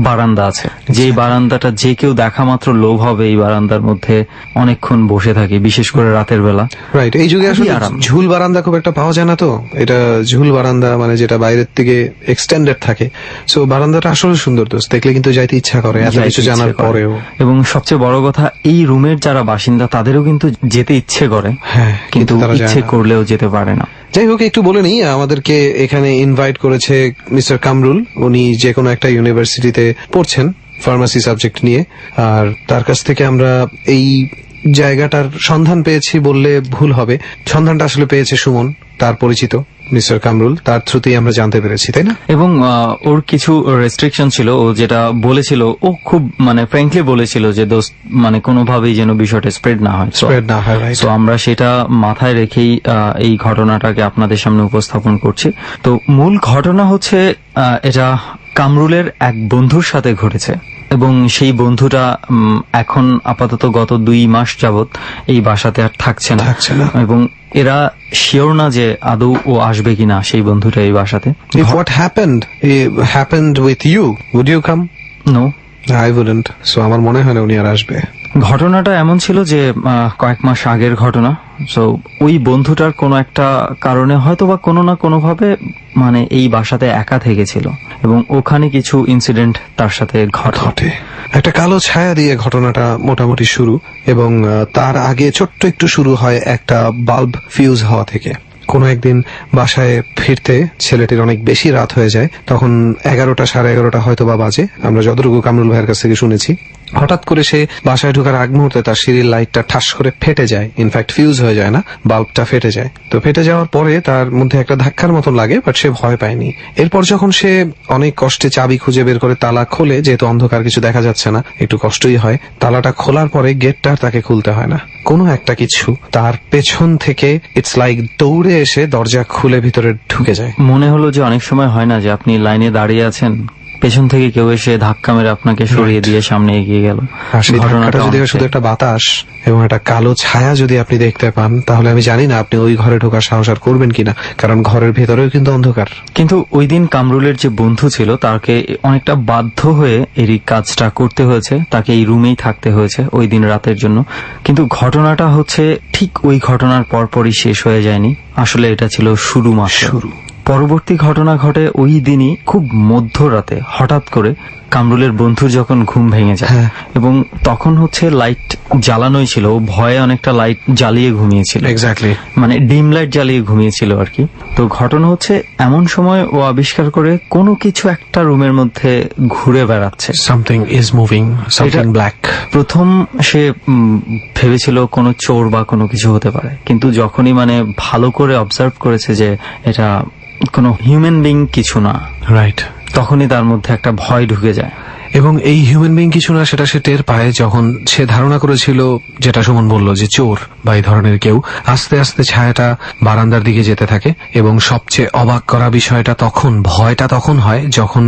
বারান্দা আছে। যে বারান্দাটা যে কেউ দেখা মাত্র লোভ হবে এই বারান্দার মধ্যে অনেকক্ষণ বসে থাকে, বিশেষ করে রাতের বেলা। রাইট, এই যুগে আসলে ঝুল বারান্দা খুব একটা পাওয়া যায় না। তো এটা ঝুল বারান্দা, মানে যেটা বাইরের থেকে এক্সটেন্ডেড থাকে। সো বারান্দাটা আসলে সুন্দর দোস্ত, দেখলে কিন্তু যাইতে ইচ্ছা করে এত কিছু জানার পরেও। এবং সবচেয়ে বড় কথা, এই রুমের যারা বাসিন্দা তাদেরও কিন্তু যেতে ইচ্ছে করে, কিন্তু ইচ্ছে করলেও যেতে পারে না। যাই হোক, একটু বলে নিই, আমাদেরকে এখানে ইনভাইট করেছে মিস্টার কামরুল। উনি যে কোনো একটা ইউনিভার্সিটিতে পড়ছেন ফার্মাসি সাবজেক্ট নিয়ে, আর তার কাছ থেকে আমরা এই জায়গাটার সন্ধান পেয়েছি বললে ভুল হবে। সন্ধানটা আসলে পেয়েছে সুমন, তার পরিচিত মিস্টার কামরুল, তার থ্রুতেই আমরা জানতে পেরেছি, তাই না? এবং ওর কিছু রেস্ট্রিকশন ছিল। ও যেটা বলেছিল, ও খুব মানে ফ্র্যাঙ্কলি বলেছিল যে দোস্ত, মানে কোনোভাবেই যেন বিষয়টা স্প্রেড না হয়। তো আমরা সেটা মাথায় রেখেই এই ঘটনাটাকে আপনাদের সামনে উপস্থাপন করছি। তো মূল ঘটনা হচ্ছে এটা কামরুলের এক বন্ধুর সাথে ঘটেছে, এবং সেই বন্ধুটা এখন আপাতত গত 2 মাস যাবত এই বাসাতে আর থাকছে না, এবং এরা শিওর না যে আদৌ ও আসবে কিনা সেই বন্ধুটা এই বাসাতে। If what happened with you, would you come? No, I wouldn't. So আমার মনে হয় না উনি আর আসবে। ঘটনাটা এমন ছিল যে কয়েক মাস আগের ঘটনা। সো ওই বন্ধুটার কোনো একটা কারণে হয়তো বা কোনো না কোনো ভাবে মানে এই বাসাতে একা থেকেছিল, এবং ওখানে কিছু ইনসিডেন্ট তার সাথে ঘটে। একটা কালো ছায়া দিয়ে ঘটনাটা মোটামুটি শুরু, এবং তার আগে ছোট্ট একটু শুরু হয় একটা বাল্ব ফিউজ হওয়া থেকে। কোনো একদিন বাসায় ফিরতে ছেলেটির অনেক বেশি রাত হয়ে যায়, তখন 11টা 11:30 হয়তো বা বাজে, আমরা যতটুকু কামরুল ভাইয়ের কাছ থেকে শুনেছি। হঠাৎ করে সে বাসায় ঢোকার আগ মুহূর্তে তার সিঁড়ির লাইটটা ঠাস করে ফেটে যায়। ইনফ্যাক্ট ফিউজ হয়ে যায় না, বাল্বটা ফেটে যায়। তো ফেটে যাওয়ার পরে তার মধ্যে একটা ধাক্কার মতন লাগে, বাট সে ভয় পায়নি। এরপর যখন সে অনেক কষ্টে চাবি খুঁজে বের করে তালা খোলে, যেহেতু অন্ধকার কিছু দেখা যাচ্ছে না, একটু কষ্টই হয়। তালাটা খোলার পরে গেটটা তাকে খুলতে হয় না, কোনো একটা কিছু তার পেছন থেকে ইটস লাইক দৌড়ে এসে দরজা খুলে ভিতরে ঢুকে যায়। মনে হলো যে অনেক সময় হয় না যে আপনি লাইনে দাঁড়িয়ে আছেন, পেছন থেকে কেউ এসে ধাক্কা মেরে আপনাকে সরিয়ে দিয়ে সামনে এগিয়ে গেল। সেই ঘটনাটা যদি শুধু একটা বাতাস এবং একটা কালো ছায়া যদি আপনি দেখতে পান, তাহলে আমি জানি না আপনি ওই ঘরে ঢোকার সাহস আর করবেন কিনা, কারণ ঘরের ভেতরেও কিন্তু অন্ধকার। কিন্তু ওই দিন কামরুলের যে বন্ধু ছিল তাকে অনেকটা বাধ্য হয়ে এই কাজটা করতে হয়েছে, তাকে এই রুমেই থাকতে হয়েছে ওই দিন রাতের জন্য। কিন্তু ঘটনাটা হচ্ছে ঠিক ওই ঘটনার পরপরই শেষ হয়ে যায়নি, আসলে এটা ছিল শুরু মাত্র। পরবর্তী ঘটনা ঘটে ওই দিনই খুব মধ্যরাতে। হঠাৎ করে কামরুলের বন্ধুর যখন ঘুম ভেঙে যায়, এবং তখন হচ্ছে লাইট জ্বালানোই ছিল, ও ভয়ে অনেকটা লাইট জ্বালিয়ে ঘুমিয়েছিল, এক্স্যাক্টলি মানে ডিম লাইট জ্বালিয়ে ঘুমিয়েছিল আর কি। তো ঘটনা হচ্ছে এমন সময় ও আবিষ্কার করে কোনো কিছু একটা রুমের মধ্যে ঘুরে বেড়াচ্ছে, something is moving, something black. প্রথম সে ভেবেছিল কোনো চোর বা কোনো কিছু হতে পারে, কিন্তু যখনই মানে ভালো করে অবজার্ভ করেছে যে এটা কোনো হিউম্যান বিং কিছু না, রাইট, তখনই তার মধ্যে একটা ভয় ঢুকে যায়। এবং এই হিউম্যান বিং কিছু না সেটা সে টের পায় যখন সে ধারণা করেছিল, যেটা সুমন বলল, যে চোর বা এই ধরনের কেউ। আস্তে আস্তে ছায়াটা বারান্দার দিকে যেতে থাকে এবং সবচেয়ে অবাক করা বিষয়টা তখন, ভয়টা তখন হয় যখন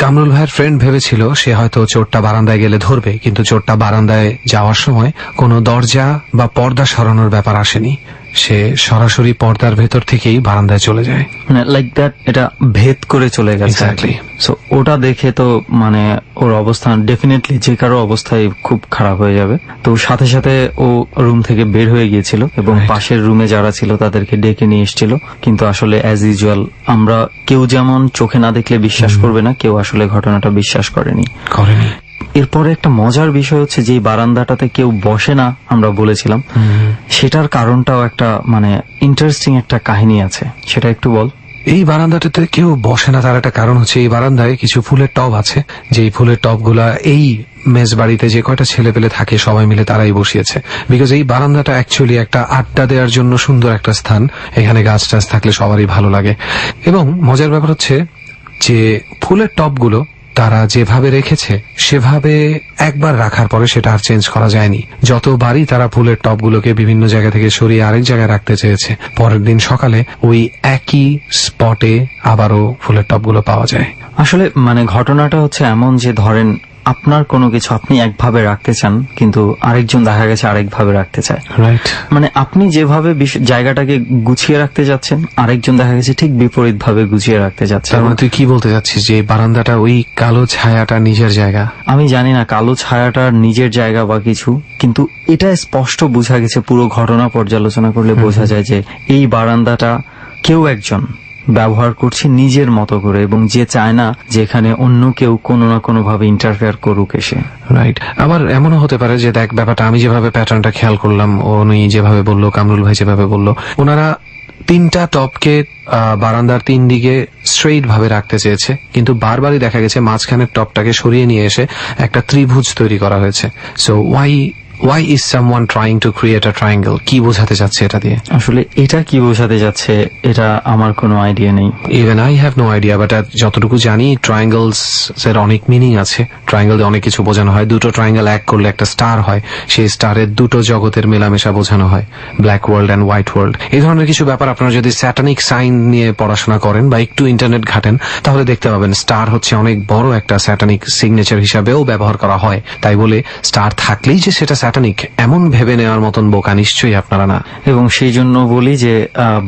কামরুল ভাইয়ের ফ্রেন্ড ভেবেছিল সে হয়তো চোরটা বারান্দায় গেলে ধরবে, কিন্তু চোরটা বারান্দায় যাওয়ার সময় কোনো দরজা বা পর্দা সরানোর ব্যাপার আসেনি, সে সরাসরি পর্দার ভেতর থেকেই বারান্দায় চলে যায়, মানে লাইক দ্যাট, এটা ভেদ করে চলে গেছে। এক্স্যাক্টলি। সো ওটা দেখে তো মানে ওর অবস্থা ডেফিনেটলি যে কারো অবস্থায় খুব খারাপ হয়ে যাবে। তো সাথে সাথে ও রুম থেকে বের হয়ে গিয়েছিল এবং পাশের রুমে যারা ছিল তাদেরকে ডেকে নিয়ে এসেছিল। কিন্তু আসলে অ্যাজ ইউজুয়াল আমরা কেউ যেমন চোখে না দেখলে বিশ্বাস করবে না, কেউ আসলে ঘটনাটা বিশ্বাস করেনি। এরপরে একটা মজার বিষয় হচ্ছে যে বারান্দাটাতে কেউ বসে না আমরা বলেছিলাম, সেটার কারণটাও একটা মানে ইন্টারেস্টিং একটা কাহিনী আছে, সেটা একটু বল। এই বারান্দাটাতে কেউ বসে না তার একটা কারণ হচ্ছে এই বারান্দায় কিছু ফুলের টব আছে, যে ফুলের টবগুলা এই মেস বাড়িতে যে কয়টা ছেলে পেলে থাকে সবাই মিলে তারাই বসিয়েছে। বিকজ এই বারান্দাটা অ্যাকচুয়ালি একটা আড্ডা দেওয়ার জন্য সুন্দর একটা স্থান, এখানে গাছ টাছ থাকলে সবারই ভালো লাগে। এবং মজার ব্যাপার হচ্ছে যে ফুলের টবগুলো তারা যেভাবে রেখেছে সেভাবে একবার রাখার পরে সেটা আর চেঞ্জ করা যায়নি। যতবারই তারা ফুলের টবগুলোকে বিভিন্ন জায়গা থেকে সরিয়ে আরেক জায়গায় রাখতে চেয়েছে, পরের দিন সকালে ওই একই স্পটে আবারও ফুলের টবগুলো পাওয়া যায়। আসলে মানে ঘটনাটা হচ্ছে এমন যে ধরেন আপনার কোনো কিছু আপনি একভাবে রাখতে চান কিন্তু আরেকজন দেখা গেছে আরেকভাবে রাখতে চায়, রাইট? মানে আপনি যেভাবে জায়গাটাকে গুছিয়ে রাখতে যাচ্ছেন আরেকজন দেখা গেছে ঠিক বিপরীত ভাবে গুছিয়ে রাখতে যাচ্ছে। তার মানে তুই কি বলতে চাচ্ছিস যে বারান্দাটা ওই কালো ছায়াটা নিজের জায়গা? আমি জানি না কালো ছায়াটার নিজের জায়গা বা কিছু, কিন্তু এটা স্পষ্ট বোঝা গেছে, পুরো ঘটনা পর্যালোচনা করলে বোঝা যায় যে এই বারান্দাটা কেউ একজন ব্যবহার করছে নিজের মতো করে এবং যে চায় না যেখানে অন্য কেউ কোনো না কোনো ভাবে ইন্টারফেয়ার করুক এসে। রাইট। আবার এমনও হতে পারে যে দেখ ব্যাপারটা আমি যেভাবে প্যাটার্নটা খেয়াল করলাম, উনি যেভাবে বললো, কামরুল ভাই যেভাবে বললো, ওনারা তিনটা টপকে বারান্দার তিন দিকে স্ট্রেইট ভাবে রাখতে চেয়েছে, কিন্তু বারবারই দেখা গেছে মাঝখানের টপটাকে সরিয়ে নিয়ে এসে একটা ত্রিভুজ তৈরি করা হয়েছে। So why is someone trying to create a triangle? কি বোঝাতে যাচ্ছে এটা দিয়ে? আসলে এটা কি বোঝাতে যাচ্ছে এটা আমার কোনো আইডিয়া নেই। Even I have no idea, but যতটুকু জানি ট্রায়াঙ্গেলস এর অনেক মিনিং আছে। ট্রায়াঙ্গেল দিয়ে অনেক কিছু বোঝানো হয়। দুটো ট্রায়াঙ্গেল এক করলে একটা স্টার হয়, সেই স্টারের দুটো জগতের মেলামেশা বোঝানো হয়, black world and white world. এই ধরনের কিছু ব্যাপার আপনারা যদি স্যাটানিক সাইন নিয়ে পড়াশোনা করেন বা একটু ইন্টারনেট ঘাটেন তাহলে দেখতে পাবেন স্টার হচ্ছে অনেক বড় একটা স্যাটানিক সিগনেচার হিসাবেও ব্যবহার করা হয়। তাই বলে স্টার থাকলেই যে সেটা স্যাটানিক এমন ভেবে নেওয়ার মতন বোকা নিশ্চয়ই আপনারা না। এবং সেই জন্য বলি যে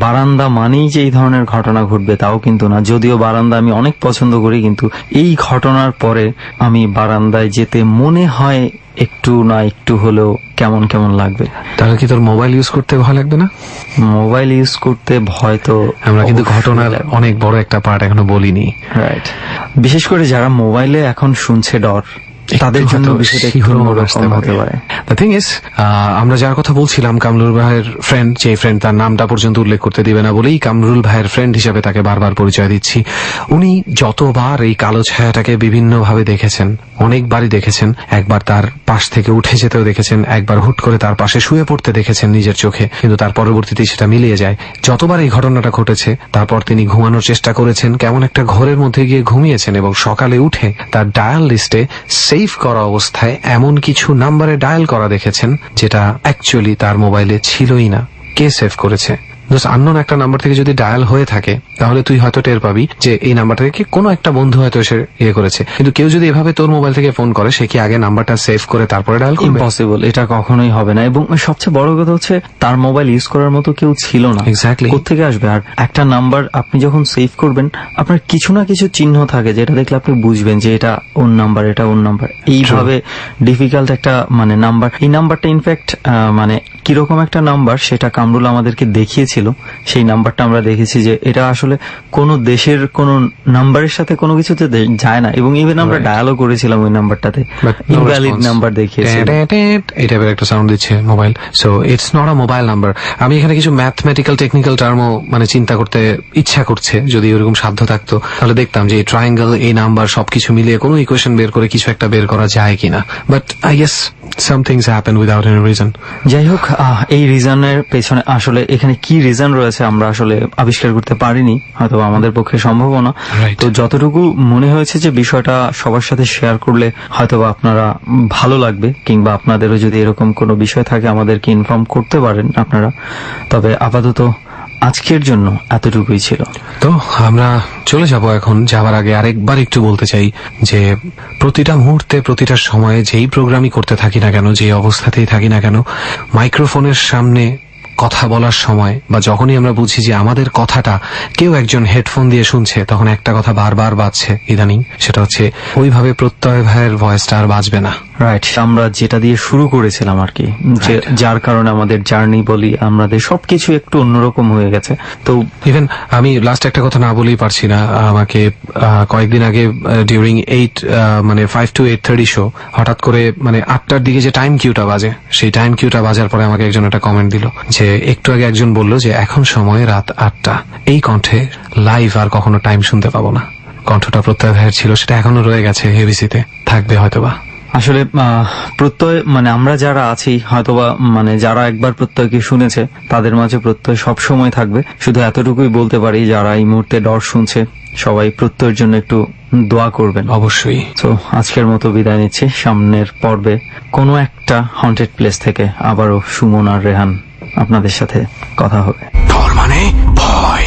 বারান্দা মানেই যে এই ধরনের ঘটনা ঘটবে তাও কিন্তু না। যদিও বারান্দা আমি অনেক পছন্দ করি, কিন্তু এই ঘটনার পরে আমি বারান্দায় যেতে মনে হয় একটু না একটু হলেও কেমন কেমন লাগবে। তাহলে কি তোর মোবাইল ইউজ করতে ভয় লাগবে না? মোবাইল ইউজ করতে ভয় তো আমরা কিন্তু ঘটনার অনেক বড় একটা পার্ট এখনো বলিনি। রাইট। বিশেষ করে যারা মোবাইলে এখন শুনছে ডর, তাদের জন্য বিষয়টা একটু অন্যরকম হতে পারে। দ্য থিং ইজ, আমরা যার কথা বলছিলাম কামরুল ভাইয়ের ফ্রেন্ড, যে ফ্রেন্ড তার নামটা পর্যন্ত উল্লেখ করতে দিবে না বলেই কামরুল ভাইয়ের ফ্রেন্ড হিসেবে তাকে বারবার পরিচয় দিচ্ছি। উনি যতবার এই কালো ছায়াটাকে বিভিন্নভাবে দেখেছেন, অনেকবারই দেখেছেন। একবার তার পাশ থেকে উঠে যেতেও দেখেছেন, একবার হুট করে তার পাশে শুয়ে পড়তে দেখেছেন নিজের চোখে, কিন্তু তার পরবর্তীতে সেটা মিলিয়ে যায়। যতবার এই ঘটনাটা ঘটেছে তারপর তিনি ঘুমানোর চেষ্টা করেছেন, কেমন একটা ঘরের মধ্যে গিয়ে ঘুমিয়েছেন এবং সকালে উঠে তার ডায়াল লিস্টে সেভ করা অবস্থায় এমন কিছু নাম্বারে ডায়াল করা দেখেছেন যেটা অ্যাকচুয়ালি তার মোবাইলে ছিলই না। কে সেভ করেছে? আননোন একটা নাম্বার থেকে যদি ডায়াল হয়ে থাকে তাহলে তুই হয়তো টের পাবি যে এই নাম্বার থেকে কোনো একটা বন্ধু হয়তো এসে ইয়ে করেছে, কিন্তু কেউ যদি এভাবে তোর মোবাইল থেকে ফোন করে সে কি আগে নাম্বারটা সেভ করে তারপরে ডায়াল করবে? ইম্পসিবল, এটা কখনোই হবে না। এবং সবচেয়ে বড় কথা হচ্ছে তার মোবাইল ইউজ করার মতো কেউ ছিল না। এক্স্যাক্টলি। কোত্থেকে আসবে? আর একটা নাম্বার আপনি যখন সেভ করবেন আপনার কিছু না কিছু চিহ্ন থাকে যেটা দেখলে আপনি বুঝবেন যে এটা ওর নাম্বার, এটা ওর নাম্বার। এইভাবে ডিফিকাল্ট একটা মানে নাম্বার, এই নাম্বারটা ইনফ্যাক্ট মানে কিরকম একটা নাম্বার সেটা কামরুল আমাদেরকে দেখিয়েছিল। সেই নাম্বারটা আমরা দেখেছি যে এটা আসলে কোন দেশের কোন নাম্বারের সাথে কোনো কিছুতে যায় না, এবং ইভেন আমরা ডায়ালও করেছিলাম ওই নাম্বারটাতে, ইনভ্যালিড নাম্বার দেখিয়েছে। এই টাইপের একটা সাউন্ড দিচ্ছে mobile. So it's not a mobile number. আমি এখানে কিছু ম্যাথমেটিক্যাল টেকনিক্যাল টার্মও মানে চিন্তা করতে ইচ্ছা করছে, যদি ওরকম সাধ্য থাকতো তাহলে দেখতাম যে এই ট্রায়াঙ্গেল, এই নাম্বার সবকিছু মিলিয়ে কোনো ইকুয়েশন বের করে কিছু একটা বের করা যায় কিনা। But I guess some things happen without any reason. যাই হোক, এই রিজনের পেছনে আসলে এখানে কি রিজন রয়েছে আমরা আসলে আবিষ্কার করতে পারিনি, হয়তো আমাদের পক্ষে সম্ভব না। Right. তো যতটুকু মনে হয়েছে যে বিষয়টা সবার সাথে শেয়ার করলে হয়তো আপনারা ভালো লাগবে, কিংবা আপনাদেরও যদি এরকম কোনো বিষয় থাকে আমাদেরকে ইনফর্ম করতে পারেন আপনারা। তবে আপাতত আজকের জন্য এতটুকুই ছিল। তো আমরা চলে যাব। এখন যাওয়ার আগে আরেকবার একটু বলতে চাই যে প্রতিটা মুহূর্তে, প্রতিটা সময়ে যেই প্রোগ্রামই করতে থাকি না কেন, যে অবস্থাতেই থাকি না কেন, মাইক্রোফোনের সামনে কথা বলার সময় বা যখনই আমরা বুঝি যে আমাদের কথাটা কেউ একজন হেডফোন দিয়ে শুনছে, তখন একটা কথা বারবার বাজছে ইদানিং, সেটা হচ্ছে ওইভাবে প্রত্যয় ভাইয়ের ভয়েসটা আর বাজবে না। রাইট, আমরা যেটা দিয়ে শুরু করেছিলাম আর কি, যার কারণে আমাদের জার্নি বলি আমাদের সবকিছু একটু অন্যরকম হয়ে গেছে। তো ইভেন আমি লাস্ট একটা কথা না বলেই পারছি না, আমাকে কয়েকদিন আগে ডিউরিং 5 to 8:30 শো, হঠাৎ করে 8টার দিকে যে টাইম কিউটা বাজে, সেই টাইম কিউটা বাজার পরে আমাকে একজন একটা কমেন্ট দিল যে একটু আগে একজন বলল যে এখন সময় রাত 8টা, এই কণ্ঠে লাইভ আর কখনো টাইম শুনতে পাবো না। কণ্ঠটা প্রত্যয় ভাইয়ের ছিল, সেটা এখনো রয়ে গেছে, এবিসিতে থাকবে হয়তোবা। আসলে প্রত্যয় আমরা যারা আছি হয়তোবা যারা একবার প্রত্যয়কে শুনেছে তাদের মাঝে প্রত্যয় সব সময় থাকবে। শুধু এতটুকুই বলতে পারি, যারা এই মুহূর্তে ডর শুনছে সবাই প্রত্যয়ের জন্য একটু দোয়া করবেন অবশ্যই। তো আজকের মতো বিদায় নিচ্ছি। সামনের পর্বে কোনো একটা হন্টেড প্লেস থেকে আবারও সুমন আর রেহান আপনাদের সাথে কথা হবে। ডর মানে ভয়।